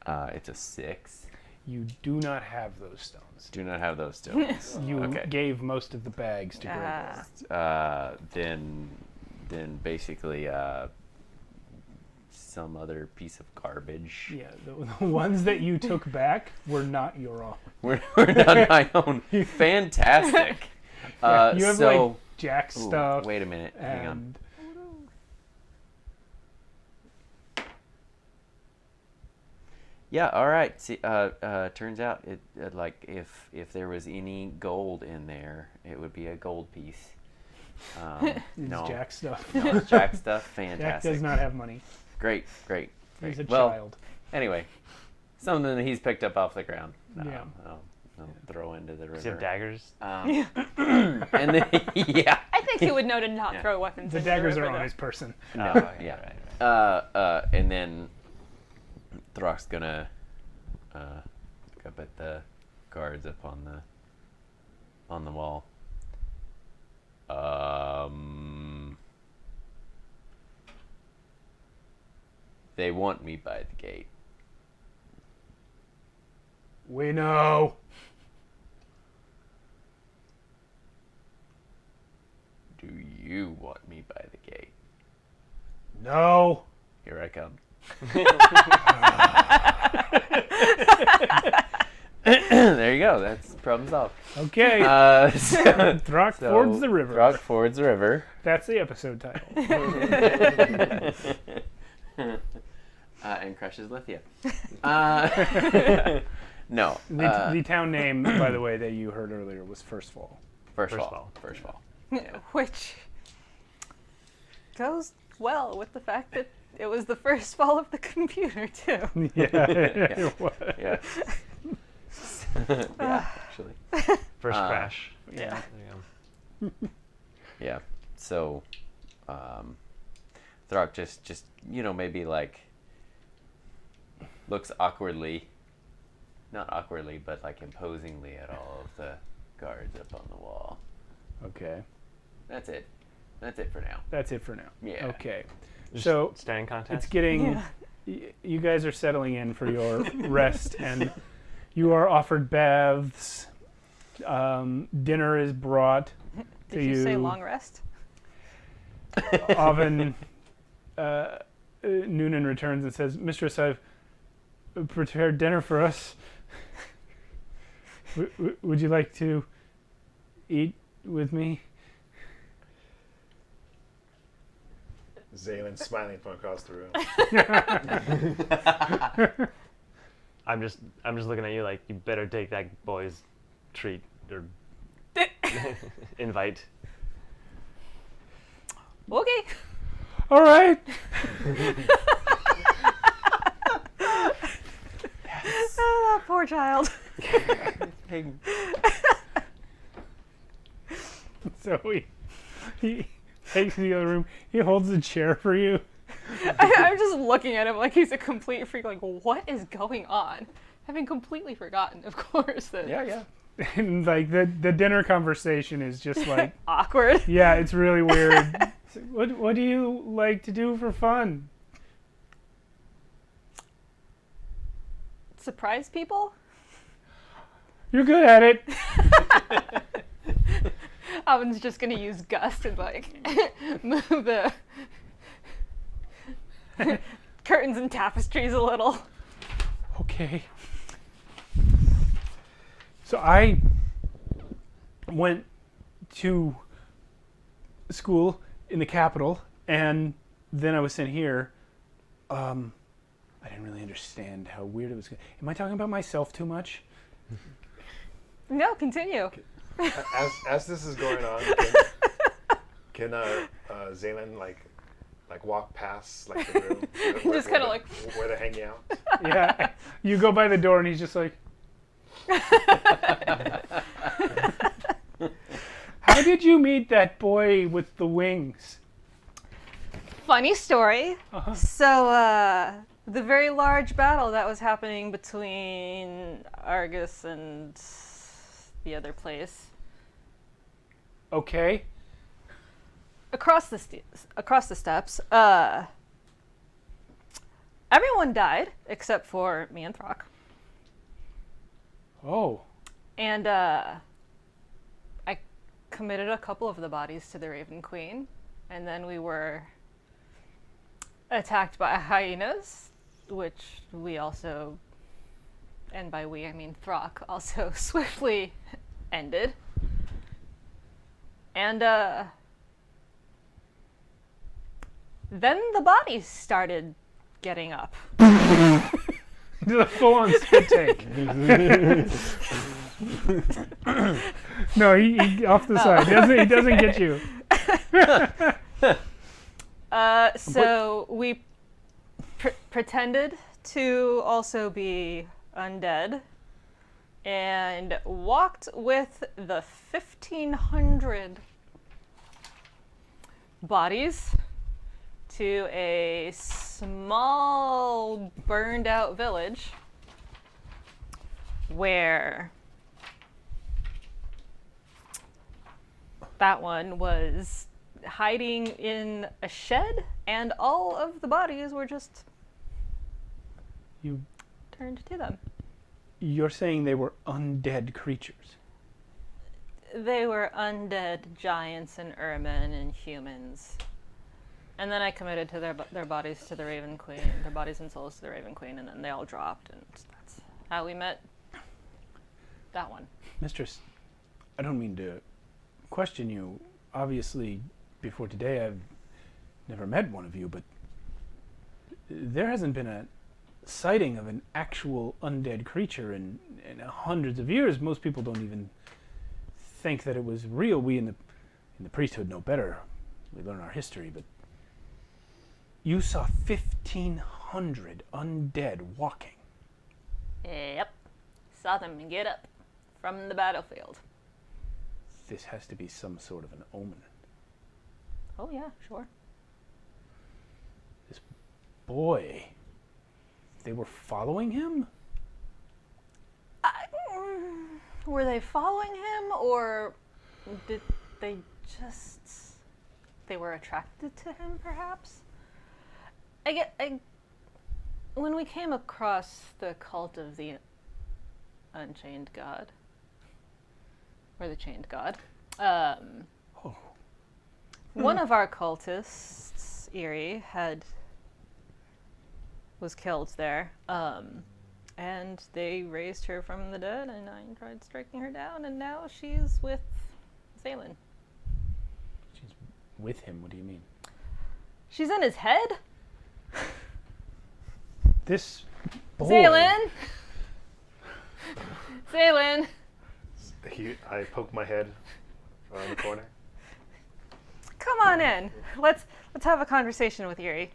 Speaker 7: It's a 6.
Speaker 1: You do not have those stones.
Speaker 7: Do not have those stones.
Speaker 1: You
Speaker 7: Okay.
Speaker 1: gave most of the bags to Greg.
Speaker 7: Then basically some other piece of garbage.
Speaker 1: Yeah, the ones that you took back were not your own.
Speaker 7: We're not my own. Fantastic.
Speaker 1: You have
Speaker 7: so,
Speaker 1: like Jack stuff.
Speaker 7: Wait a minute. Hang on.
Speaker 1: and
Speaker 7: Yeah. All right. See, turns out it like if there was any gold in there, it would be a gold piece.
Speaker 1: it's
Speaker 7: No,
Speaker 1: Jack stuff.
Speaker 7: no, it's Jack stuff.
Speaker 1: Jack
Speaker 7: Fantastic.
Speaker 1: does not have money.
Speaker 7: Great.
Speaker 1: He's a
Speaker 7: Well,
Speaker 1: child.
Speaker 7: anyway, something that he's picked up off the ground.
Speaker 1: Yeah.
Speaker 7: I'll throw into the
Speaker 5: Does he have
Speaker 7: river.
Speaker 5: daggers?
Speaker 7: And then yeah.
Speaker 2: I think he would know to not
Speaker 7: Yeah.
Speaker 2: throw weapons.
Speaker 1: The
Speaker 2: into
Speaker 1: daggers
Speaker 2: the
Speaker 1: are
Speaker 2: river,
Speaker 1: on
Speaker 2: though.
Speaker 1: his person.
Speaker 7: No,
Speaker 5: right,
Speaker 7: yeah.
Speaker 5: right.
Speaker 7: And then Throck's gonna look up at the guards up on the wall. They want me by the gate.
Speaker 1: We know.
Speaker 7: Do you want me by the gate?
Speaker 1: No.
Speaker 7: Here I come. There you go. That's problem solved.
Speaker 1: Okay. Throck
Speaker 7: so
Speaker 1: fords the river.
Speaker 7: Throck fords the river.
Speaker 1: That's the episode title.
Speaker 7: And crushes Lethia. No.
Speaker 1: The town name, by the way, that you heard earlier was Firstfall.
Speaker 7: Firstfall.
Speaker 2: Which goes well with the fact that it was the first fall of the computer too.
Speaker 1: Yeah. It was.
Speaker 7: Yeah. Yeah, actually.
Speaker 5: First crash.
Speaker 2: Yeah.
Speaker 5: There you
Speaker 7: Yeah. So, Throck just maybe like looks awkwardly, not awkwardly, but like imposingly at all of the guards up on the wall.
Speaker 1: Okay.
Speaker 7: That's it. That's it for now.
Speaker 1: That's it for now.
Speaker 7: Yeah.
Speaker 1: Okay.
Speaker 5: go.
Speaker 1: So
Speaker 5: Standing contest.
Speaker 1: it's getting.
Speaker 2: Yeah.
Speaker 1: You guys are settling in for your rest, and you are offered baths. Dinner is brought
Speaker 2: Did
Speaker 1: to
Speaker 2: you say
Speaker 1: you.
Speaker 2: long rest?
Speaker 1: Oven. Noonan returns and says, "Mistress, I've prepared dinner for us. Would you like to eat with me?"
Speaker 3: Zaylin smiling from across the room.
Speaker 5: I'm just looking at you like you better take that boy's treat or invite.
Speaker 2: Okay.
Speaker 1: All right.
Speaker 2: Oh, poor child.
Speaker 1: So he takes you to the other room. He holds a chair for you.
Speaker 2: I'm just looking at him like he's a complete freak. Like, what is going on? Having completely forgotten, of course, that
Speaker 7: Yeah.
Speaker 1: And like the dinner conversation is just like,
Speaker 2: awkward.
Speaker 1: yeah, it's really weird. It's like, what do you like to do for fun?
Speaker 2: Surprise people?
Speaker 1: You're good at it.
Speaker 2: Owen's just gonna use gust and like move the curtains and tapestries a little.
Speaker 1: Okay. So I went to school in the capital, and then I was sent here. I didn't really understand how weird it was. Am I talking about myself too much?
Speaker 2: No, continue.
Speaker 3: As this is going on, can Zaylin like walk past like the room?
Speaker 2: Just kinda like-
Speaker 3: where they're hanging out.
Speaker 1: Yeah. You go by the door, and he's just like. How did you meet that boy with the wings?
Speaker 2: Funny story.
Speaker 1: Uh-huh.
Speaker 2: So, the very large battle that was happening between Argus and the other place.
Speaker 1: Okay.
Speaker 2: Across the steppes, everyone died except for me and Throck.
Speaker 1: Oh.
Speaker 2: And I committed a couple of the bodies to the Raven Queen, and then we were attacked by hyenas, which we also, and by we I mean Throck, also swiftly ended. And then the bodies started getting up.
Speaker 1: Did a full-on spit take. No, he off the side. He doesn't get you.
Speaker 2: So we pretended to also be undead and walked with the 1,500 bodies to a small burned out village where that one was hiding in a shed, and all of the bodies were just
Speaker 1: You,
Speaker 2: turned to them.
Speaker 1: you're saying they were undead creatures.
Speaker 2: They were undead giants and ermine and humans. And then I committed to their bodies to the Raven Queen, their bodies and souls to the Raven Queen, and then they all dropped, and that's how we met that one.
Speaker 1: Mistress, I don't mean to question you. Obviously, before today, I've never met one of you, but there hasn't been a sighting of an actual undead creature in hundreds of years. Most people don't even think that it was real. We in the priesthood know better. We learn our history, but you saw 1,500 undead walking.
Speaker 2: Yep. Saw them get up from the battlefield.
Speaker 1: This has to be some sort of an omen.
Speaker 2: Oh yeah, sure.
Speaker 1: This boy, they were following him?
Speaker 2: Were they following him, or did they just... they were attracted to him, perhaps? When we came across the cult of the Unchained God, or the Chained God, one of our cultists, Eerie, was killed there, and they raised her from the dead, and I tried striking her down, and now she's with Zaylin.
Speaker 1: She's with him, what do you mean?
Speaker 2: She's in his head?
Speaker 1: This boy...
Speaker 2: Zaylin! Zaylin!
Speaker 3: I poke my head around the corner.
Speaker 2: Come on in. Let's have a conversation with Yuri.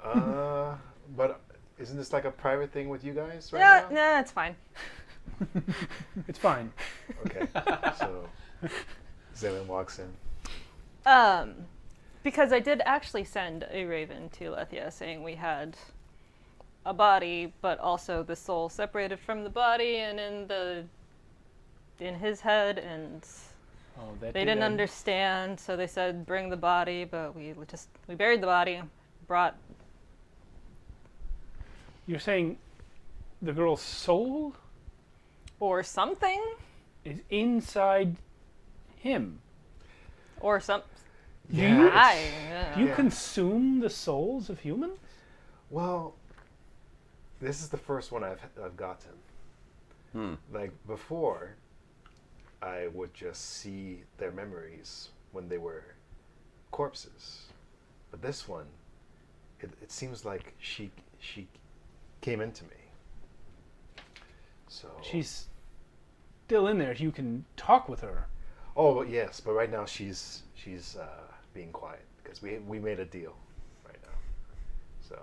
Speaker 3: But isn't this like a private thing with you guys right
Speaker 2: Yeah,
Speaker 3: now?
Speaker 2: nah, it's fine.
Speaker 1: It's fine.
Speaker 3: Okay, so Zaylin walks in.
Speaker 2: Because I did actually send a raven to Lethia saying we had a body, but also the soul separated from the body and in his head, and they didn't understand, so they said bring the body, but we buried the body, brought...
Speaker 1: You're saying the girl's soul
Speaker 2: or something?
Speaker 1: is inside him?
Speaker 2: Or some...
Speaker 1: Do you,
Speaker 3: Yes.
Speaker 1: do you
Speaker 3: Yeah.
Speaker 1: consume the souls of humans?
Speaker 3: Well, this is the first one I've gotten. Like before, I would just see their memories when they were corpses, but this one, it seems like she came into me. So
Speaker 1: She's still in there. You can talk with her.
Speaker 3: oh yes, but right now she's being quiet because we made a deal right now. So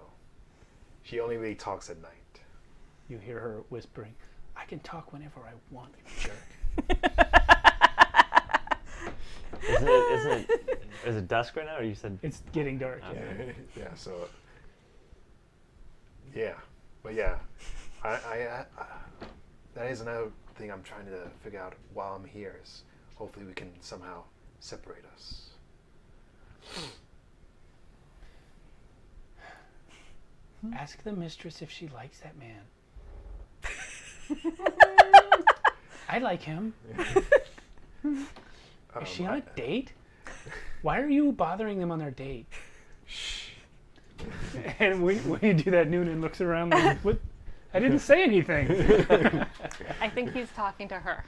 Speaker 3: she only really talks at night.
Speaker 1: You hear her whispering, I can talk whenever I want, jerk.
Speaker 5: Is it dusk right now, or you said?
Speaker 1: It's getting dark.
Speaker 5: Okay.
Speaker 1: Yeah.
Speaker 3: Yeah, so yeah, but yeah, I that is another thing I'm trying to figure out while I'm here is hopefully we can somehow separate us.
Speaker 1: Ask the mistress if she likes that man. I like him. Is she on a date? Why are you bothering them on their date? Shh. And when you do that, Noonan looks around like, what? I didn't say anything.
Speaker 2: I think he's talking to her.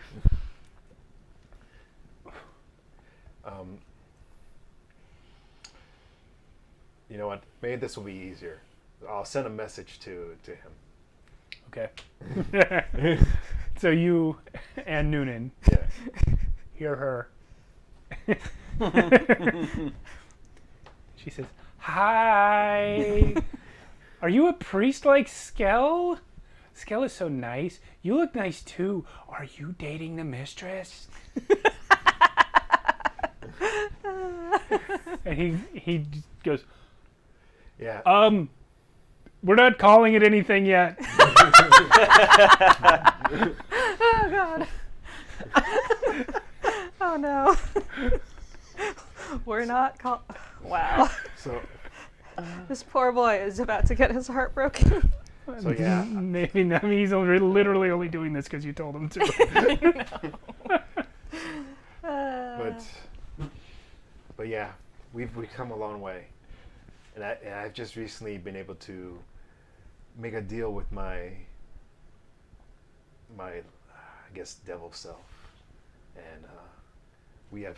Speaker 3: You know what? Maybe this will be easier. I'll send a message to him.
Speaker 1: Okay. So you and Noonan
Speaker 3: Yeah.
Speaker 1: hear her. She says, "Hi. Are you a priest like Skell? Skell is so nice. You look nice too. Are you dating the mistress?" And he goes,
Speaker 3: Yeah.
Speaker 1: "We're not calling it anything yet."
Speaker 2: Oh God. Oh no. We're not Wow.
Speaker 3: So
Speaker 2: This poor boy is about to get his heart broken.
Speaker 3: yeah.
Speaker 1: Maybe not. I mean, he's literally only doing this because you told him to.
Speaker 3: But yeah, we've come a long way, and I've just recently been able to make a deal with my I guess devil self, and we have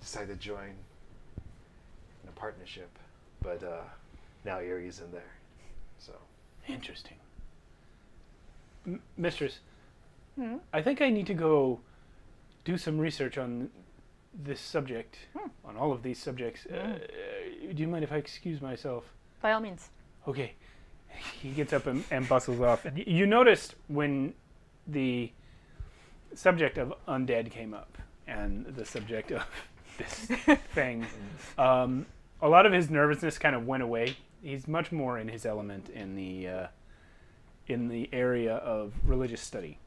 Speaker 3: decided to join in a partnership, but now Erie's in there, so
Speaker 1: Interesting. Mistress, I think I need to go do some research on this subject, on all of these subjects. Do you mind if I excuse myself?
Speaker 2: By all means.
Speaker 1: Okay. He gets up and bustles off. And you noticed when the subject of undead came up and the subject of this thing, a lot of his nervousness kind of went away. He's much more in his element in the area of religious study.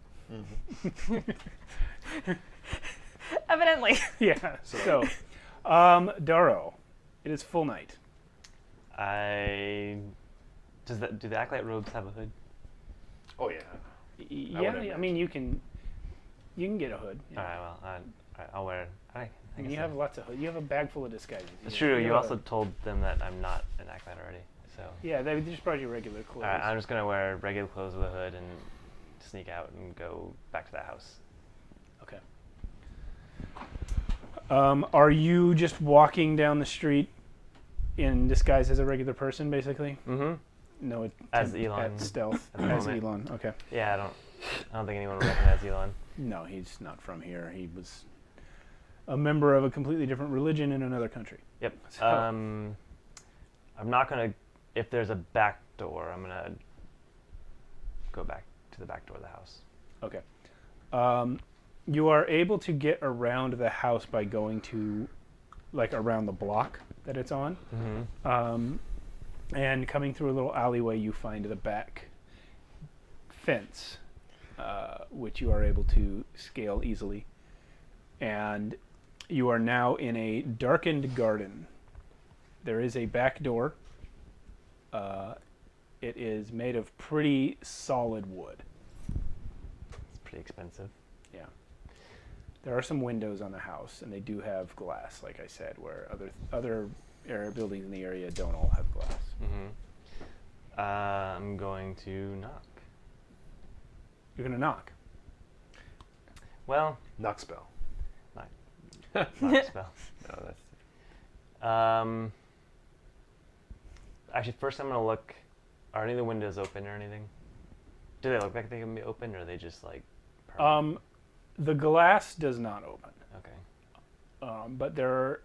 Speaker 2: Evidently.
Speaker 1: Yeah. So, Daro, it is full night.
Speaker 5: Do the acolyte robes have a hood?
Speaker 3: oh yeah.
Speaker 1: Yeah, I mean you can get a hood. Yeah.
Speaker 5: All right, well, all right, I'll wear it. I guess
Speaker 1: You have lots of hoods. You have a bag full of disguises.
Speaker 5: It's true. You
Speaker 1: have
Speaker 5: also told them that I'm not an acolyte already. So.
Speaker 1: Yeah, they just brought you regular clothes.
Speaker 5: All right, I'm just gonna wear regular clothes with a hood and sneak out and go back to that house.
Speaker 1: Okay. Are you just walking down the street in disguise as a regular person, basically?
Speaker 5: Mm-hmm.
Speaker 1: No,
Speaker 5: As Elon.
Speaker 1: at stealth.
Speaker 5: at the
Speaker 1: As
Speaker 5: moment.
Speaker 1: Elon. Okay.
Speaker 5: Yeah, I don't think anyone would recognize Elon.
Speaker 1: No, he's not from here. He was a member of a completely different religion in another country.
Speaker 5: Yep.
Speaker 1: So-
Speaker 5: I'm not gonna. If there's a back door, I'm gonna go back to the back door of the house.
Speaker 1: Okay. You are able to get around the house by going to, like, around the block that it's on.
Speaker 5: Mm-hmm.
Speaker 1: And coming through a little alleyway, you find the back fence, which you are able to scale easily. And you are now in a darkened garden. There is a back door. It is made of pretty solid wood.
Speaker 5: It's pretty expensive.
Speaker 1: Yeah. There are some windows on the house, and they do have glass, like I said, where other buildings in the area don't all have glass.
Speaker 5: Mm-hmm. I'm going to knock.
Speaker 1: You're going to knock.
Speaker 5: Well,
Speaker 3: Knock spell.
Speaker 5: knock spell.
Speaker 3: No, that's
Speaker 5: Actually, first I'm gonna look. Are any of the windows open or anything? Do they look like they can be open, or are they just like? permanent?
Speaker 1: The glass does not open.
Speaker 5: Okay.
Speaker 1: But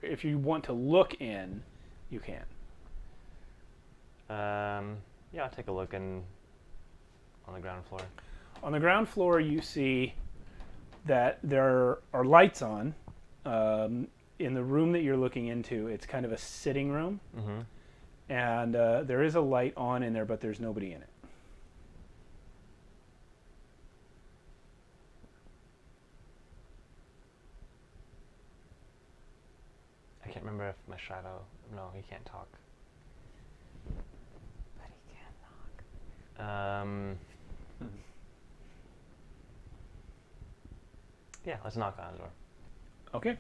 Speaker 1: if you want to look in, you can.
Speaker 5: Yeah, I'll take a look on the ground floor.
Speaker 1: On the ground floor, you see that there are lights on. In the room that you're looking into, it's kind of a sitting room.
Speaker 5: Mm-hmm.
Speaker 1: And there is a light on in there, but there's nobody in it.
Speaker 5: I can't remember if my shadow. No, he can't talk.
Speaker 2: But he can knock.
Speaker 5: Yeah, let's knock on the door.
Speaker 1: Okay.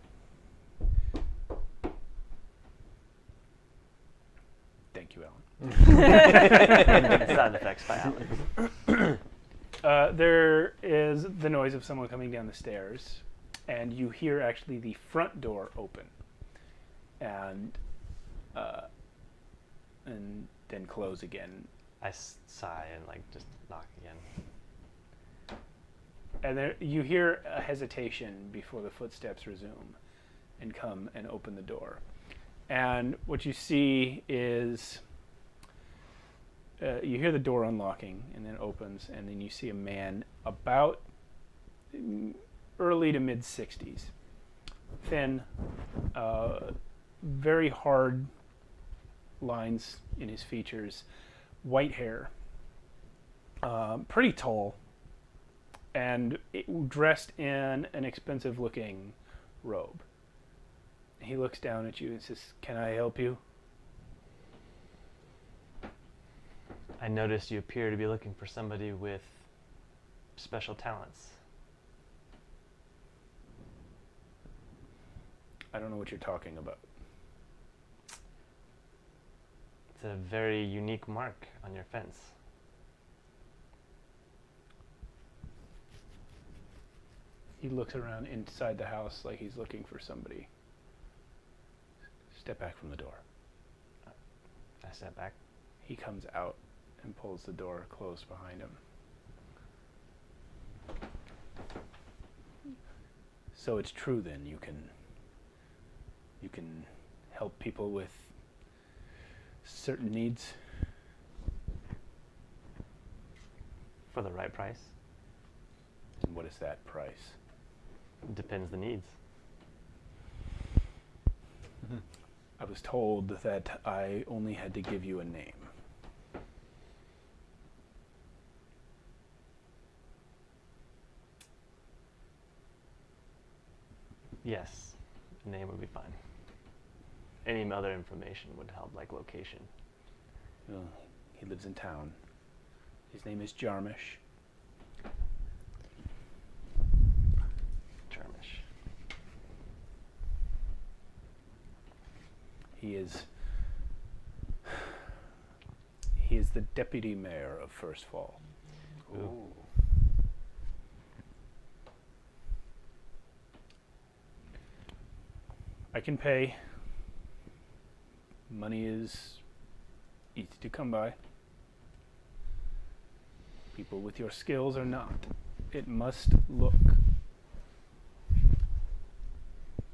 Speaker 1: Thank you, Alan.
Speaker 5: Sound effects by Alan.
Speaker 1: There is the noise of someone coming down the stairs, and you hear actually the front door open, and then close again.
Speaker 5: I sigh and like just knock again.
Speaker 1: And there you hear a hesitation before the footsteps resume, and come and open the door. And what you see is you hear the door unlocking, and then it opens, and then you see a man about early to mid 60s, thin, very hard lines in his features, white hair, pretty tall, and dressed in an expensive-looking robe. He looks down at you and says, "Can I help you?"
Speaker 5: I noticed you appear to be looking for somebody with special talents.
Speaker 1: I don't know what you're talking about.
Speaker 5: It's a very unique mark on your fence.
Speaker 1: He looks around inside the house like he's looking for somebody. Step back from the door.
Speaker 5: I step back.
Speaker 1: He comes out and pulls the door closed behind him. So it's true then, you can help people with certain needs?
Speaker 5: For the right price.
Speaker 1: And what is that price?
Speaker 5: Depends the needs.
Speaker 1: I was told that I only had to give you a name.
Speaker 5: Yes, a name would be fine. Any other information would help, like location.
Speaker 1: Well, he lives in town. His name is Jarmish.
Speaker 5: Jarmish.
Speaker 1: He is the deputy mayor of Firstfall.
Speaker 5: Ooh.
Speaker 1: I can pay. Money is easy to come by. People with your skills are not. It must look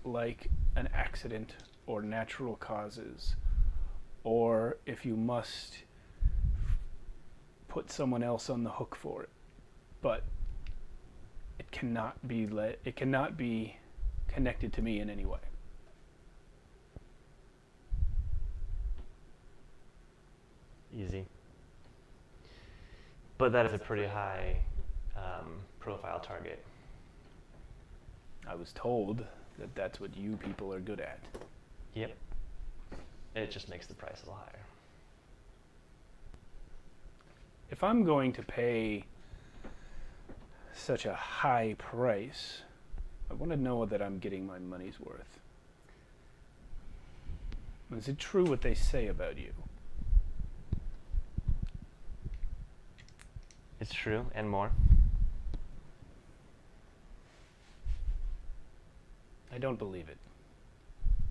Speaker 1: like an accident or natural causes, or if you must put someone else on the hook for it. But it cannot be connected to me in any way.
Speaker 5: Easy. But that is a pretty high profile target.
Speaker 1: I was told that that's what you people are good at.
Speaker 5: Yep. It just makes the price a little higher.
Speaker 1: If I'm going to pay such a high price, I want to know that I'm getting my money's worth. Is it true what they say about you?
Speaker 5: It's true, and more.
Speaker 1: I don't believe it.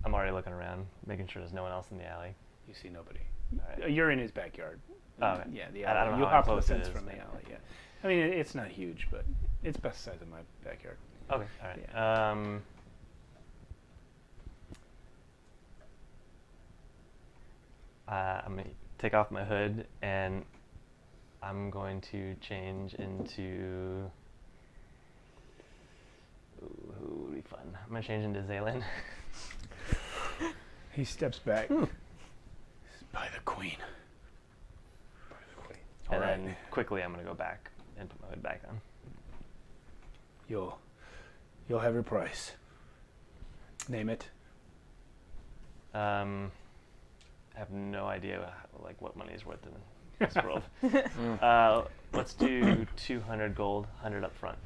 Speaker 5: I'm already looking around, making sure there's no one else in the alley.
Speaker 1: You see nobody.
Speaker 5: Alright.
Speaker 1: You're in his backyard.
Speaker 5: Oh, okay.
Speaker 1: Yeah, the
Speaker 5: I
Speaker 1: alley.
Speaker 5: don't know
Speaker 1: You
Speaker 5: how
Speaker 1: hop the
Speaker 5: close it
Speaker 1: fence
Speaker 5: is,
Speaker 1: from the
Speaker 5: but-
Speaker 1: alley. Yeah. I mean, it's not huge, but it's best size of my backyard.
Speaker 5: Okay, all right.
Speaker 1: Yeah.
Speaker 5: I'm going to take off my hood, and I'm going to change into... Ooh, who would be fun? I'm going to change into Zaylin.
Speaker 1: He steps back. By the queen.
Speaker 5: And
Speaker 1: Alright.
Speaker 5: then quickly I'm going to go back and put my hood back on.
Speaker 1: You'll have your price. Name it.
Speaker 5: I have no idea what money is worth. this world. Let's do 200 gold, 100 up front.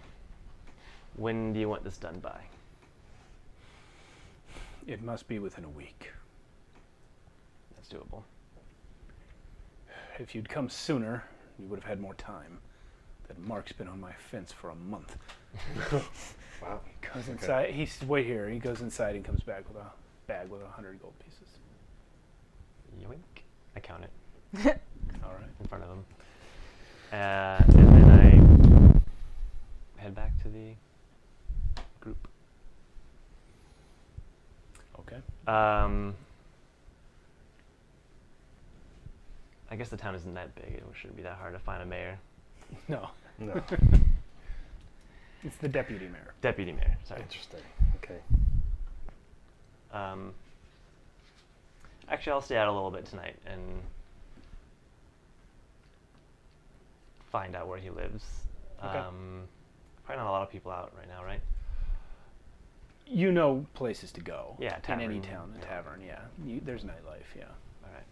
Speaker 5: When do you want this done by?
Speaker 1: It must be within a week.
Speaker 5: That's doable.
Speaker 1: If you'd come sooner, you would have had more time. That Mark's been on my fence for a month.
Speaker 3: Wow.
Speaker 1: He goes inside. Wait here. He goes inside and comes back with a bag with 100 gold pieces.
Speaker 5: Yoink. I count it
Speaker 1: All right.
Speaker 5: in front of him. And then I head back to the group.
Speaker 1: Okay.
Speaker 5: I guess the town isn't that big. It shouldn't be that hard to find a mayor.
Speaker 1: No,
Speaker 3: No.
Speaker 1: it's the deputy mayor.
Speaker 5: Deputy mayor, sorry.
Speaker 3: Interesting. Okay.
Speaker 5: Actually, I'll stay out a little bit tonight and find out where he lives.
Speaker 1: Okay.
Speaker 5: Probably not a lot of people out right now, right?
Speaker 1: You know places to go.
Speaker 5: Yeah,
Speaker 1: in any
Speaker 5: tavern.
Speaker 1: town, a tavern. Yeah, there's nightlife. Yeah.
Speaker 5: All right.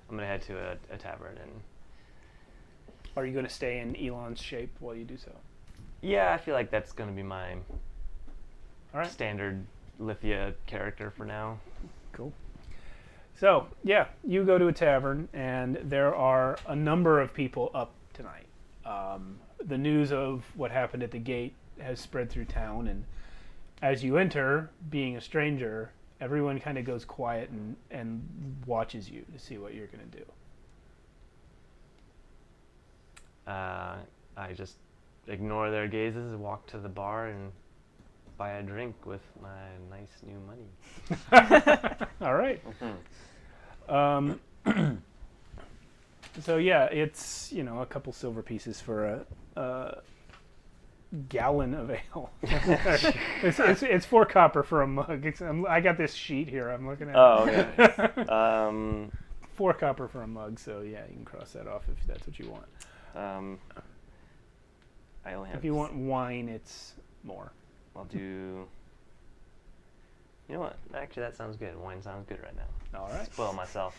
Speaker 5: I'm gonna head to a tavern and.
Speaker 1: Are you going to stay in Elon's shape while you do so?
Speaker 5: Yeah, I feel like that's gonna be my
Speaker 1: All right.
Speaker 5: standard Lethia character for now.
Speaker 1: Cool. So, yeah, you go to a tavern, and there are a number of people up tonight. The news of what happened at the gate has spread through town, and as you enter, being a stranger, everyone kind of goes quiet and watches you to see what you're going to do.
Speaker 5: I just ignore their gazes and walk to the bar and buy a drink with my nice new money.
Speaker 1: All right. So yeah, it's a couple silver pieces for a gallon of ale. it's 4 copper for a mug. I got this sheet here. I'm looking at.
Speaker 5: Oh, okay.
Speaker 1: 4 copper for a mug. So yeah, you can cross that off if that's what you want.
Speaker 5: I only have.
Speaker 1: If you want wine, it's more.
Speaker 5: I'll do. You know what? Actually, that sounds good. Wine sounds good right now.
Speaker 1: All right.
Speaker 5: Spoil myself.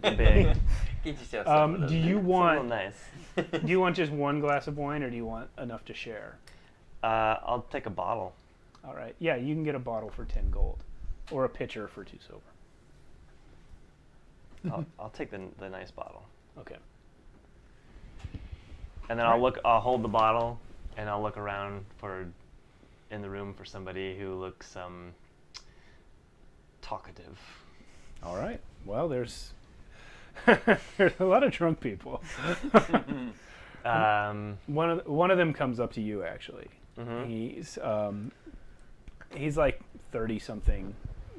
Speaker 5: Big.
Speaker 7: Get yourself some of those
Speaker 1: Do you
Speaker 7: things.
Speaker 1: want?
Speaker 5: Nice.
Speaker 1: Do you want just one glass of wine, or do you want enough to share?
Speaker 5: I'll take a bottle.
Speaker 1: All right. Yeah, you can get a bottle for 10 gold, or a pitcher for 2 silver.
Speaker 5: I'll take the nice bottle.
Speaker 1: Okay.
Speaker 5: And then I'll hold the bottle, and I'll look around in the room for somebody who looks talkative.
Speaker 1: All right. Well, there's there's a lot of drunk people. One of them comes up to you actually.
Speaker 5: Mm-hmm.
Speaker 1: He's like 30 something,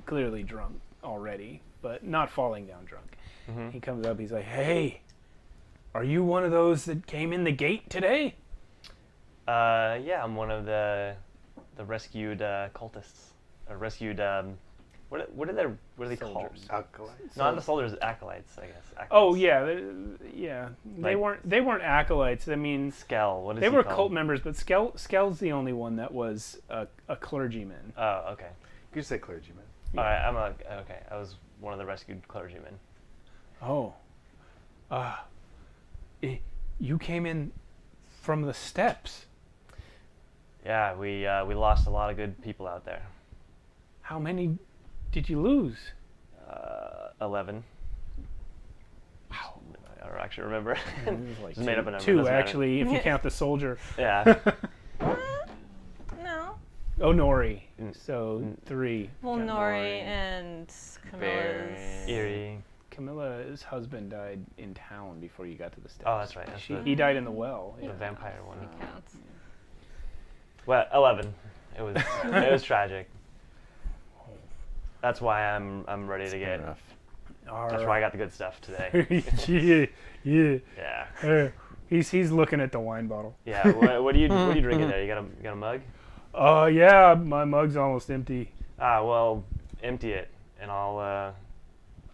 Speaker 1: clearly drunk already, but not falling down drunk.
Speaker 5: Mm-hmm.
Speaker 1: He comes up. He's like, "Hey, are you one of those that came in the gate today?"
Speaker 5: Yeah, I'm one of the rescued cultists, or rescued. What are they called?
Speaker 1: Soldiers.
Speaker 3: Acolytes.
Speaker 5: Not the soldiers, acolytes, I guess. Acolytes.
Speaker 1: Oh yeah, yeah. They
Speaker 5: Like-
Speaker 1: weren't acolytes. I mean,
Speaker 5: Skell. What is
Speaker 1: they
Speaker 5: he
Speaker 1: were
Speaker 5: called?
Speaker 1: cult members, but Skell's the only one that was a clergyman.
Speaker 5: Oh, okay.
Speaker 3: You say clergyman.
Speaker 5: All right, okay. I was one of the rescued clergymen.
Speaker 1: Oh. You came in from the steppes.
Speaker 5: Yeah, we lost a lot of good people out there.
Speaker 1: How many did you lose?
Speaker 5: 11.
Speaker 1: Wow.
Speaker 5: I don't actually remember.
Speaker 1: It was like
Speaker 5: Just made up a number.
Speaker 1: 2
Speaker 5: doesn't matter.
Speaker 1: actually, if you count the soldier.
Speaker 5: Yeah.
Speaker 2: No.
Speaker 1: Oh, Nori.
Speaker 5: Mm.
Speaker 1: So 3.
Speaker 2: Well,
Speaker 1: Got
Speaker 2: Nori and Camilla's.
Speaker 5: Eerie.
Speaker 1: Camilla's husband died in town before you got to the steppes.
Speaker 5: Oh, that's right. That's
Speaker 1: He died in the well.
Speaker 5: the vampire one.
Speaker 2: Counts.
Speaker 5: Well, 11. It was tragic. That's why I'm ready to get.
Speaker 7: Rough.
Speaker 5: That's why I got the good stuff today.
Speaker 1: yeah.
Speaker 5: Yeah.
Speaker 1: He's looking at the wine bottle.
Speaker 5: Yeah. What are you drinking there? You got a mug?
Speaker 1: Yeah, my mug's almost empty.
Speaker 5: Ah, well, empty it and I'll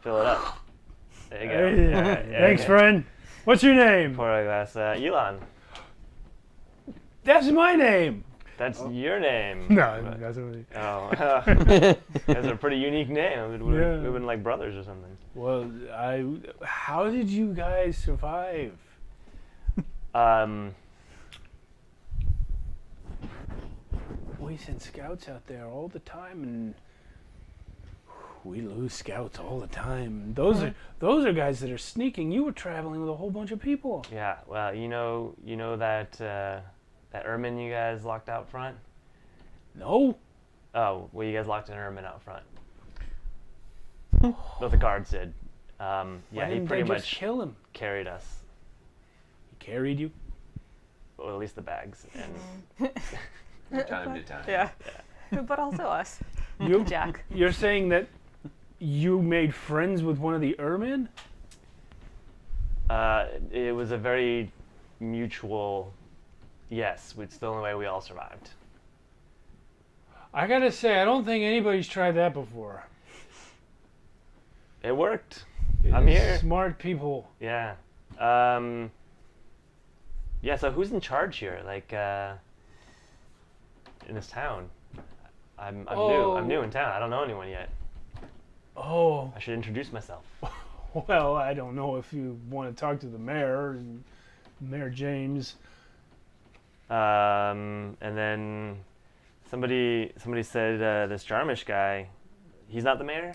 Speaker 5: fill it up. There you go.
Speaker 1: Hey,
Speaker 5: All right, yeah,
Speaker 1: thanks,
Speaker 5: okay.
Speaker 1: friend. What's your name?
Speaker 5: Pour a glass. Elon.
Speaker 1: That's my name.
Speaker 5: That's your name.
Speaker 1: No,
Speaker 5: But-
Speaker 1: that's what
Speaker 5: That's a pretty unique name. We've
Speaker 1: Yeah.
Speaker 5: been like brothers or something.
Speaker 1: Well, how did you guys survive? We send scouts out there all the time, and we lose scouts all the time. Those are guys that are sneaking. You were traveling with a whole bunch of people.
Speaker 5: Yeah. Well, you know that that ermine you guys locked out front.
Speaker 1: No.
Speaker 5: Oh, well, you guys locked an ermine out front. Well, the guards did.
Speaker 1: Why
Speaker 5: Yeah, he
Speaker 1: didn't
Speaker 5: pretty
Speaker 1: they just
Speaker 5: much
Speaker 1: kill him?
Speaker 5: carried us.
Speaker 1: He carried you.
Speaker 5: Well, at least the bags. And
Speaker 7: From time to time.
Speaker 2: Yeah. But also us.
Speaker 1: You,
Speaker 2: Jack.
Speaker 1: You're saying that you made friends with one of the ermine?
Speaker 5: it was a very mutual yes. It's the only way we all survived.
Speaker 1: I gotta say, I don't think anybody's tried that before.
Speaker 5: It worked. I'm here.
Speaker 1: Smart people.
Speaker 5: Yeah. Yeah, so who's in charge here? Like, in this town? I'm new.
Speaker 1: Oh.
Speaker 5: I'm new in town. I don't know anyone yet.
Speaker 1: Oh,
Speaker 5: I should introduce myself.
Speaker 1: well, I don't know if you want to talk to the mayor, and Mayor James.
Speaker 5: And then somebody said this Jarmish guy, he's not the mayor?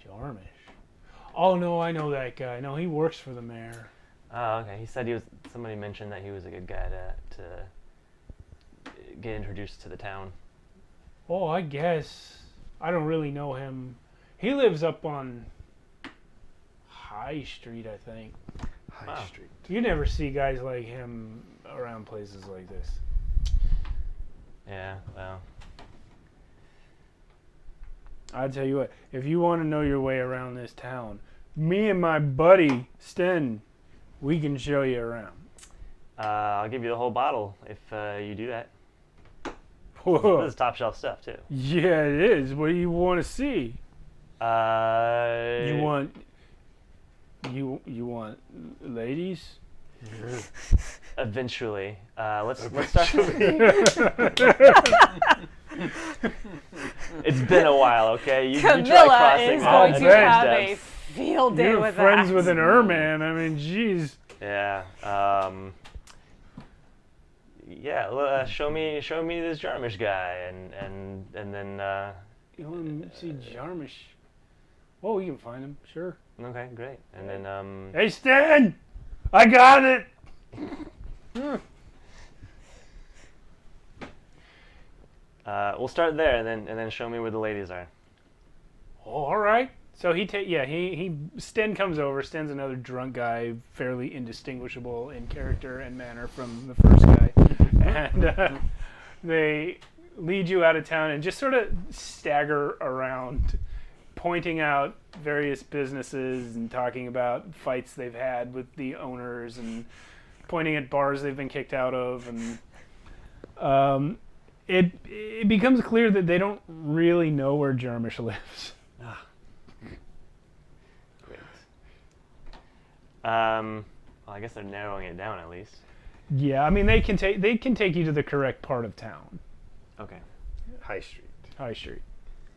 Speaker 1: Jarmish. Oh, no, I know that guy. No, he works for the mayor.
Speaker 5: Oh, okay. He said somebody mentioned that he was a good guy to get introduced to the town.
Speaker 1: Oh, I guess. I don't really know him. He lives up on High Street, I think.
Speaker 3: High
Speaker 5: Wow.
Speaker 3: Street.
Speaker 1: You never see guys like him around places like this.
Speaker 5: Yeah, well.
Speaker 1: I tell you what, if you want to know your way around this town, me and my buddy Sten, we can show you around.
Speaker 5: I'll give you the whole bottle if you do that.
Speaker 1: Whoa.
Speaker 5: This is top shelf stuff too.
Speaker 1: Yeah, it is. What do you want to see?
Speaker 5: You
Speaker 1: You want ladies?
Speaker 5: eventually. Let's start. It's been a while, okay? You try
Speaker 2: Camilla
Speaker 5: crossing
Speaker 2: is
Speaker 5: the
Speaker 2: going to
Speaker 1: Untamed
Speaker 2: have a
Speaker 5: steps.
Speaker 2: field day
Speaker 1: You're
Speaker 2: with
Speaker 1: friends
Speaker 2: that.
Speaker 1: with an ermine. I mean, jeez.
Speaker 5: Yeah. Yeah. Show me this Jarmish guy, and then.
Speaker 1: You want to see Jarmish? Well, we can find him, sure.
Speaker 5: Okay, great. And then
Speaker 1: Hey, Stan! I got it!
Speaker 5: we'll start there, and then show me where the ladies are.
Speaker 1: Oh, all right. So Sten comes over. Sten's another drunk guy, fairly indistinguishable in character and manner from the first guy. And they lead you out of town and just sort of stagger around, pointing out various businesses and talking about fights they've had with the owners and pointing at bars they've been kicked out of. And it becomes clear that they don't really know where Jarmish lives.
Speaker 5: Great. Well, I guess they're narrowing it down at least.
Speaker 1: Yeah, I mean they can take you to the correct part of town,
Speaker 5: Okay.
Speaker 3: High Street.
Speaker 1: High Street.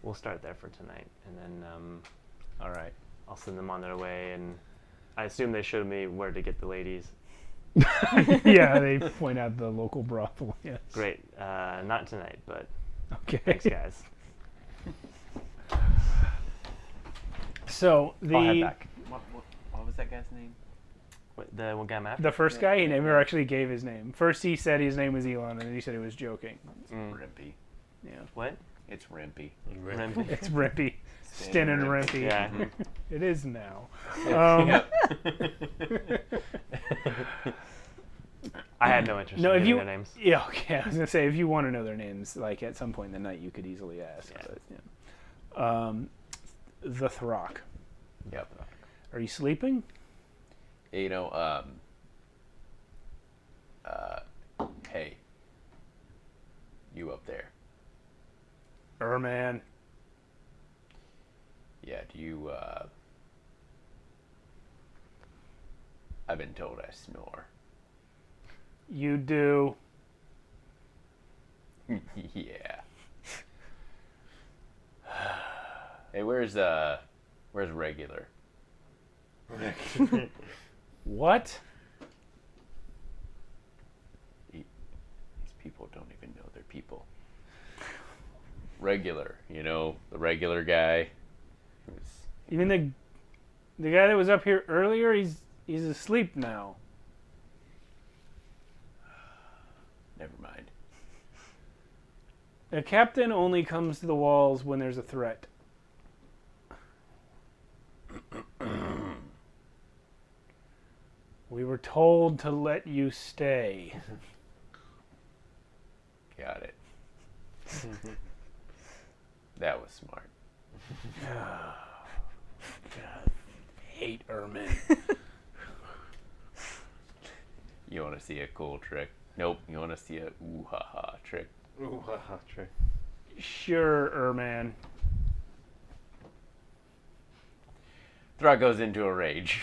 Speaker 5: We'll start there for tonight, and then
Speaker 1: All right.
Speaker 5: I'll send them on their way, and I assume they showed me where to get the ladies.
Speaker 1: Yeah, they point out the local brothel. Yes.
Speaker 5: Great. Not tonight, but
Speaker 1: Okay.
Speaker 5: thanks, guys.
Speaker 1: So
Speaker 5: I'll head
Speaker 1: the
Speaker 5: back.
Speaker 7: What was that guy's name?
Speaker 5: The one guy map?
Speaker 1: the first guy, he never actually gave his name. First he said his name was Elon, and then he said he was joking.
Speaker 7: Rimpy.
Speaker 1: Yeah.
Speaker 5: What?
Speaker 7: It's Rimpy.
Speaker 5: Rimpy.
Speaker 1: It's Rimpy. Stin and Rimpy.
Speaker 5: Yeah.
Speaker 1: It is now.
Speaker 5: I had no interest
Speaker 1: No,
Speaker 5: in
Speaker 1: if
Speaker 5: getting
Speaker 1: you
Speaker 5: their names.
Speaker 1: yeah, okay. I was gonna say if you want to know their names, like at some point in the night, you could easily ask.
Speaker 5: Yeah.
Speaker 1: But, yeah. The Throck.
Speaker 7: Yep.
Speaker 1: Are you sleeping?
Speaker 7: You know, hey, you up there?
Speaker 1: Man.
Speaker 7: Yeah, do you, I've been told I snore.
Speaker 1: You do.
Speaker 7: Yeah. Hey, where's regular?
Speaker 1: What?
Speaker 7: These people don't even know they're people. Regular, the regular guy.
Speaker 1: You mean the guy that was up here earlier? He's asleep now.
Speaker 7: Never mind.
Speaker 1: A captain only comes to the walls when there's a threat. We were told to let you stay.
Speaker 7: Got it. That was smart.
Speaker 1: God, hate Ermin.
Speaker 7: You want to see a cool trick? Nope. You want to see a ooh-ha-ha trick?
Speaker 3: Ooh, haha, trick.
Speaker 1: Sure, Erman.
Speaker 7: Throg goes into a rage.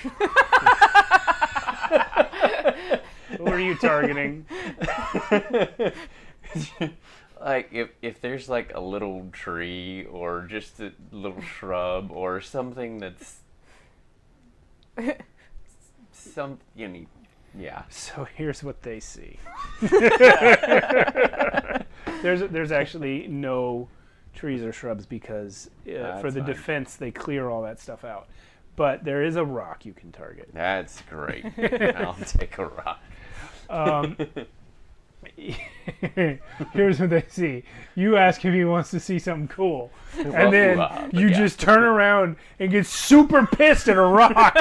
Speaker 1: What are you targeting?
Speaker 7: Like, if there's like a little tree or just a little shrub or something that's yeah.
Speaker 1: So here's what they see. There's actually no trees or shrubs because for the
Speaker 7: fine.
Speaker 1: defense they clear all that stuff out. But there is a rock you can target.
Speaker 7: That's great. I'll take a rock.
Speaker 1: Here's what they see. You ask if he wants to see something cool. And then you
Speaker 7: yeah.
Speaker 1: just turn around and get super pissed at a rock.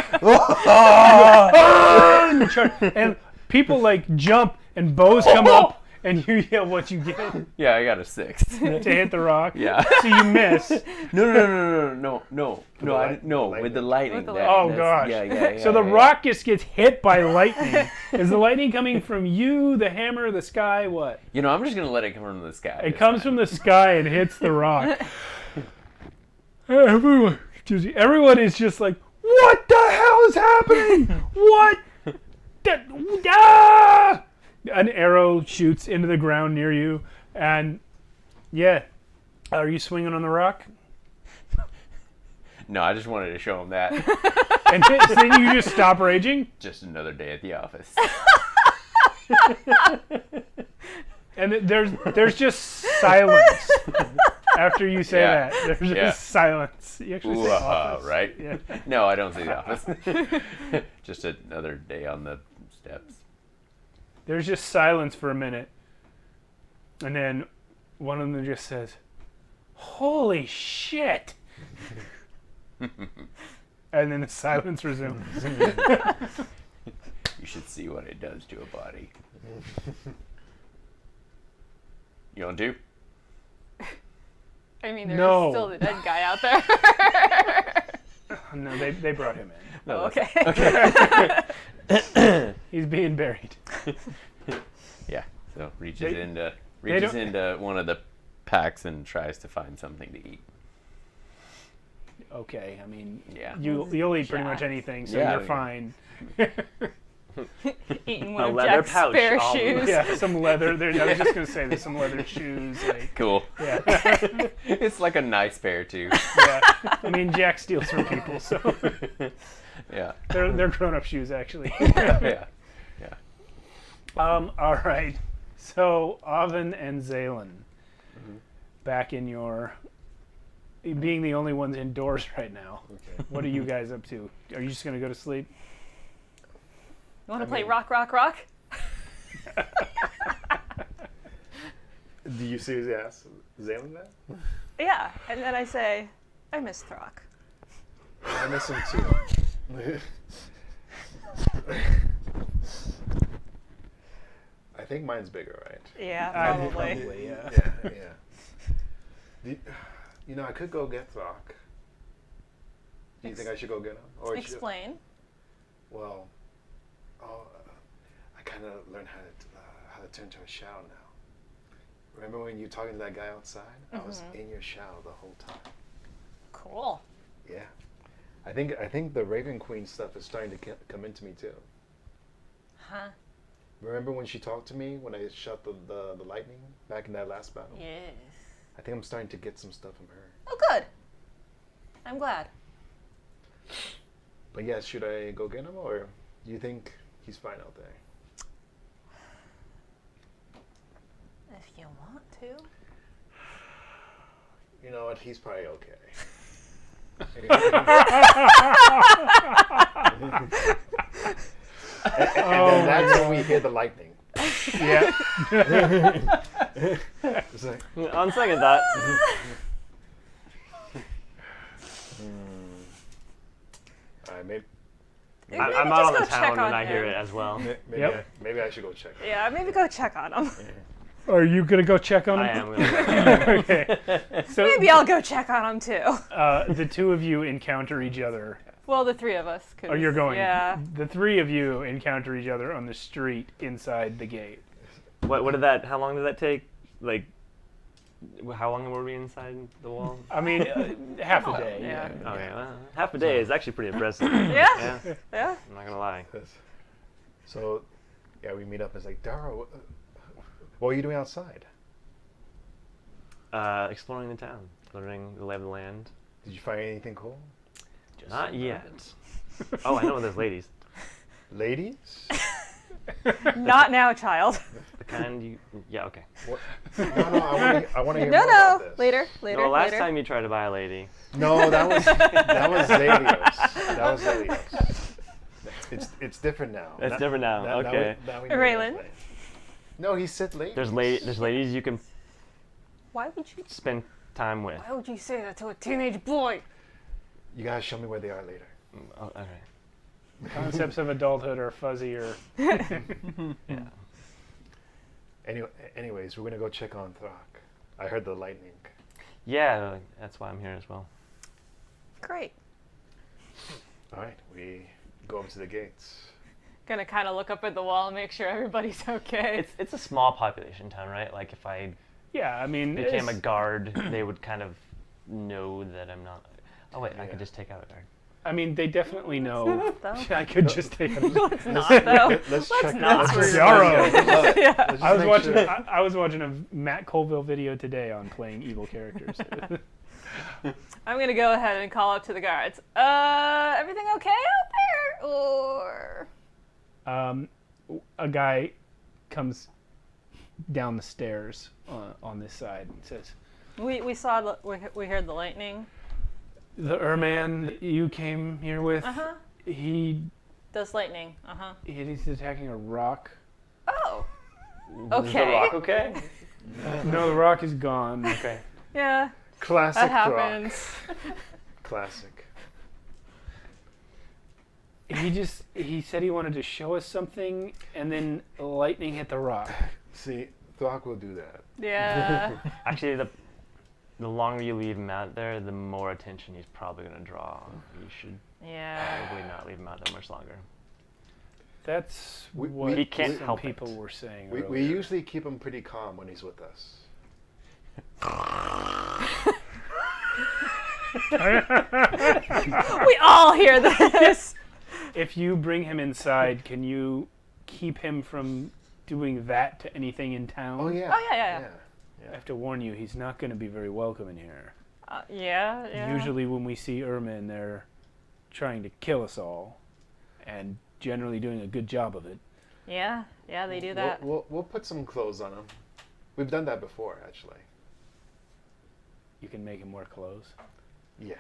Speaker 1: And people like jump and bows come up and you yell what you get to
Speaker 7: Yeah, I got a 6.
Speaker 1: hit the rock.
Speaker 7: Yeah.
Speaker 1: So you miss.
Speaker 7: No. With the lightning.
Speaker 2: With the
Speaker 1: Oh gosh.
Speaker 7: Yeah.
Speaker 1: So the rock just gets hit by lightning. Is the lightning coming from you, the hammer, the sky, what?
Speaker 7: I'm just gonna let it come from the sky.
Speaker 1: It comes from the sky and hits the rock. Everyone is just like, what the hell is happening? What? Ah! An arrow shoots into the ground near you, and yeah, are you swinging on the rock?
Speaker 7: No, I just wanted to show him that.
Speaker 1: And then you just stop raging,
Speaker 7: Just another day at the office.
Speaker 1: and there's just silence after you say
Speaker 7: Yeah.
Speaker 1: that. There's just
Speaker 7: Yeah.
Speaker 1: silence. You actually say office.
Speaker 7: Right?
Speaker 1: Yeah.
Speaker 7: No, I don't see the office. Just another day on the steps.
Speaker 1: There's just silence for a minute, and then one of them just says, "Holy shit!" And then the silence resumes.
Speaker 7: You should see what it does to a body. You want to?
Speaker 2: I mean, there's
Speaker 1: No.
Speaker 2: still the dead guy out there.
Speaker 1: No, they brought him in.
Speaker 7: No,
Speaker 2: Okay.
Speaker 1: He's being buried.
Speaker 7: Yeah. So reaches
Speaker 1: They-
Speaker 7: into
Speaker 1: don't-
Speaker 7: into one of the packs and tries to find something to eat.
Speaker 1: Okay, I mean,
Speaker 7: Yeah.
Speaker 1: you'll eat pretty
Speaker 2: Yeah.
Speaker 1: much anything, so
Speaker 7: Yeah,
Speaker 1: you're
Speaker 7: yeah.
Speaker 1: fine.
Speaker 2: Eating
Speaker 5: A
Speaker 2: one of
Speaker 5: leather
Speaker 2: Jack's
Speaker 5: pouch,
Speaker 2: spare
Speaker 5: all
Speaker 2: shoes.
Speaker 1: Yeah, some leather. I was just gonna say there's some leather shoes. Like,
Speaker 7: Cool.
Speaker 1: yeah,
Speaker 7: It's like a nice pair too.
Speaker 1: yeah. I mean, Jack steals from people, so
Speaker 7: Yeah.
Speaker 1: they're grown-up shoes actually.
Speaker 7: Yeah.
Speaker 1: All right. So Oven and Zalen, back in your being the only ones indoors right now.
Speaker 3: Okay.
Speaker 1: What are you guys up to? Are you just gonna go to sleep?
Speaker 2: You want to play
Speaker 3: mean-
Speaker 2: rock, rock, rock?
Speaker 3: Do you seriously ask Zalen that?
Speaker 2: Yeah, and then I say, I miss Throck.
Speaker 3: I miss him too. I think mine's bigger, right?
Speaker 2: Yeah, probably.
Speaker 1: Probably, yeah.
Speaker 3: Yeah. I could go get Throck. Do you think I should go get him? Or
Speaker 2: Explain.
Speaker 3: Well, I kind of learned how to turn to a shell now. Remember when you were talking to that guy outside? I was in your shell the whole time.
Speaker 2: Cool.
Speaker 3: Yeah. I think the Raven Queen stuff is starting to come into me too.
Speaker 2: Huh.
Speaker 3: Remember when she talked to me when I shot the lightning back in that last battle?
Speaker 2: Yes.
Speaker 3: I think I'm starting to get some stuff from her.
Speaker 2: Oh, good. I'm glad.
Speaker 3: But yeah, should I go get him, or do you think he's fine out there?
Speaker 2: If you want to.
Speaker 3: You know what? He's probably okay. and then that's when we hear the lightning.
Speaker 1: Yeah.
Speaker 3: It's like,
Speaker 5: On second thought.
Speaker 3: alright, maybe
Speaker 5: I'm
Speaker 2: just
Speaker 5: out on
Speaker 2: go
Speaker 5: the
Speaker 2: check
Speaker 5: town
Speaker 2: on
Speaker 5: and I hear
Speaker 2: him.
Speaker 5: it as well.
Speaker 3: maybe,
Speaker 1: Yep.
Speaker 3: maybe I should go check.
Speaker 2: Yeah, maybe go check on him.
Speaker 1: Are you gonna go check on him?
Speaker 5: I am gonna
Speaker 1: Okay. So
Speaker 2: Maybe I'll go check on him too.
Speaker 1: the two of you encounter each other.
Speaker 2: Well, the three of us. 'Cause,
Speaker 1: Oh, you're going.
Speaker 2: Yeah.
Speaker 1: The three of you encounter each other on the street inside the gate.
Speaker 5: What did that? How long did that take? Like, how long were we inside the wall?
Speaker 1: I mean, half a day.
Speaker 2: Yeah.
Speaker 5: Okay, well, half a day is actually pretty impressive.
Speaker 2: Yeah.
Speaker 5: Yeah,
Speaker 2: Yeah.
Speaker 5: I'm not gonna lie.
Speaker 3: So, yeah, we meet up. It's like, Dara, what are you doing outside?
Speaker 5: Exploring the town, learning the lay of the land.
Speaker 3: Did you find anything cool?
Speaker 5: Not yet. Oh, I know there's ladies.
Speaker 3: Ladies?
Speaker 2: Not now, child.
Speaker 5: The kind you. Yeah, okay.
Speaker 3: What? No, I want to hear
Speaker 2: No,
Speaker 3: more
Speaker 2: no.
Speaker 3: about this.
Speaker 2: Later.
Speaker 5: No, last
Speaker 2: later.
Speaker 5: time you tried to buy a lady.
Speaker 3: No, that was Zalios. That was Zalios. It's different now.
Speaker 5: It's different now. Okay.
Speaker 3: Now we know
Speaker 2: Raylan?
Speaker 3: that. No, he said ladies.
Speaker 5: There's ladies you can
Speaker 2: Why would you?
Speaker 5: spend time with.
Speaker 2: Why would you say that to a teenage boy?
Speaker 3: You gotta show me where they are later.
Speaker 5: Oh, okay.
Speaker 1: Concepts of adulthood are fuzzier.
Speaker 5: Yeah.
Speaker 3: Anyways, we're gonna go check on Thrak. I heard the lightning.
Speaker 5: Yeah, that's why I'm here as well.
Speaker 2: Great.
Speaker 3: All right, we go up to the gates.
Speaker 2: Gonna kind of look up at the wall and make sure everybody's okay.
Speaker 5: It's a small population town, right? Like if I
Speaker 1: Yeah, I mean,
Speaker 5: became a
Speaker 1: it's-
Speaker 5: guard, they would kind of know that I'm not. Oh wait, I
Speaker 3: Yeah.
Speaker 5: could just take out a guard.
Speaker 1: I mean, they definitely know.
Speaker 2: not, though.
Speaker 1: I could just take it.
Speaker 2: Let's not, though.
Speaker 3: Let's
Speaker 2: Let's
Speaker 3: check.
Speaker 2: not.
Speaker 3: Let's just-
Speaker 1: Yarrow.
Speaker 2: Yeah.
Speaker 3: let's just
Speaker 1: I was
Speaker 3: make
Speaker 1: watching.
Speaker 3: sure.
Speaker 1: I was watching a Matt Colville video today on playing evil characters.
Speaker 2: I'm gonna go ahead and call up to the guards. Everything okay out there? Or
Speaker 1: A guy comes down the stairs on this side and says,
Speaker 2: we saw we heard the lightning.
Speaker 1: "The Urman you came here with, he
Speaker 2: This lightning.
Speaker 1: he's attacking a rock.
Speaker 2: Oh.
Speaker 5: Is the
Speaker 2: Okay.
Speaker 5: rock okay?
Speaker 1: No, the rock is gone.
Speaker 5: Okay.
Speaker 2: Yeah.
Speaker 3: Classic
Speaker 2: That
Speaker 3: Thrak.
Speaker 2: happens.
Speaker 3: Classic.
Speaker 1: He said he wanted to show us something, and then lightning hit the rock.
Speaker 3: See, Thrak will do that.
Speaker 2: Yeah.
Speaker 5: Actually, the longer you leave him out there, the more attention he's probably gonna draw. You should
Speaker 2: Yeah.
Speaker 5: probably not leave him out there much longer.
Speaker 1: That's
Speaker 3: We-
Speaker 1: what
Speaker 5: he can't
Speaker 1: some
Speaker 5: help
Speaker 1: people
Speaker 5: it.
Speaker 1: were saying.
Speaker 3: We
Speaker 1: earlier.
Speaker 3: usually keep him pretty calm when he's with us.
Speaker 2: We all hear this.
Speaker 1: If you bring him inside, can you keep him from doing that to anything in town?
Speaker 3: Oh yeah.
Speaker 2: Oh, yeah.
Speaker 1: I have to warn you, he's not going to be very welcome in here.
Speaker 2: Yeah.
Speaker 1: Usually when we see Ermin, they're trying to kill us all, and generally doing a good job of it.
Speaker 2: Yeah, they do that.
Speaker 3: We'll put some clothes on him. We've done that before, actually.
Speaker 1: You can make him wear clothes.
Speaker 3: Yeah.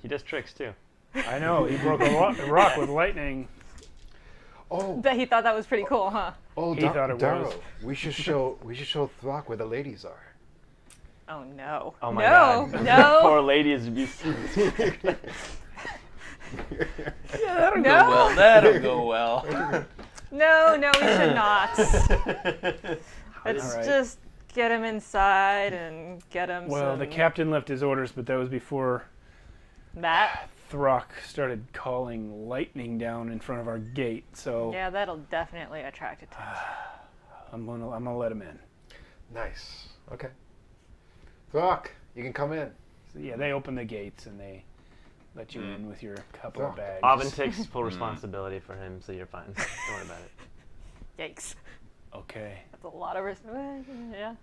Speaker 5: He does tricks too.
Speaker 1: I know, he broke a rock with lightning.
Speaker 3: Oh,
Speaker 2: Bet he thought that was pretty cool, huh?
Speaker 1: He thought it
Speaker 3: Darrow,
Speaker 1: was.
Speaker 3: we should show Thrak where the ladies are.
Speaker 2: Oh no.
Speaker 5: Oh my
Speaker 2: no,
Speaker 5: god.
Speaker 2: No.
Speaker 5: Poor lady is.
Speaker 7: That'll
Speaker 2: No.
Speaker 7: go well. That'll go well.
Speaker 2: No, we should not. Let's
Speaker 1: All right.
Speaker 2: just get him inside and get him
Speaker 1: Well,
Speaker 2: some...
Speaker 1: the captain left his orders, but that was before
Speaker 2: That?
Speaker 1: Thrak started calling lightning down in front of our gate, so
Speaker 2: Yeah, that'll definitely attract attention.
Speaker 1: I'm gonna let him in.
Speaker 3: Nice. Okay. Thrak, you can come in.
Speaker 1: So, yeah, they open the gates and they let you in with your couple of bags.
Speaker 5: Avin takes full responsibility for him, so you're fine. Don't worry about it.
Speaker 2: Yikes.
Speaker 1: Okay.
Speaker 2: That's a lot of risk. Yeah.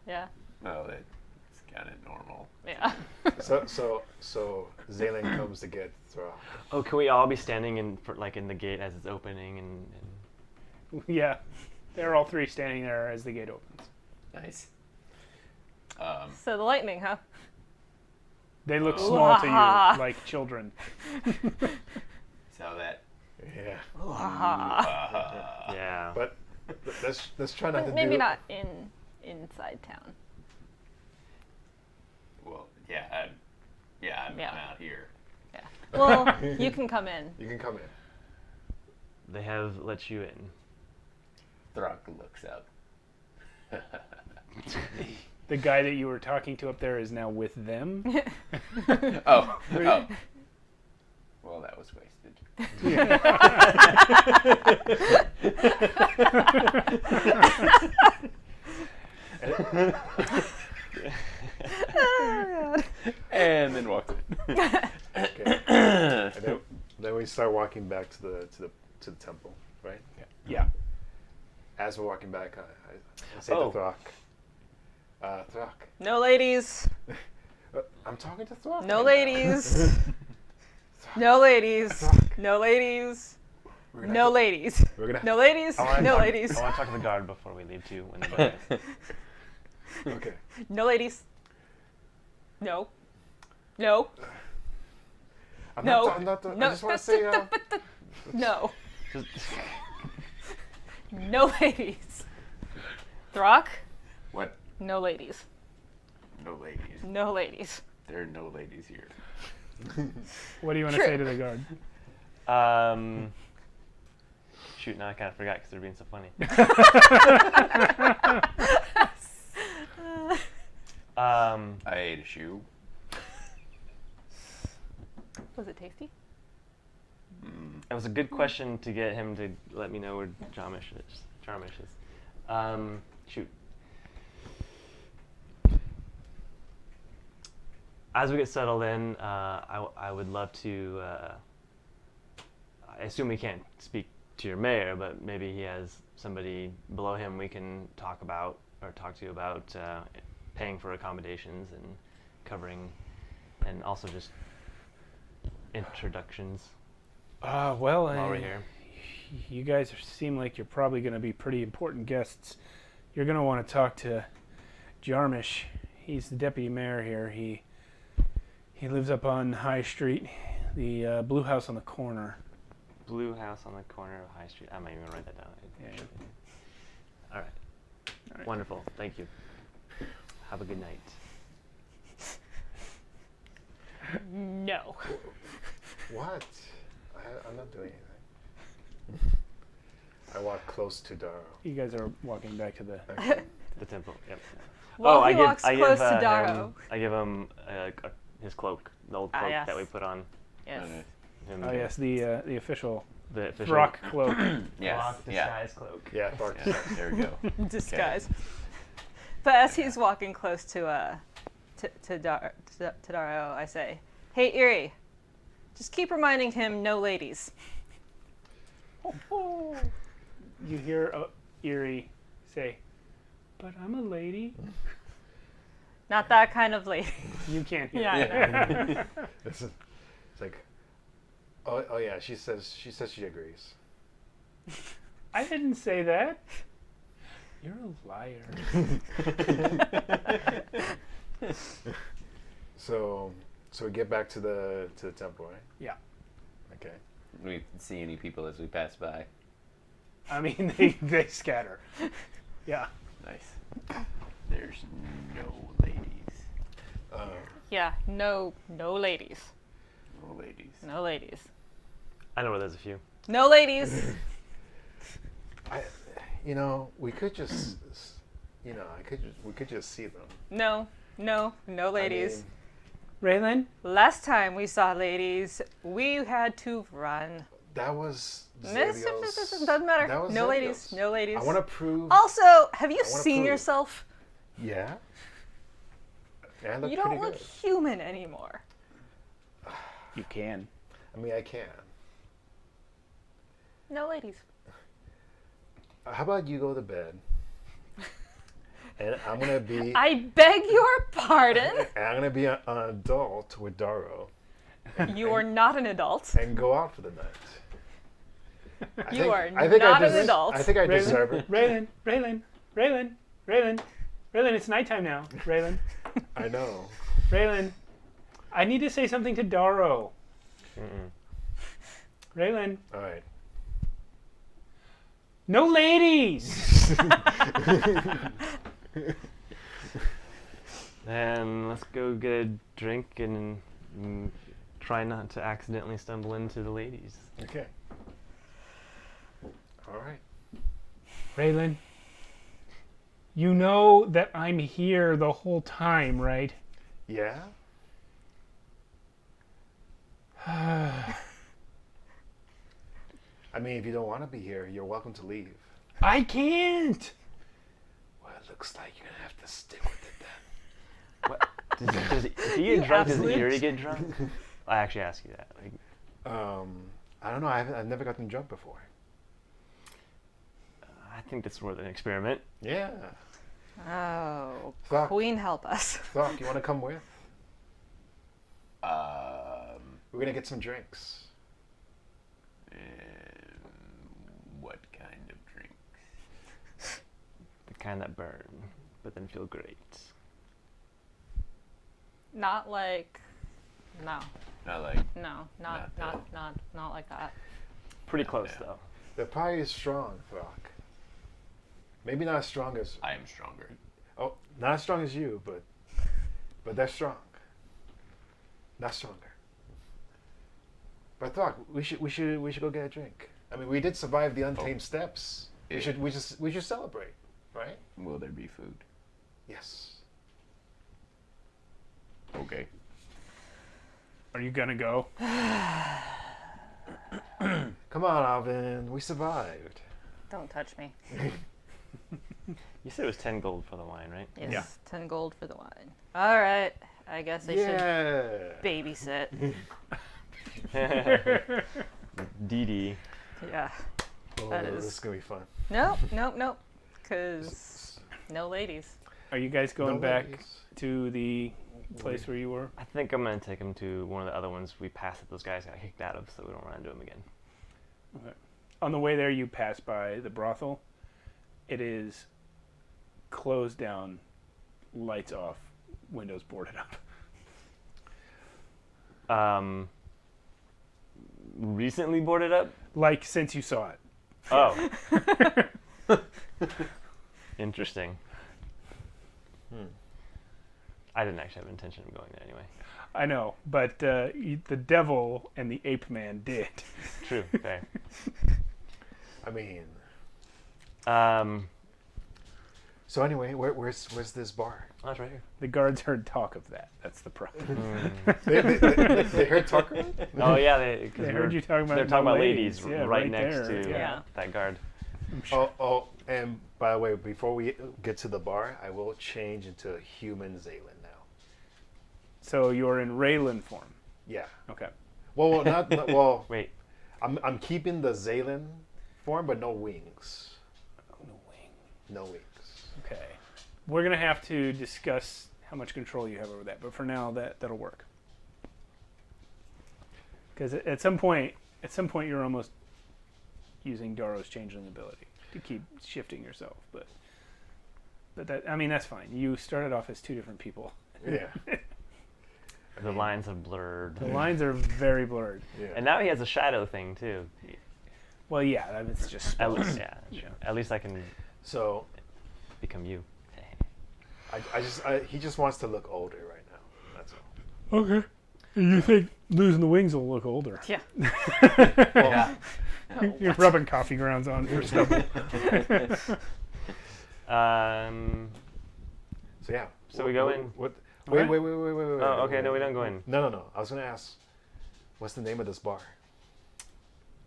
Speaker 7: Well, it's kind of normal.
Speaker 2: Yeah.
Speaker 3: So Zaylen comes to get Throck.
Speaker 5: Oh, can we all be standing in the gate as it's opening and
Speaker 1: Yeah. They're all three standing there as the gate opens.
Speaker 7: Nice.
Speaker 2: So the lightning, huh?
Speaker 1: They look small to you, like children.
Speaker 7: So that.
Speaker 3: Yeah.
Speaker 5: yeah.
Speaker 3: But let's try not to
Speaker 2: Maybe
Speaker 3: do.
Speaker 2: not inside town.
Speaker 7: Well, I'm out here.
Speaker 2: Yeah. Well, you can come in.
Speaker 3: You can come in.
Speaker 5: They have let you in.
Speaker 7: Throck looks up.
Speaker 1: The guy that you were talking to up there is now with them.
Speaker 7: Oh. Well, that was wasted. And then walked in.
Speaker 3: Okay. And then we start walking back to the temple, right?
Speaker 1: Yeah.
Speaker 3: As we're walking back, I say to Throck. Throck.
Speaker 2: No ladies.
Speaker 3: I'm talking to Throck.
Speaker 2: No ladies. No ladies. No ladies. No ladies.
Speaker 3: We're gonna.
Speaker 2: No ladies. No ladies.
Speaker 5: I want to talk to the guard before we leave too. When the
Speaker 3: Okay.
Speaker 2: No ladies. No. No.
Speaker 3: I'm
Speaker 2: No.
Speaker 3: not.
Speaker 2: No.
Speaker 3: I just want to say.
Speaker 2: No. No ladies. Throck.
Speaker 7: What?
Speaker 2: No ladies.
Speaker 7: No ladies.
Speaker 2: No ladies.
Speaker 7: There are no ladies here.
Speaker 1: What do you want to say to the guard?
Speaker 5: Shoot, now I kind of forgot because they're being so funny.
Speaker 7: I ate a shoe.
Speaker 2: Was it tasty?
Speaker 5: It was a good question to get him to let me know where Jarmish is. Shoot. As we get settled in, I would love to. I assume we can't speak to your mayor, but maybe he has somebody below him we can talk to about paying for accommodations and covering, and also just introductions
Speaker 1: Well,
Speaker 5: while we're here.
Speaker 1: You guys seem like you're probably going to be pretty important guests. You're going to want to talk to Jarmish. He's the deputy mayor here. He lives up on High Street, the blue house on the corner.
Speaker 5: Blue house on the corner of High Street. I'm not even going to write that down.
Speaker 1: Yeah.
Speaker 5: All right. Wonderful. Thank you. Have a good night.
Speaker 2: No.
Speaker 3: What? I'm not doing anything. I walk close to Daro.
Speaker 1: You guys are walking back to the...
Speaker 5: The temple. Yep.
Speaker 2: Well, he walks close to
Speaker 5: him,
Speaker 2: Daro.
Speaker 5: I give him his cloak, the old cloak
Speaker 2: yes.
Speaker 5: that we put on.
Speaker 2: Yes.
Speaker 5: Him.
Speaker 1: Oh, yes, the official
Speaker 5: The official
Speaker 1: rock cloak.
Speaker 7: Yes.
Speaker 5: rock
Speaker 7: Yeah.
Speaker 5: disguise cloak.
Speaker 3: Yeah, Throck.
Speaker 7: Yeah, there we go.
Speaker 2: Disguise. But as he's walking close to Daro, I say, "Hey, Erie, just keep reminding him no ladies."
Speaker 1: You hear Eerie say, "But I'm a lady."
Speaker 2: Not that kind of lady.
Speaker 1: You can't hear.
Speaker 2: Yeah, I know.
Speaker 3: It's like, oh yeah. She says she agrees.
Speaker 1: I didn't say that. You're a liar.
Speaker 3: So we get back to the temple, right?
Speaker 1: Yeah.
Speaker 3: Okay.
Speaker 7: We see any people as we pass by.
Speaker 1: I mean, they scatter. Yeah.
Speaker 7: Nice. There's no ladies.
Speaker 2: Yeah, no ladies.
Speaker 7: No ladies.
Speaker 2: No ladies.
Speaker 5: I know where there's a few.
Speaker 2: No ladies.
Speaker 3: We could just, we could just see them.
Speaker 2: No ladies.
Speaker 1: Raylan?
Speaker 2: Last time we saw ladies, we had to run.
Speaker 3: That was
Speaker 2: Doesn't matter.
Speaker 3: That was
Speaker 2: No
Speaker 3: Zedios.
Speaker 2: ladies. No ladies.
Speaker 3: I want to prove.
Speaker 2: Also, have you
Speaker 3: wanna
Speaker 2: seen
Speaker 3: prove.
Speaker 2: yourself?
Speaker 3: Yeah. I look
Speaker 2: You don't
Speaker 3: pretty
Speaker 2: look
Speaker 3: good.
Speaker 2: human anymore.
Speaker 1: You can.
Speaker 3: I mean, I can.
Speaker 2: No ladies.
Speaker 3: How about you go to bed? And I'm gonna be.
Speaker 2: I beg your pardon.
Speaker 3: And I'm gonna be an adult with Daro
Speaker 2: You are not an adult.
Speaker 3: and go out for the night.
Speaker 2: You are
Speaker 3: I think
Speaker 2: not
Speaker 3: I
Speaker 2: an adult.
Speaker 3: I think I deserve it.
Speaker 1: Raylan, it's nighttime now. Raylan,
Speaker 3: I know.
Speaker 1: I need to say something to Daro. Raylan,
Speaker 3: All right.
Speaker 1: no ladies.
Speaker 5: And let's go get a drink and try not to accidentally stumble into the ladies.
Speaker 3: Okay. All right.
Speaker 1: Raylan, you know that I'm here the whole time, right?
Speaker 3: Yeah. I mean, if you don't want to be here, you're welcome to leave.
Speaker 1: I can't.
Speaker 3: Well, it looks like you're gonna have to stick with it then.
Speaker 5: What? Does he get drunk? Does Eerie get drunk? I actually ask you that. Like,
Speaker 3: I don't know. I've never gotten drunk before.
Speaker 5: I think that's more than an experiment.
Speaker 3: Yeah.
Speaker 2: Oh,
Speaker 3: Fuck.
Speaker 2: Queen, help us.
Speaker 3: Doc, you want to come with? We're gonna get some drinks.
Speaker 7: What kind of drinks?
Speaker 5: The kind that burn, but then feel great.
Speaker 2: Not like, no,
Speaker 7: Not like
Speaker 2: not like that.
Speaker 5: Pretty close though.
Speaker 3: They're probably strong, Doc. Maybe not as strong as.
Speaker 7: I am stronger.
Speaker 3: Oh, not as strong as you, but they're strong. Not stronger. But Doc, we should go get a drink. I mean, we did survive the Untamed Steppes.
Speaker 7: Yeah.
Speaker 3: We should celebrate, right?
Speaker 7: Will there be food?
Speaker 3: Yes.
Speaker 7: Okay.
Speaker 1: Are you gonna go?
Speaker 3: Come on, Alvin. We survived.
Speaker 2: Don't touch me.
Speaker 5: You said it was 10 gold for the wine, right?
Speaker 2: Yes,
Speaker 1: Yeah.
Speaker 2: 10 gold for the wine. All right, I guess I should
Speaker 3: Yeah.
Speaker 2: babysit.
Speaker 5: Dee Dee.
Speaker 2: Yeah.
Speaker 3: Oh,
Speaker 2: That
Speaker 3: this
Speaker 2: is-
Speaker 3: is gonna be fun.
Speaker 2: Nope. Because no ladies.
Speaker 1: Are you guys going
Speaker 3: No
Speaker 1: back
Speaker 3: ladies.
Speaker 1: to the place where you were?
Speaker 5: I think I'm gonna take him to one of the other ones we passed that those guys got kicked out of, so we don't run into them again.
Speaker 1: Okay. On the way there, you pass by the brothel. It is closed down, lights off, windows boarded up.
Speaker 5: Recently boarded up?
Speaker 1: Like since you saw it.
Speaker 5: Oh. Interesting. I didn't actually have intention of going there anyway.
Speaker 1: I know, but the devil and the ape man did.
Speaker 5: True, fair.
Speaker 3: I mean, so anyway, where's this bar?
Speaker 5: Oh, that's right here.
Speaker 1: The guards heard talk of that. That's the problem.
Speaker 3: They heard Tucker?
Speaker 5: Oh yeah, they
Speaker 1: heard you talking about
Speaker 5: they're talking
Speaker 1: no
Speaker 5: about ladies,
Speaker 1: Yeah,
Speaker 5: right next
Speaker 1: there.
Speaker 5: to
Speaker 2: Yeah.
Speaker 5: that guard.
Speaker 3: Oh, and by the way, before we get to the bar, I will change into a human Zaylan now.
Speaker 1: So you're in Raylan form.
Speaker 3: Yeah.
Speaker 1: Okay.
Speaker 3: Well, well.
Speaker 5: Wait,
Speaker 3: I'm keeping the Zaylan form, but no wings.
Speaker 1: No wing.
Speaker 3: No wings.
Speaker 1: Okay. We're gonna have to discuss how much control you have over that, but for now, that'll work. Because at some point, you're almost using Daro's changeling ability to keep shifting yourself. But that, I mean, that's fine. You started off as two different people.
Speaker 3: Yeah.
Speaker 5: the lines have blurred.
Speaker 1: The lines are very blurred.
Speaker 3: Yeah.
Speaker 5: And now he has a shadow thing too.
Speaker 1: Well, yeah, I mean, it's just
Speaker 5: At
Speaker 1: spells.
Speaker 5: least, yeah, sure. At least I can
Speaker 3: So
Speaker 5: become you.
Speaker 3: he just wants to look older right now. That's all.
Speaker 1: Okay. You think losing the wings will look older?
Speaker 2: Yeah.
Speaker 7: Yeah.
Speaker 1: You're rubbing coffee grounds on for stubble.
Speaker 3: So yeah.
Speaker 5: So we go in?
Speaker 3: What?
Speaker 1: Okay.
Speaker 3: Wait.
Speaker 5: Oh, okay. No, we don't go in.
Speaker 3: No. I was gonna ask, what's the name of this bar?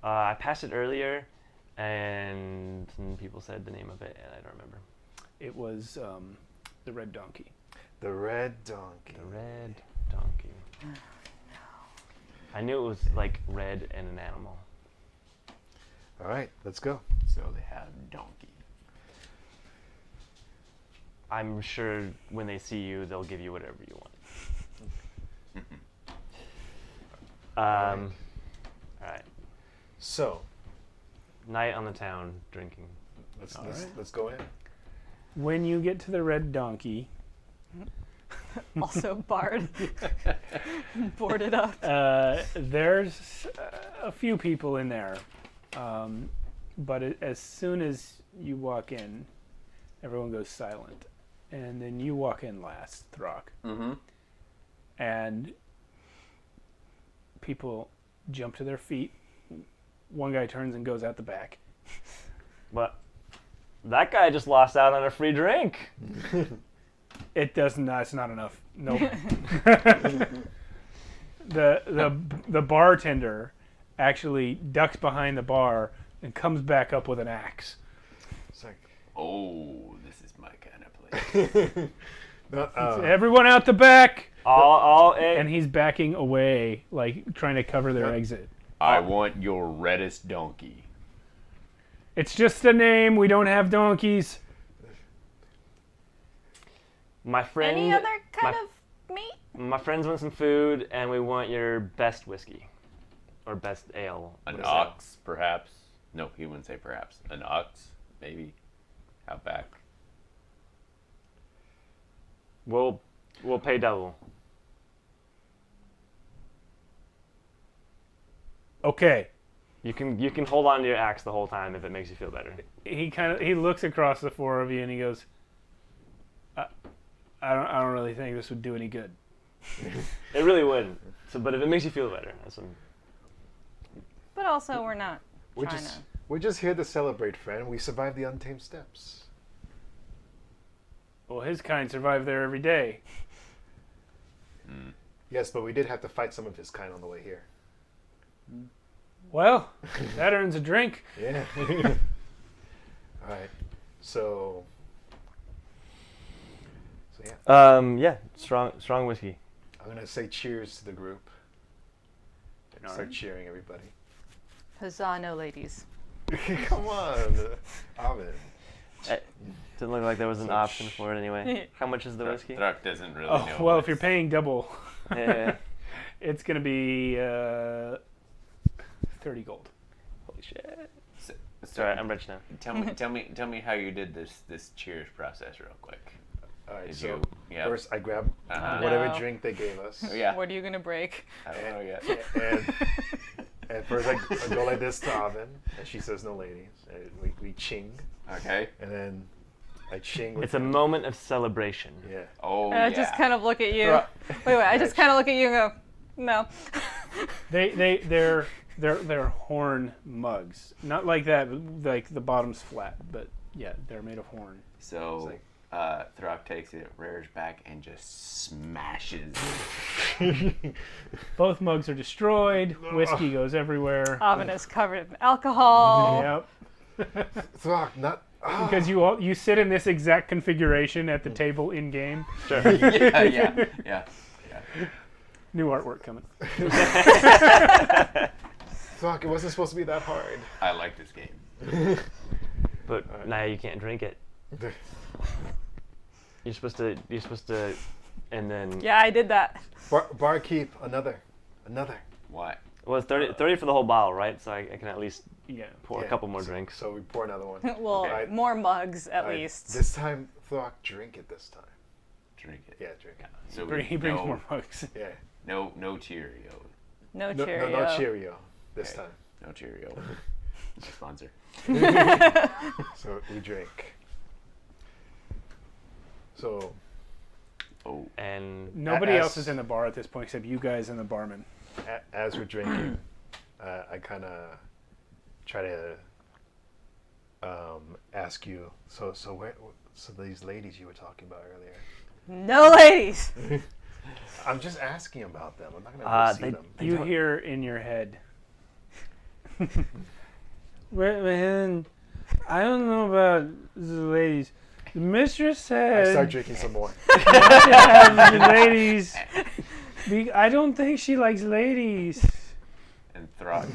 Speaker 5: I passed it earlier, and some people said the name of it, and I don't remember.
Speaker 1: It was the Red Donkey.
Speaker 3: The Red Donkey.
Speaker 5: The Red Donkey. I knew it was like red and an animal.
Speaker 3: All right, let's go.
Speaker 7: So they have donkey.
Speaker 5: I'm sure when they see you, they'll give you whatever you want. All right.
Speaker 3: So
Speaker 5: Night on the town, drinking.
Speaker 3: let's go in.
Speaker 1: When you get to the red donkey,
Speaker 2: Also barred. Boarded up.
Speaker 1: there's a few people in there, but as soon as you walk in, everyone goes silent, and then you walk in last, Throck, and people jump to their feet. One guy turns and goes out the back.
Speaker 5: But that guy just lost out on a free drink.
Speaker 1: It doesn't. It's not enough. Nope. the bartender actually ducks behind the bar and comes back up with an axe.
Speaker 3: It's like,
Speaker 7: Oh, this is my kind of place.
Speaker 1: Everyone out the back!
Speaker 5: All
Speaker 1: And he's backing away, like trying to cover their exit.
Speaker 7: I want your reddest donkey.
Speaker 1: It's just a name. We don't have donkeys.
Speaker 5: my friend.
Speaker 2: Any other kind of meat?
Speaker 5: My friends want some food, and we want your best whiskey, or best ale.
Speaker 7: An
Speaker 5: What is
Speaker 7: ox, perhaps? No, he wouldn't say perhaps. An ox, maybe. Out back.
Speaker 5: We'll pay double.
Speaker 1: Okay.
Speaker 5: You can hold on to your axe the whole time if it makes you feel better.
Speaker 1: He looks across the four of you and he goes, I don't really think this would do any good.
Speaker 5: It really wouldn't. So, but if it makes you feel better, that's what.
Speaker 2: But also, we're not
Speaker 3: we're
Speaker 2: trying
Speaker 3: just
Speaker 2: to.
Speaker 3: we're just here to celebrate, friend. We survived the Untamed Steppes.
Speaker 1: Well, his kind survive there every day.
Speaker 3: Yes, but we did have to fight some of his kind on the way here.
Speaker 1: Well, that earns a drink.
Speaker 3: Yeah. All right. So yeah,
Speaker 5: Yeah, strong whiskey.
Speaker 3: I'm gonna say cheers to the group. And start cheering everybody.
Speaker 2: Huzzah, no ladies.
Speaker 3: Come on, Alvin.
Speaker 5: Didn't look like there was an option for it anyway. How much is the whiskey?
Speaker 7: Thrak doesn't really
Speaker 1: Oh,
Speaker 7: know.
Speaker 1: well, if you're paying double,
Speaker 5: Yeah.
Speaker 1: it's going to be 30 gold.
Speaker 5: Holy shit.
Speaker 7: So,
Speaker 5: Sorry, I'm rich now.
Speaker 7: Tell me how you did this cheers process real quick.
Speaker 3: All right.
Speaker 7: Did
Speaker 3: So
Speaker 7: you? Yeah.
Speaker 3: first, I grab
Speaker 7: Uh-huh.
Speaker 3: whatever
Speaker 2: No.
Speaker 3: drink they gave us.
Speaker 7: Oh, yeah.
Speaker 2: What are you gonna break?
Speaker 7: I don't know yet.
Speaker 3: And first, I go like this to Alvin, and she says, "No, ladies." And we ching,
Speaker 7: Okay.
Speaker 3: and then I ching. With
Speaker 5: It's a
Speaker 3: him.
Speaker 5: moment of celebration.
Speaker 3: Yeah.
Speaker 7: Oh
Speaker 2: And I
Speaker 7: yeah.
Speaker 2: just kind of look at you. Wait. I just kind of look at you and go, no.
Speaker 1: They're horn mugs. Not like that, but like the bottom's flat, but yeah, they're made of horn.
Speaker 7: So
Speaker 3: It's
Speaker 7: Thrak takes it, rears back, and just smashes.
Speaker 1: Both mugs are destroyed. Whiskey goes everywhere.
Speaker 2: Oven is covered in alcohol.
Speaker 1: Yep.
Speaker 3: Thrak, not.
Speaker 1: Because you sit in this exact configuration at the table in game.
Speaker 5: Sure.
Speaker 7: yeah.
Speaker 1: New artwork coming.
Speaker 3: Thrak, it wasn't supposed to be that hard.
Speaker 7: I like this game.
Speaker 5: But now you can't drink it. You're supposed to, and then.
Speaker 2: Yeah, I did that.
Speaker 3: Barkeep, another.
Speaker 7: What?
Speaker 5: Well, it's 30 for the whole bottle, right? So I can at least
Speaker 1: Yeah.
Speaker 5: pour
Speaker 3: Yeah,
Speaker 5: a couple more drinks.
Speaker 3: So we pour another one.
Speaker 2: Well,
Speaker 3: Okay.
Speaker 2: more mugs at
Speaker 3: All right,
Speaker 2: least.
Speaker 3: This time, Thrak, drink it this time.
Speaker 7: Drink it.
Speaker 3: Yeah, drink it.
Speaker 7: So
Speaker 1: He brings more mugs.
Speaker 3: Yeah.
Speaker 7: No Cheerio.
Speaker 2: No
Speaker 3: No,
Speaker 2: Cheerio.
Speaker 3: no Cheerio this
Speaker 7: Okay.
Speaker 3: time.
Speaker 7: No Cheerio. Sponsor.
Speaker 3: So we drink. So
Speaker 7: Oh.
Speaker 5: And
Speaker 1: Nobody
Speaker 3: As-
Speaker 1: else is in the bar at this point except you guys and the barman.
Speaker 3: as we're drinking, I kind of try to ask you. So these ladies you were talking about earlier.
Speaker 2: No ladies.
Speaker 3: I'm just asking about them. I'm not gonna go see them.
Speaker 1: You hear in your head. Man, I don't know about the ladies. The mistress
Speaker 3: I
Speaker 1: said
Speaker 3: start drinking some more.
Speaker 1: not to have the ladies. I don't think she likes ladies.
Speaker 7: Throg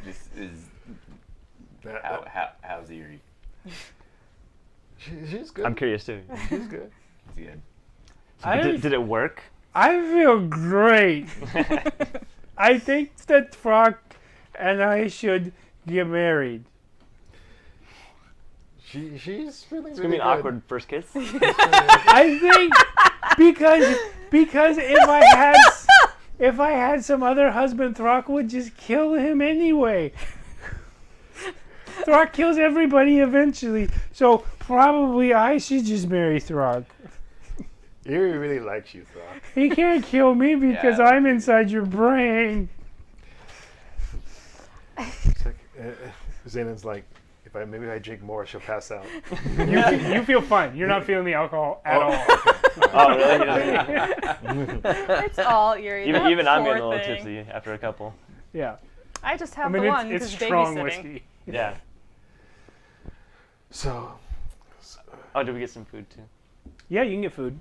Speaker 7: just is. How's Eerie?
Speaker 3: She's good.
Speaker 5: I'm curious too.
Speaker 3: She's good.
Speaker 7: Is he good?
Speaker 5: Did it work?
Speaker 1: I feel great. I think that Throg and I should get married.
Speaker 3: She's feeling
Speaker 5: It's gonna be an awkward first kiss.
Speaker 1: I think because if I had some other husband, Throg would just kill him anyway. Throg kills everybody eventually, so probably I should just marry Throg.
Speaker 3: Eerie really likes you, Throg.
Speaker 1: He can't kill me because
Speaker 7: Yeah.
Speaker 1: I'm inside your brain.
Speaker 3: It's like, Zaynan's like, maybe if I drink more, she'll pass out.
Speaker 1: You feel fine. You're not feeling the alcohol at all.
Speaker 5: Oh, really?
Speaker 2: It's all eerie.
Speaker 5: even
Speaker 2: that
Speaker 5: I'm getting a
Speaker 2: poor
Speaker 5: little
Speaker 2: thing.
Speaker 5: tipsy after a couple.
Speaker 1: Yeah.
Speaker 2: I just
Speaker 1: I
Speaker 2: have
Speaker 1: mean,
Speaker 2: the one
Speaker 1: it's
Speaker 2: because
Speaker 1: strong
Speaker 2: babysitting.
Speaker 1: whiskey.
Speaker 5: Yeah.
Speaker 3: So,
Speaker 5: Oh, did we get some food too?
Speaker 1: Yeah, you can get food.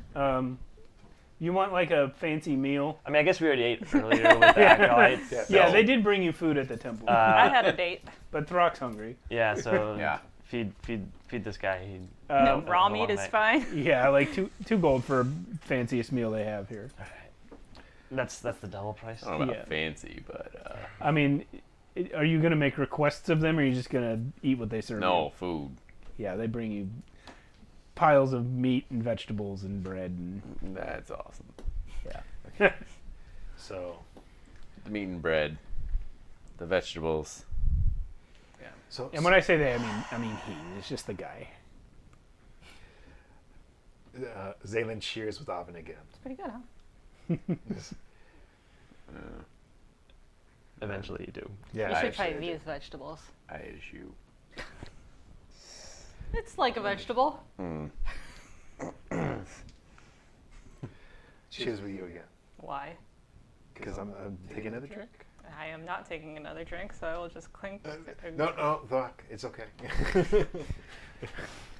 Speaker 1: You want like a fancy meal?
Speaker 5: I mean, I guess we already ate earlier with the acolytes.
Speaker 1: Yeah,
Speaker 5: so,
Speaker 1: they did bring you food at the temple.
Speaker 2: I had a date.
Speaker 1: But Throg's hungry.
Speaker 5: Yeah, so
Speaker 7: Yeah.
Speaker 5: feed this guy.
Speaker 2: No,
Speaker 1: Um,
Speaker 2: raw
Speaker 5: a
Speaker 2: meat
Speaker 5: long
Speaker 2: is
Speaker 5: night.
Speaker 2: fine.
Speaker 1: Yeah, like two gold for fanciest meal they have here.
Speaker 5: That's the double price.
Speaker 7: I don't know about
Speaker 1: Yeah.
Speaker 7: fancy, but
Speaker 1: I mean, are you gonna make requests of them, or are you just gonna eat what they serve?
Speaker 7: no food.
Speaker 1: You? Yeah, they bring you piles of meat and vegetables and bread and
Speaker 7: That's awesome.
Speaker 3: so,
Speaker 7: The meat and bread, the vegetables.
Speaker 3: so,
Speaker 1: and when I say they, I mean he. It's just the guy.
Speaker 3: Zaylin cheers with Avin again.
Speaker 2: It's pretty good, huh?
Speaker 5: Eventually, you do.
Speaker 3: Yeah,
Speaker 2: You
Speaker 3: I
Speaker 2: should try
Speaker 3: actually
Speaker 2: these vegetables.
Speaker 7: I issue.
Speaker 2: It's like a vegetable.
Speaker 3: cheers with you again.
Speaker 2: Why?
Speaker 3: Because I'm taking another drink.
Speaker 2: I am not taking another drink, so I will just clink.
Speaker 3: No, Thok, it's okay.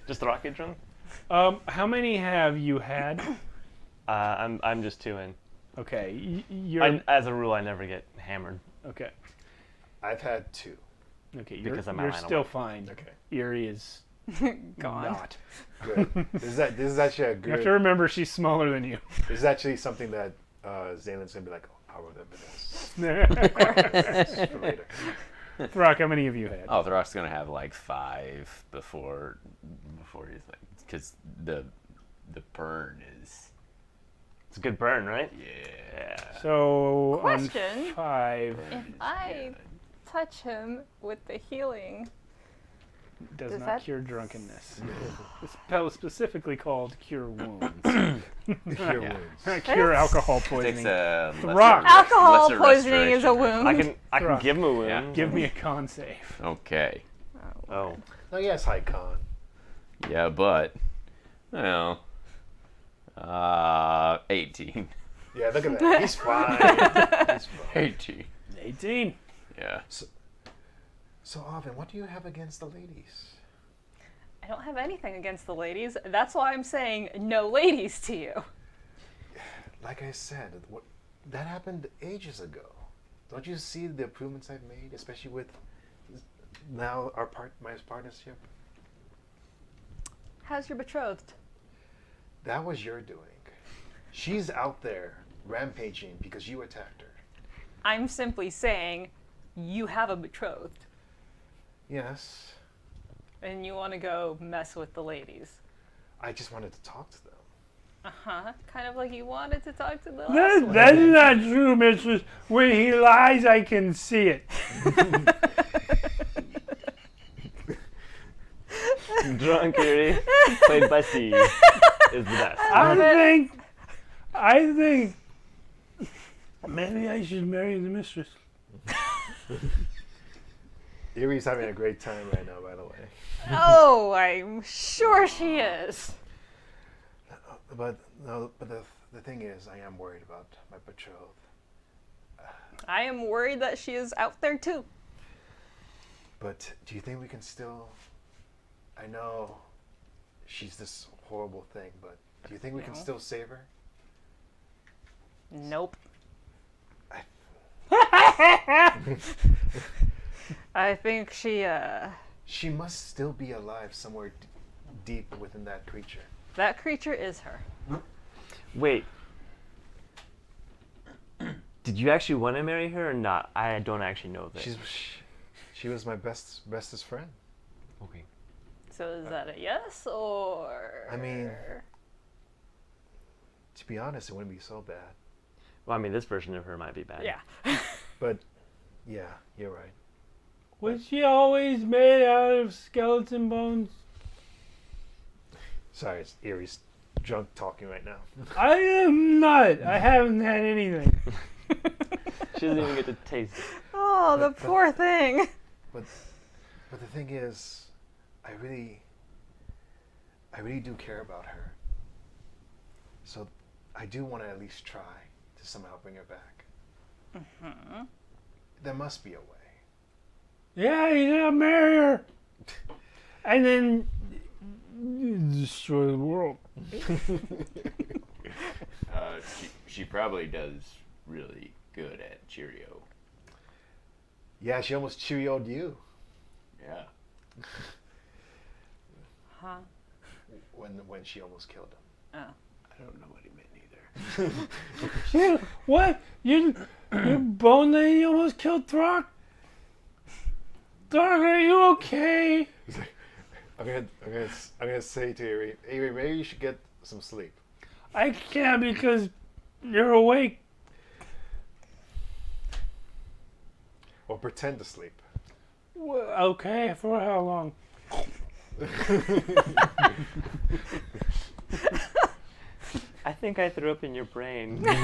Speaker 5: Just the rocket drunk?
Speaker 1: How many have you had?
Speaker 5: I'm just 2 in.
Speaker 1: Okay, you're
Speaker 5: As a rule, I never get hammered.
Speaker 1: okay.
Speaker 3: I've had 2.
Speaker 1: Okay, you're
Speaker 5: Because I'm
Speaker 1: you're
Speaker 5: out of
Speaker 1: still
Speaker 5: wine.
Speaker 1: fine.
Speaker 3: Okay,
Speaker 1: Erie is
Speaker 2: Gone.
Speaker 1: not.
Speaker 3: good. This is actually a
Speaker 1: You have to
Speaker 3: good.
Speaker 1: remember she's smaller than you.
Speaker 3: This is actually something that Zaylin's gonna be like, oh, I'll remember this for later.
Speaker 1: Throck, how many have you had?
Speaker 7: Oh, Throg's gonna have like 5 before he's like, because the burn is
Speaker 5: It's a good burn, right?
Speaker 7: yeah.
Speaker 1: So
Speaker 2: Question.
Speaker 1: on 5
Speaker 2: If I touch him with the healing,
Speaker 1: does
Speaker 2: does
Speaker 1: not
Speaker 2: that-
Speaker 1: cure drunkenness. This spell is specifically called cure wounds.
Speaker 3: Your
Speaker 7: Yeah.
Speaker 3: wounds.
Speaker 1: Cure alcohol
Speaker 7: Takes
Speaker 1: poisoning.
Speaker 7: a
Speaker 1: Throck.
Speaker 2: alcohol
Speaker 7: lesser
Speaker 2: poisoning is a
Speaker 7: restoration.
Speaker 2: wound.
Speaker 5: I can
Speaker 1: Throck.
Speaker 5: give him a wound.
Speaker 7: Yeah.
Speaker 1: Give me a con save.
Speaker 7: Okay.
Speaker 5: Oh.
Speaker 3: Oh yes, high con.
Speaker 7: Yeah, but well, 18.
Speaker 3: Yeah, look at that. He's fine. He's fine.
Speaker 7: 18.
Speaker 1: 18.
Speaker 7: Yeah.
Speaker 3: So, Avin, what do you have against the ladies?
Speaker 2: I don't have anything against the ladies. That's why I'm saying no ladies to you.
Speaker 3: Like I said, that happened ages ago. Don't you see the improvements I've made, especially with now my partnership?
Speaker 2: How's your betrothed?
Speaker 3: That was your doing. She's out there rampaging because you attacked her.
Speaker 2: I'm simply saying you have a betrothed
Speaker 3: Yes,
Speaker 2: and you want to go mess with the ladies.
Speaker 3: I just wanted to talk to them.
Speaker 2: Uh-huh. Kind of like you wanted to talk to the last one.
Speaker 1: That's not true, mistress. When he lies, I can see it.
Speaker 5: Drunk Erie, played by Steve, is the best.
Speaker 1: I think maybe I should marry the mistress.
Speaker 3: Erie's having a great time right now, by the way.
Speaker 2: Oh, I'm sure she is.
Speaker 3: But the thing is, I am worried about my betrothed.
Speaker 2: I am worried that she is out there too.
Speaker 3: But do you think we can still? I know she's this horrible thing, but do you think we can
Speaker 2: No.
Speaker 3: still save her?
Speaker 2: Nope. I think she,
Speaker 3: She must still be alive somewhere deep within that creature.
Speaker 2: that creature is her.
Speaker 5: Wait. Did you actually want to marry her or not? I don't actually know that.
Speaker 3: She was my bestest friend.
Speaker 5: Okay.
Speaker 2: So is that a yes or?
Speaker 3: I mean, to be honest, it wouldn't be so bad.
Speaker 5: Well, I mean, this version of her might be bad.
Speaker 2: Yeah.
Speaker 3: But yeah, you're right.
Speaker 1: Was she always made out of skeleton bones?
Speaker 3: Sorry, it's Erie's drunk talking right now.
Speaker 1: I am not. I haven't had anything.
Speaker 5: She doesn't even get to taste it.
Speaker 2: Oh, the poor thing.
Speaker 3: But the thing is, I really do care about her. So I do want to at least try to somehow bring her back.
Speaker 2: Mm-hmm.
Speaker 3: There must be a way.
Speaker 1: Yeah, you gotta marry her. And then destroy the world.
Speaker 4: She probably does really good at Cheerio.
Speaker 3: Yeah, she almost Cheerio'd you
Speaker 4: Yeah.
Speaker 2: Huh?
Speaker 3: when she almost killed him.
Speaker 2: Oh.
Speaker 4: I don't know what he meant either.
Speaker 1: Shit, what? You bone lady almost killed Throck? Throck, are you okay?
Speaker 3: I'm gonna say to Erie, maybe you should get some sleep.
Speaker 1: I can't because you're awake.
Speaker 3: Or pretend to sleep.
Speaker 1: Well, okay, for how long?
Speaker 5: I think I threw up in your brain. I'm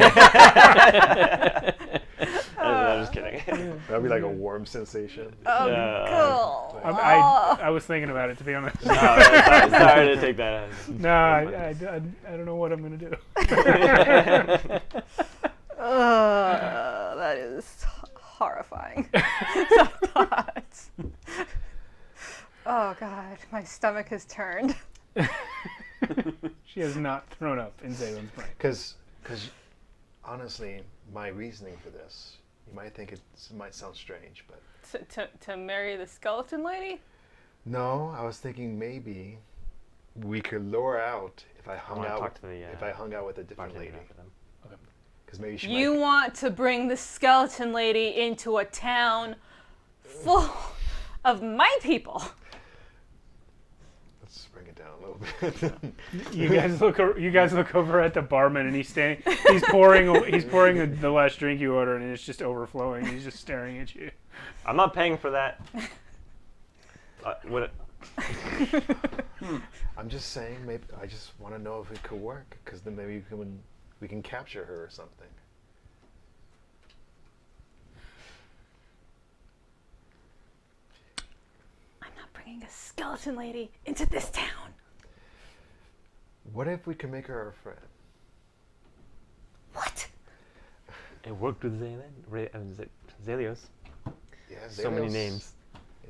Speaker 5: just kidding.
Speaker 3: That'd be like a warm sensation.
Speaker 2: Oh, cool.
Speaker 1: I was thinking about it, to be honest.
Speaker 5: No, sorry to take that as.
Speaker 1: No, I don't know what I'm going to do.
Speaker 2: That is horrifying. Some thoughts. Oh, God. My stomach has turned.
Speaker 1: She has not thrown up in Zalen's brain.
Speaker 3: Because honestly, my reasoning for this, you might think it might sound strange, but
Speaker 2: To marry the skeleton lady?
Speaker 3: no, I was thinking maybe we could lure out if I hung out
Speaker 5: talk to the,
Speaker 3: if I hung out with a different
Speaker 5: bartender
Speaker 3: lady.
Speaker 5: after them.
Speaker 3: Because maybe she
Speaker 2: You
Speaker 3: might.
Speaker 2: want to bring the skeleton lady into a town full of my people.
Speaker 3: Let's bring it down a little bit.
Speaker 1: You guys look over at the barman, and he's pouring the last drink you ordered, and it's just overflowing. He's just staring at you.
Speaker 5: I'm not paying for that.
Speaker 3: I'm just saying, maybe I just want to know if it could work, because then maybe we can capture her or something.
Speaker 2: I'm not bringing a skeleton lady into this town.
Speaker 3: What if we can make her our friend?
Speaker 2: What?
Speaker 5: It worked with Zelios.
Speaker 3: Yeah,
Speaker 5: So many
Speaker 3: Zelios-
Speaker 5: names.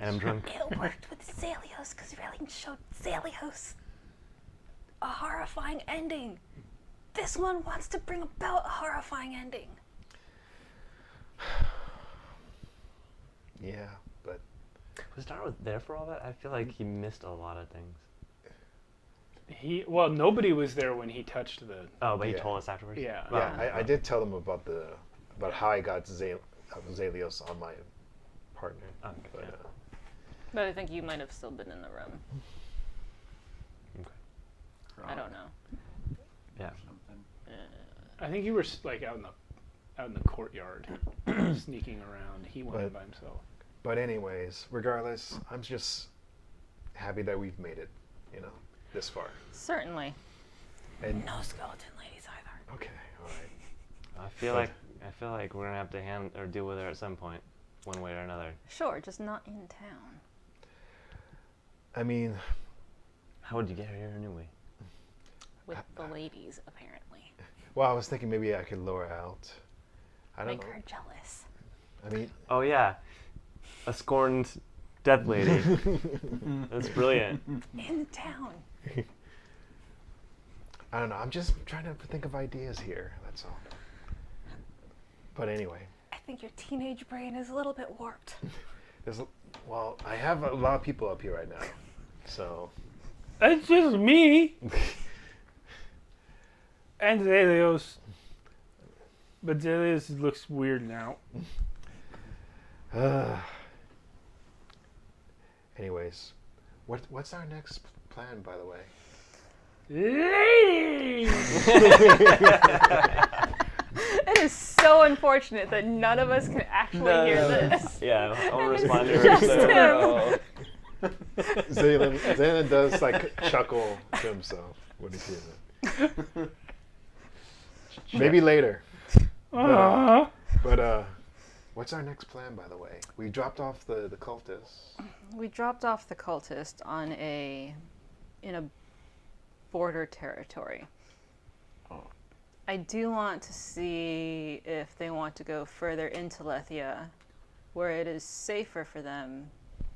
Speaker 5: And I'm drunk.
Speaker 2: It worked with Zelios because Relling showed Zelios a horrifying ending. This one wants to bring about a horrifying ending.
Speaker 3: Yeah, but
Speaker 5: Was Darrow there for all that? I feel like he missed a lot of things.
Speaker 1: Nobody was there when he touched the.
Speaker 5: Oh, but he
Speaker 3: Yeah.
Speaker 5: told us afterwards?
Speaker 1: Yeah.
Speaker 5: Well,
Speaker 3: yeah, I did tell them about how I got Zelios on my partner.
Speaker 5: Okay,
Speaker 3: But,
Speaker 5: yeah.
Speaker 2: But I think you might have still been in the room.
Speaker 5: Okay.
Speaker 2: I don't know.
Speaker 5: Yeah.
Speaker 1: I think you were like out in the courtyard, sneaking around. He went by himself.
Speaker 3: But anyways, regardless, I'm just happy that we've made it, this far.
Speaker 2: Certainly.
Speaker 3: And
Speaker 2: No skeleton ladies either.
Speaker 3: okay, all right.
Speaker 5: I feel like we're gonna have to deal with her at some point, one way or another.
Speaker 2: Sure, just not in town.
Speaker 3: I mean,
Speaker 5: How would you get her here anyway?
Speaker 2: With the ladies, apparently.
Speaker 3: well, I was thinking maybe I could lure out. I don't
Speaker 2: Make
Speaker 3: know.
Speaker 2: her jealous.
Speaker 3: I mean,
Speaker 5: Oh yeah, a scorned death lady. That's brilliant.
Speaker 2: In town.
Speaker 3: I don't know. I'm just trying to think of ideas here. That's all. But anyway,
Speaker 2: I think your teenage brain is a little bit warped.
Speaker 3: Well, I have a lot of people up here right now, so.
Speaker 1: It's just me. And Zelios. But Zelios looks weird now.
Speaker 3: Anyways, what's our next plan, by the way?
Speaker 1: Ladies!
Speaker 2: It is so unfortunate that none of us can actually hear this.
Speaker 5: Yeah, I'll respond to
Speaker 2: Just
Speaker 5: her.
Speaker 2: him.
Speaker 3: Zaylan does like chuckle to himself when he hears it. Maybe later. But what's our next plan, by the way? We dropped off the cultists.
Speaker 2: We dropped off the cultist in a border territory.
Speaker 7: Oh.
Speaker 2: I do want to see if they want to go further into Lethia, where it is safer for them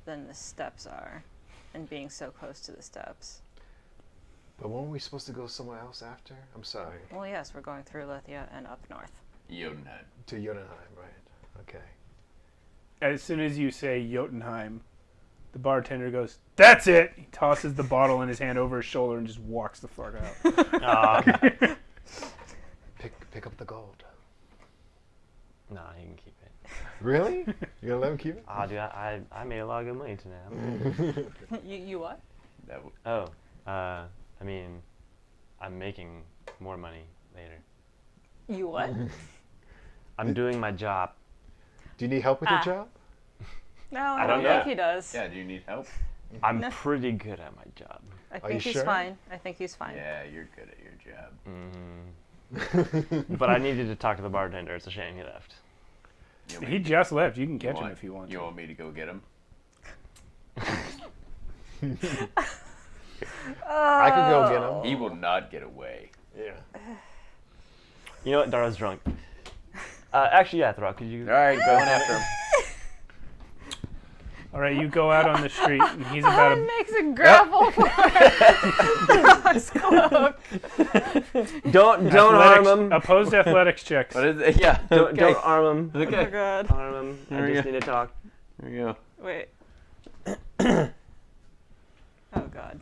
Speaker 2: than the steppes are, and being so close to the steppes.
Speaker 3: But weren't we supposed to go somewhere else after? I'm sorry.
Speaker 2: Well, yes, we're going through Lethia and up north.
Speaker 4: Jotunheim.
Speaker 3: To Jotunheim, right? Okay.
Speaker 1: As soon as you say Jotunheim, the bartender goes, "That's it!" He tosses the bottle in his hand over his shoulder and just walks the fuck out.
Speaker 3: Pick up the gold.
Speaker 5: No, he can keep it.
Speaker 3: Really? You gonna let him keep it?
Speaker 5: Dude, I made a lot of good money today.
Speaker 2: You what?
Speaker 5: I mean, I'm making more money later.
Speaker 2: You what?
Speaker 5: I'm doing my job.
Speaker 3: Do you need help with your job?
Speaker 2: No, I
Speaker 5: don't
Speaker 2: don't
Speaker 5: know.
Speaker 2: think he does.
Speaker 4: Yeah, do you need help?
Speaker 5: I'm
Speaker 2: No.
Speaker 5: pretty good at my job.
Speaker 2: I
Speaker 3: Are
Speaker 2: think
Speaker 3: you
Speaker 2: he's
Speaker 3: sure?
Speaker 2: fine. I think he's fine.
Speaker 4: Yeah, you're good at your job.
Speaker 5: But I needed to talk to the bartender. It's a shame he left.
Speaker 4: You want me
Speaker 1: He
Speaker 4: to-
Speaker 1: just left. You can catch him
Speaker 4: want-
Speaker 1: if you want
Speaker 4: You
Speaker 1: to.
Speaker 4: want me to go get him?
Speaker 3: I could go get him.
Speaker 4: He will not get away.
Speaker 3: Yeah.
Speaker 5: You know what? Dara's drunk. Actually, yeah, Throck, could you?
Speaker 7: All right, going after him.
Speaker 1: All right, you go out on the street, and he's about
Speaker 2: Alan
Speaker 1: a...
Speaker 2: makes a grapple for Rock's cloak.
Speaker 5: Don't harm him.
Speaker 1: Opposed athletics checks.
Speaker 7: What is it? Yeah.
Speaker 5: Don't arm him.
Speaker 2: Oh my god.
Speaker 5: Harm him.
Speaker 7: There
Speaker 5: I
Speaker 7: we
Speaker 5: just
Speaker 7: go.
Speaker 5: need to talk.
Speaker 7: There you go.
Speaker 2: Wait. Oh god.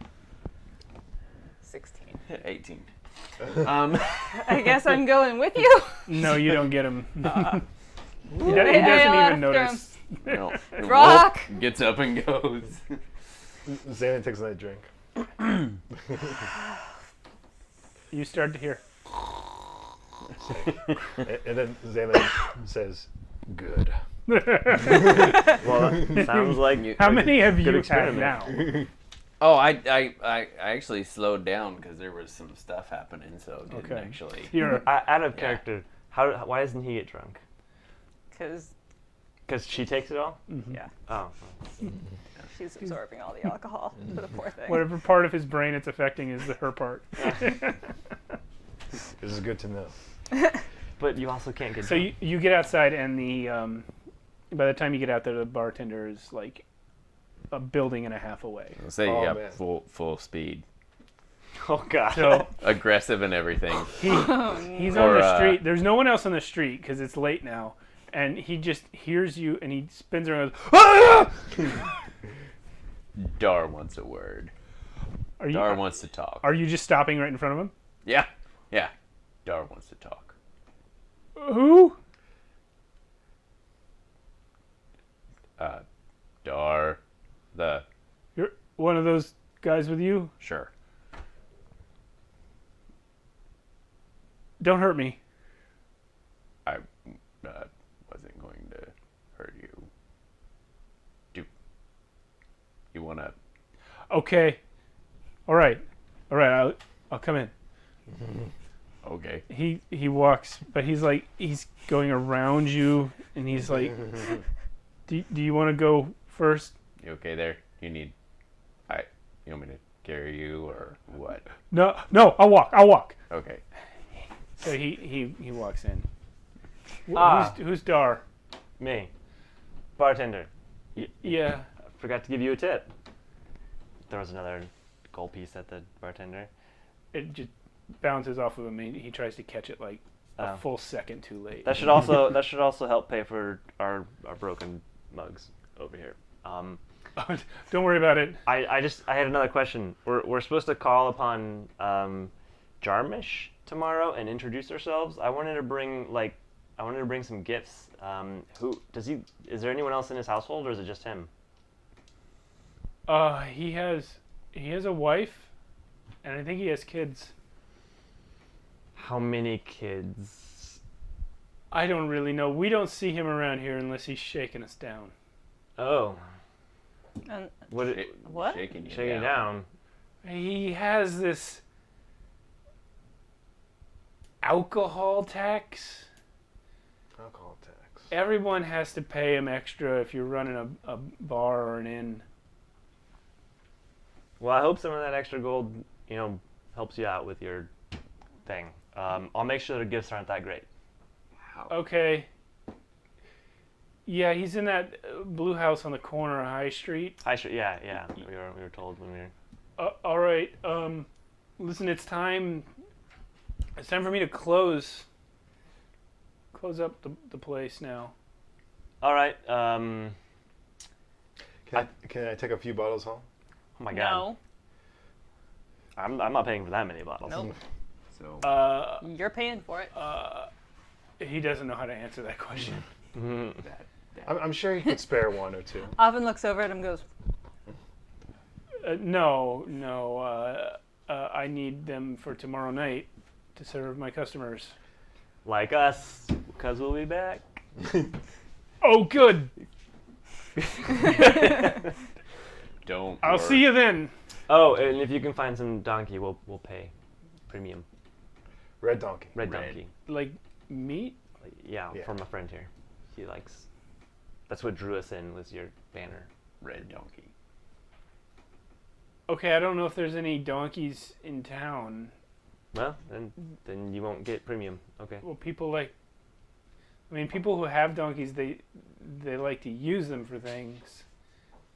Speaker 2: 16.
Speaker 7: 18.
Speaker 2: I guess I'm going with you.
Speaker 1: No, you don't get him. he
Speaker 2: Hey,
Speaker 1: doesn't
Speaker 2: after
Speaker 1: even notice.
Speaker 7: No.
Speaker 2: Rock!
Speaker 4: Gets up and goes.
Speaker 3: Xanon takes another drink.
Speaker 1: You start to hear.
Speaker 3: And then Xanon says, "Good."
Speaker 5: Well, that sounds like
Speaker 1: How many have
Speaker 5: good
Speaker 1: you had
Speaker 5: experiment.
Speaker 1: now?
Speaker 7: Oh, I actually slowed down because there was some stuff happening, so I didn't
Speaker 1: Okay.
Speaker 7: actually.
Speaker 1: You're
Speaker 5: Out of
Speaker 7: Yeah.
Speaker 5: character. Why doesn't he get drunk?
Speaker 2: Because,
Speaker 5: Because she takes it all?
Speaker 2: yeah,
Speaker 5: Oh.
Speaker 2: she's absorbing all the alcohol for the poor thing.
Speaker 1: whatever part of his brain it's affecting is her part.
Speaker 3: This is good to know.
Speaker 5: But you also can't get
Speaker 1: So
Speaker 5: drunk.
Speaker 1: you get outside, and the by the time you get out there, the bartender is like a building and a half away.
Speaker 7: Say
Speaker 3: Oh,
Speaker 7: yeah,
Speaker 3: man.
Speaker 7: full speed,
Speaker 5: Oh, God.
Speaker 1: So
Speaker 7: aggressive and everything.
Speaker 1: he's
Speaker 7: Or,
Speaker 1: on the street. There's no one else on the street because it's late now, and he just hears you, and he spins around. And goes, "Ah!"
Speaker 7: Dar wants a word.
Speaker 1: Are you
Speaker 7: Dar wants to talk.
Speaker 1: are you just stopping right in front of him?
Speaker 7: Yeah. Dar wants to talk.
Speaker 1: Who?
Speaker 7: Dar,
Speaker 1: You're one of those guys with you?
Speaker 7: sure.
Speaker 1: Don't hurt me.
Speaker 7: I wasn't going to hurt you. Do you want to?
Speaker 1: Okay. All right. I'll come in.
Speaker 7: Okay.
Speaker 1: He walks, but he's going around you, and he's like, do you want to go first?
Speaker 7: You okay there? You need? You want me to carry you or what?
Speaker 1: No, I'll walk.
Speaker 7: Okay.
Speaker 1: So he walks in.
Speaker 5: Ah.
Speaker 1: Who's Dar?
Speaker 5: Me. Bartender.
Speaker 1: Yeah.
Speaker 5: I forgot to give you a tip. There was another gold piece at the bartender.
Speaker 1: It just bounces off of him. He tries to catch it like a full second too late.
Speaker 5: That should also help pay for our broken mugs over here.
Speaker 1: Don't worry about it.
Speaker 5: I had another question. We're supposed to call upon Jarmish tomorrow and introduce ourselves. I wanted to bring some gifts. Is there anyone else in his household, or is it just him?
Speaker 1: He has a wife, and I think he has kids.
Speaker 5: How many kids?
Speaker 1: I don't really know. We don't see him around here unless he's shaking us down.
Speaker 5: Oh.
Speaker 2: What?
Speaker 4: Shaking you
Speaker 5: Shaking
Speaker 4: down.
Speaker 5: down.
Speaker 1: He has this alcohol tax.
Speaker 3: Alcohol tax.
Speaker 1: Everyone has to pay him extra if you're running a bar or an inn.
Speaker 5: Well, I hope some of that extra gold, helps you out with your thing. I'll make sure the gifts aren't that great.
Speaker 4: How?
Speaker 1: Okay. Yeah, he's in that blue house on the corner of High Street.
Speaker 5: High Street, yeah. We were told when we were.
Speaker 1: All right. Listen, it's time. It's time for me to close up the place now.
Speaker 5: All right.
Speaker 3: Can I take a few bottles home?
Speaker 5: Oh my God.
Speaker 2: No.
Speaker 5: I'm not paying for that many bottles.
Speaker 2: Nope.
Speaker 4: So
Speaker 2: You're paying for it.
Speaker 1: He doesn't know how to answer that question.
Speaker 4: that
Speaker 3: I'm sure he could spare one or two.
Speaker 2: Oven looks over at him and goes,
Speaker 1: No. I need them for tomorrow night to serve my customers.
Speaker 5: Like us, because we'll be back.
Speaker 1: Oh, good.
Speaker 4: don't.
Speaker 1: I'll see you then.
Speaker 5: Oh, and if you can find some donkey, we'll pay premium.
Speaker 3: Red donkey.
Speaker 5: Red
Speaker 4: Red.
Speaker 5: donkey.
Speaker 1: Like meat?
Speaker 5: Yeah,
Speaker 3: Yeah.
Speaker 5: from a friend here. He likes. That's what drew us in, was your banner.
Speaker 4: Red donkey.
Speaker 1: Okay, I don't know if there's any donkeys in town.
Speaker 5: Well, then you won't get premium. Okay.
Speaker 1: Well, people who have donkeys, they like to use them for things.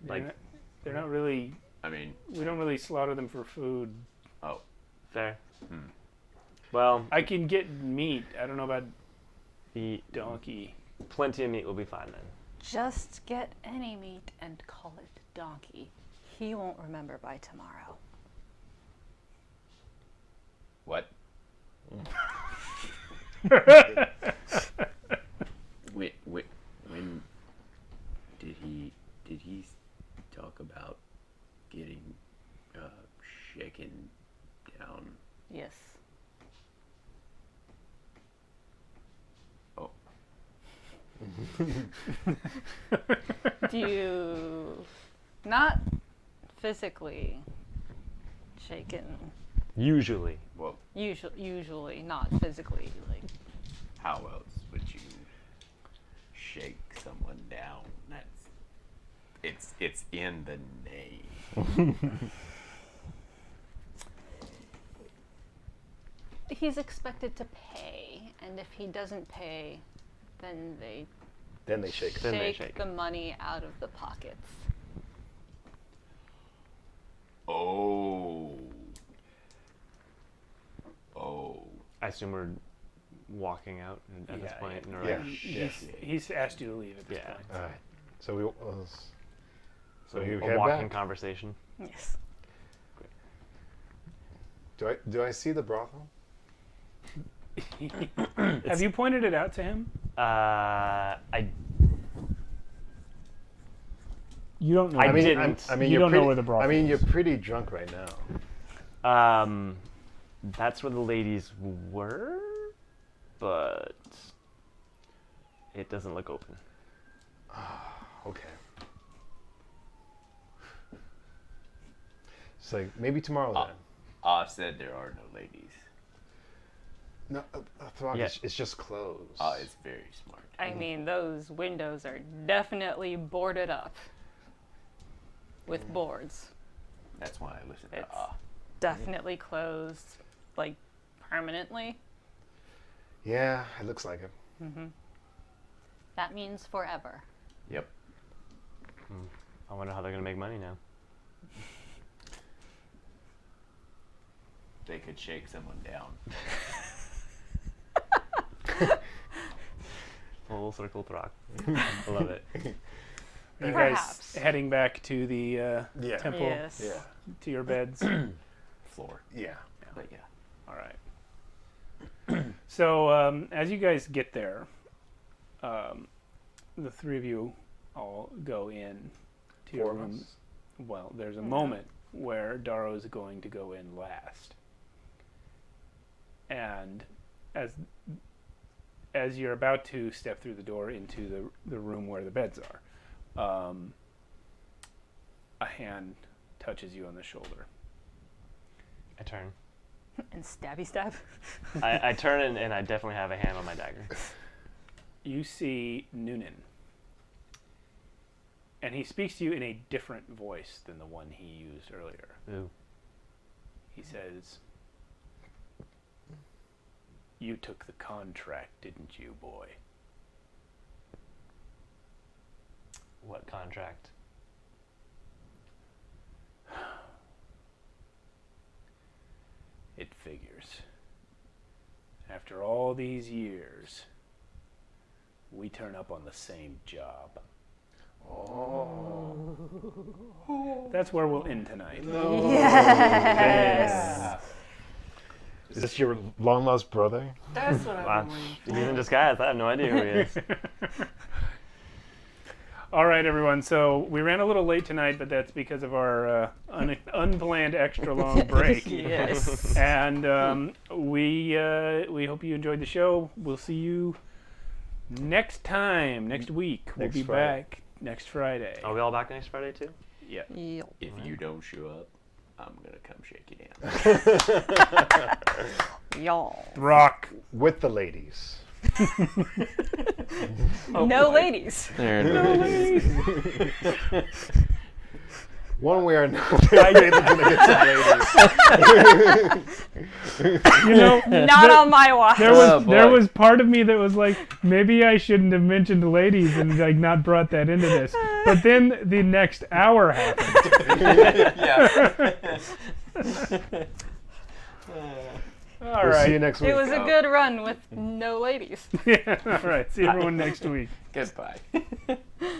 Speaker 1: They're not really.
Speaker 4: I mean,
Speaker 1: We don't really slaughter them for food.
Speaker 4: oh,
Speaker 5: Fair. Well,
Speaker 1: I can get meat. I don't know about
Speaker 5: the
Speaker 1: donkey.
Speaker 5: plenty of meat will be fine then.
Speaker 2: just get any meat and call it donkey. He won't remember by tomorrow.
Speaker 4: what? When did he talk about getting shaken down?
Speaker 2: Yes.
Speaker 4: Oh,
Speaker 2: Do you not physically shaken?
Speaker 5: Usually.
Speaker 4: well,
Speaker 2: Usually not physically. Like
Speaker 4: how else would you shake someone down? It's in the name.
Speaker 2: he's expected to pay, and if he doesn't pay, then they
Speaker 3: Then they shake.
Speaker 5: Then they
Speaker 2: shake
Speaker 5: shake.
Speaker 2: the money out of the pockets.
Speaker 4: Oh.
Speaker 5: I assume we're walking out at this point. And we're
Speaker 3: Yeah.
Speaker 5: like,
Speaker 1: He's asked you to leave at this
Speaker 5: Yeah.
Speaker 1: point.
Speaker 3: All right. So we. So you
Speaker 5: a
Speaker 3: head
Speaker 5: walking
Speaker 3: back.
Speaker 5: conversation.
Speaker 2: Yes.
Speaker 3: Do I see the brothel?
Speaker 1: Have you pointed it out to him? You don't know.
Speaker 5: I
Speaker 3: mean,
Speaker 5: didn't.
Speaker 3: I mean,
Speaker 1: You
Speaker 3: you're
Speaker 1: don't know
Speaker 3: pretty,
Speaker 1: where the brothel
Speaker 3: I mean,
Speaker 1: is.
Speaker 3: you're pretty drunk right now.
Speaker 5: That's where the ladies were, but it doesn't look open.
Speaker 3: Okay. It's like maybe tomorrow then.
Speaker 4: I said there are no ladies.
Speaker 3: No, Throck,
Speaker 5: Yeah.
Speaker 3: it's just closed.
Speaker 4: It's very smart.
Speaker 2: I mean, those windows are definitely boarded up with boards.
Speaker 4: That's why I listened
Speaker 2: It's
Speaker 4: to
Speaker 2: definitely closed, like permanently.
Speaker 3: Yeah, it looks like it.
Speaker 2: That means forever.
Speaker 4: Yep.
Speaker 5: I wonder how they're gonna make money now.
Speaker 4: They could shake someone down.
Speaker 5: Full circle Throck. I love it.
Speaker 1: Are you
Speaker 2: Perhaps.
Speaker 1: guys heading back to the
Speaker 3: Yeah.
Speaker 1: temple,
Speaker 2: Yes.
Speaker 3: Yeah.
Speaker 1: to your beds?
Speaker 7: Floor.
Speaker 3: Yeah.
Speaker 7: But yeah.
Speaker 1: All right. So as you guys get there, the three of you all go in to your
Speaker 3: Four of
Speaker 1: room.
Speaker 3: us?
Speaker 1: Well, there's a moment where Darrow is going to go in last, and as you're about to step through the door into the room where the beds are, a hand touches you on the shoulder.
Speaker 5: I turn.
Speaker 2: And stabby stab.
Speaker 5: I turn and I definitely have a hand on my dagger.
Speaker 1: You see Noonan. And he speaks to you in a different voice than the one he used earlier.
Speaker 5: Ooh.
Speaker 1: He says, "You took the contract, didn't you, boy?"
Speaker 5: What contract?
Speaker 1: It figures. After all these years, we turn up on the same job. That's where we'll end tonight.
Speaker 2: Yes.
Speaker 3: Is this your long lost brother?
Speaker 2: That's what
Speaker 5: Wow. He's in disguise. I have no idea who he is.
Speaker 1: All right, everyone. So we ran a little late tonight, but that's because of our unplanned extra long break.
Speaker 2: Yes.
Speaker 1: And we hope you enjoyed the show. We'll see you next time, next week. We'll
Speaker 3: Next
Speaker 1: be
Speaker 3: Friday.
Speaker 1: back next Friday.
Speaker 5: Are we all back next Friday too?
Speaker 1: Yeah.
Speaker 2: Yep.
Speaker 4: If you don't show up, I'm gonna come shake you down.
Speaker 2: Y'all.
Speaker 1: Rock.
Speaker 3: With the ladies.
Speaker 2: No ladies.
Speaker 3: One way or another, I'm able to get some ladies.
Speaker 1: You know,
Speaker 2: Not on my watch.
Speaker 1: there was part of me that was like, maybe I shouldn't have mentioned ladies and like not brought that into this. But then the next hour happened. All
Speaker 3: We'll
Speaker 1: right.
Speaker 3: see you next week.
Speaker 2: It was a good run with no ladies.
Speaker 1: Yeah. All right. See everyone next week.
Speaker 4: Goodbye.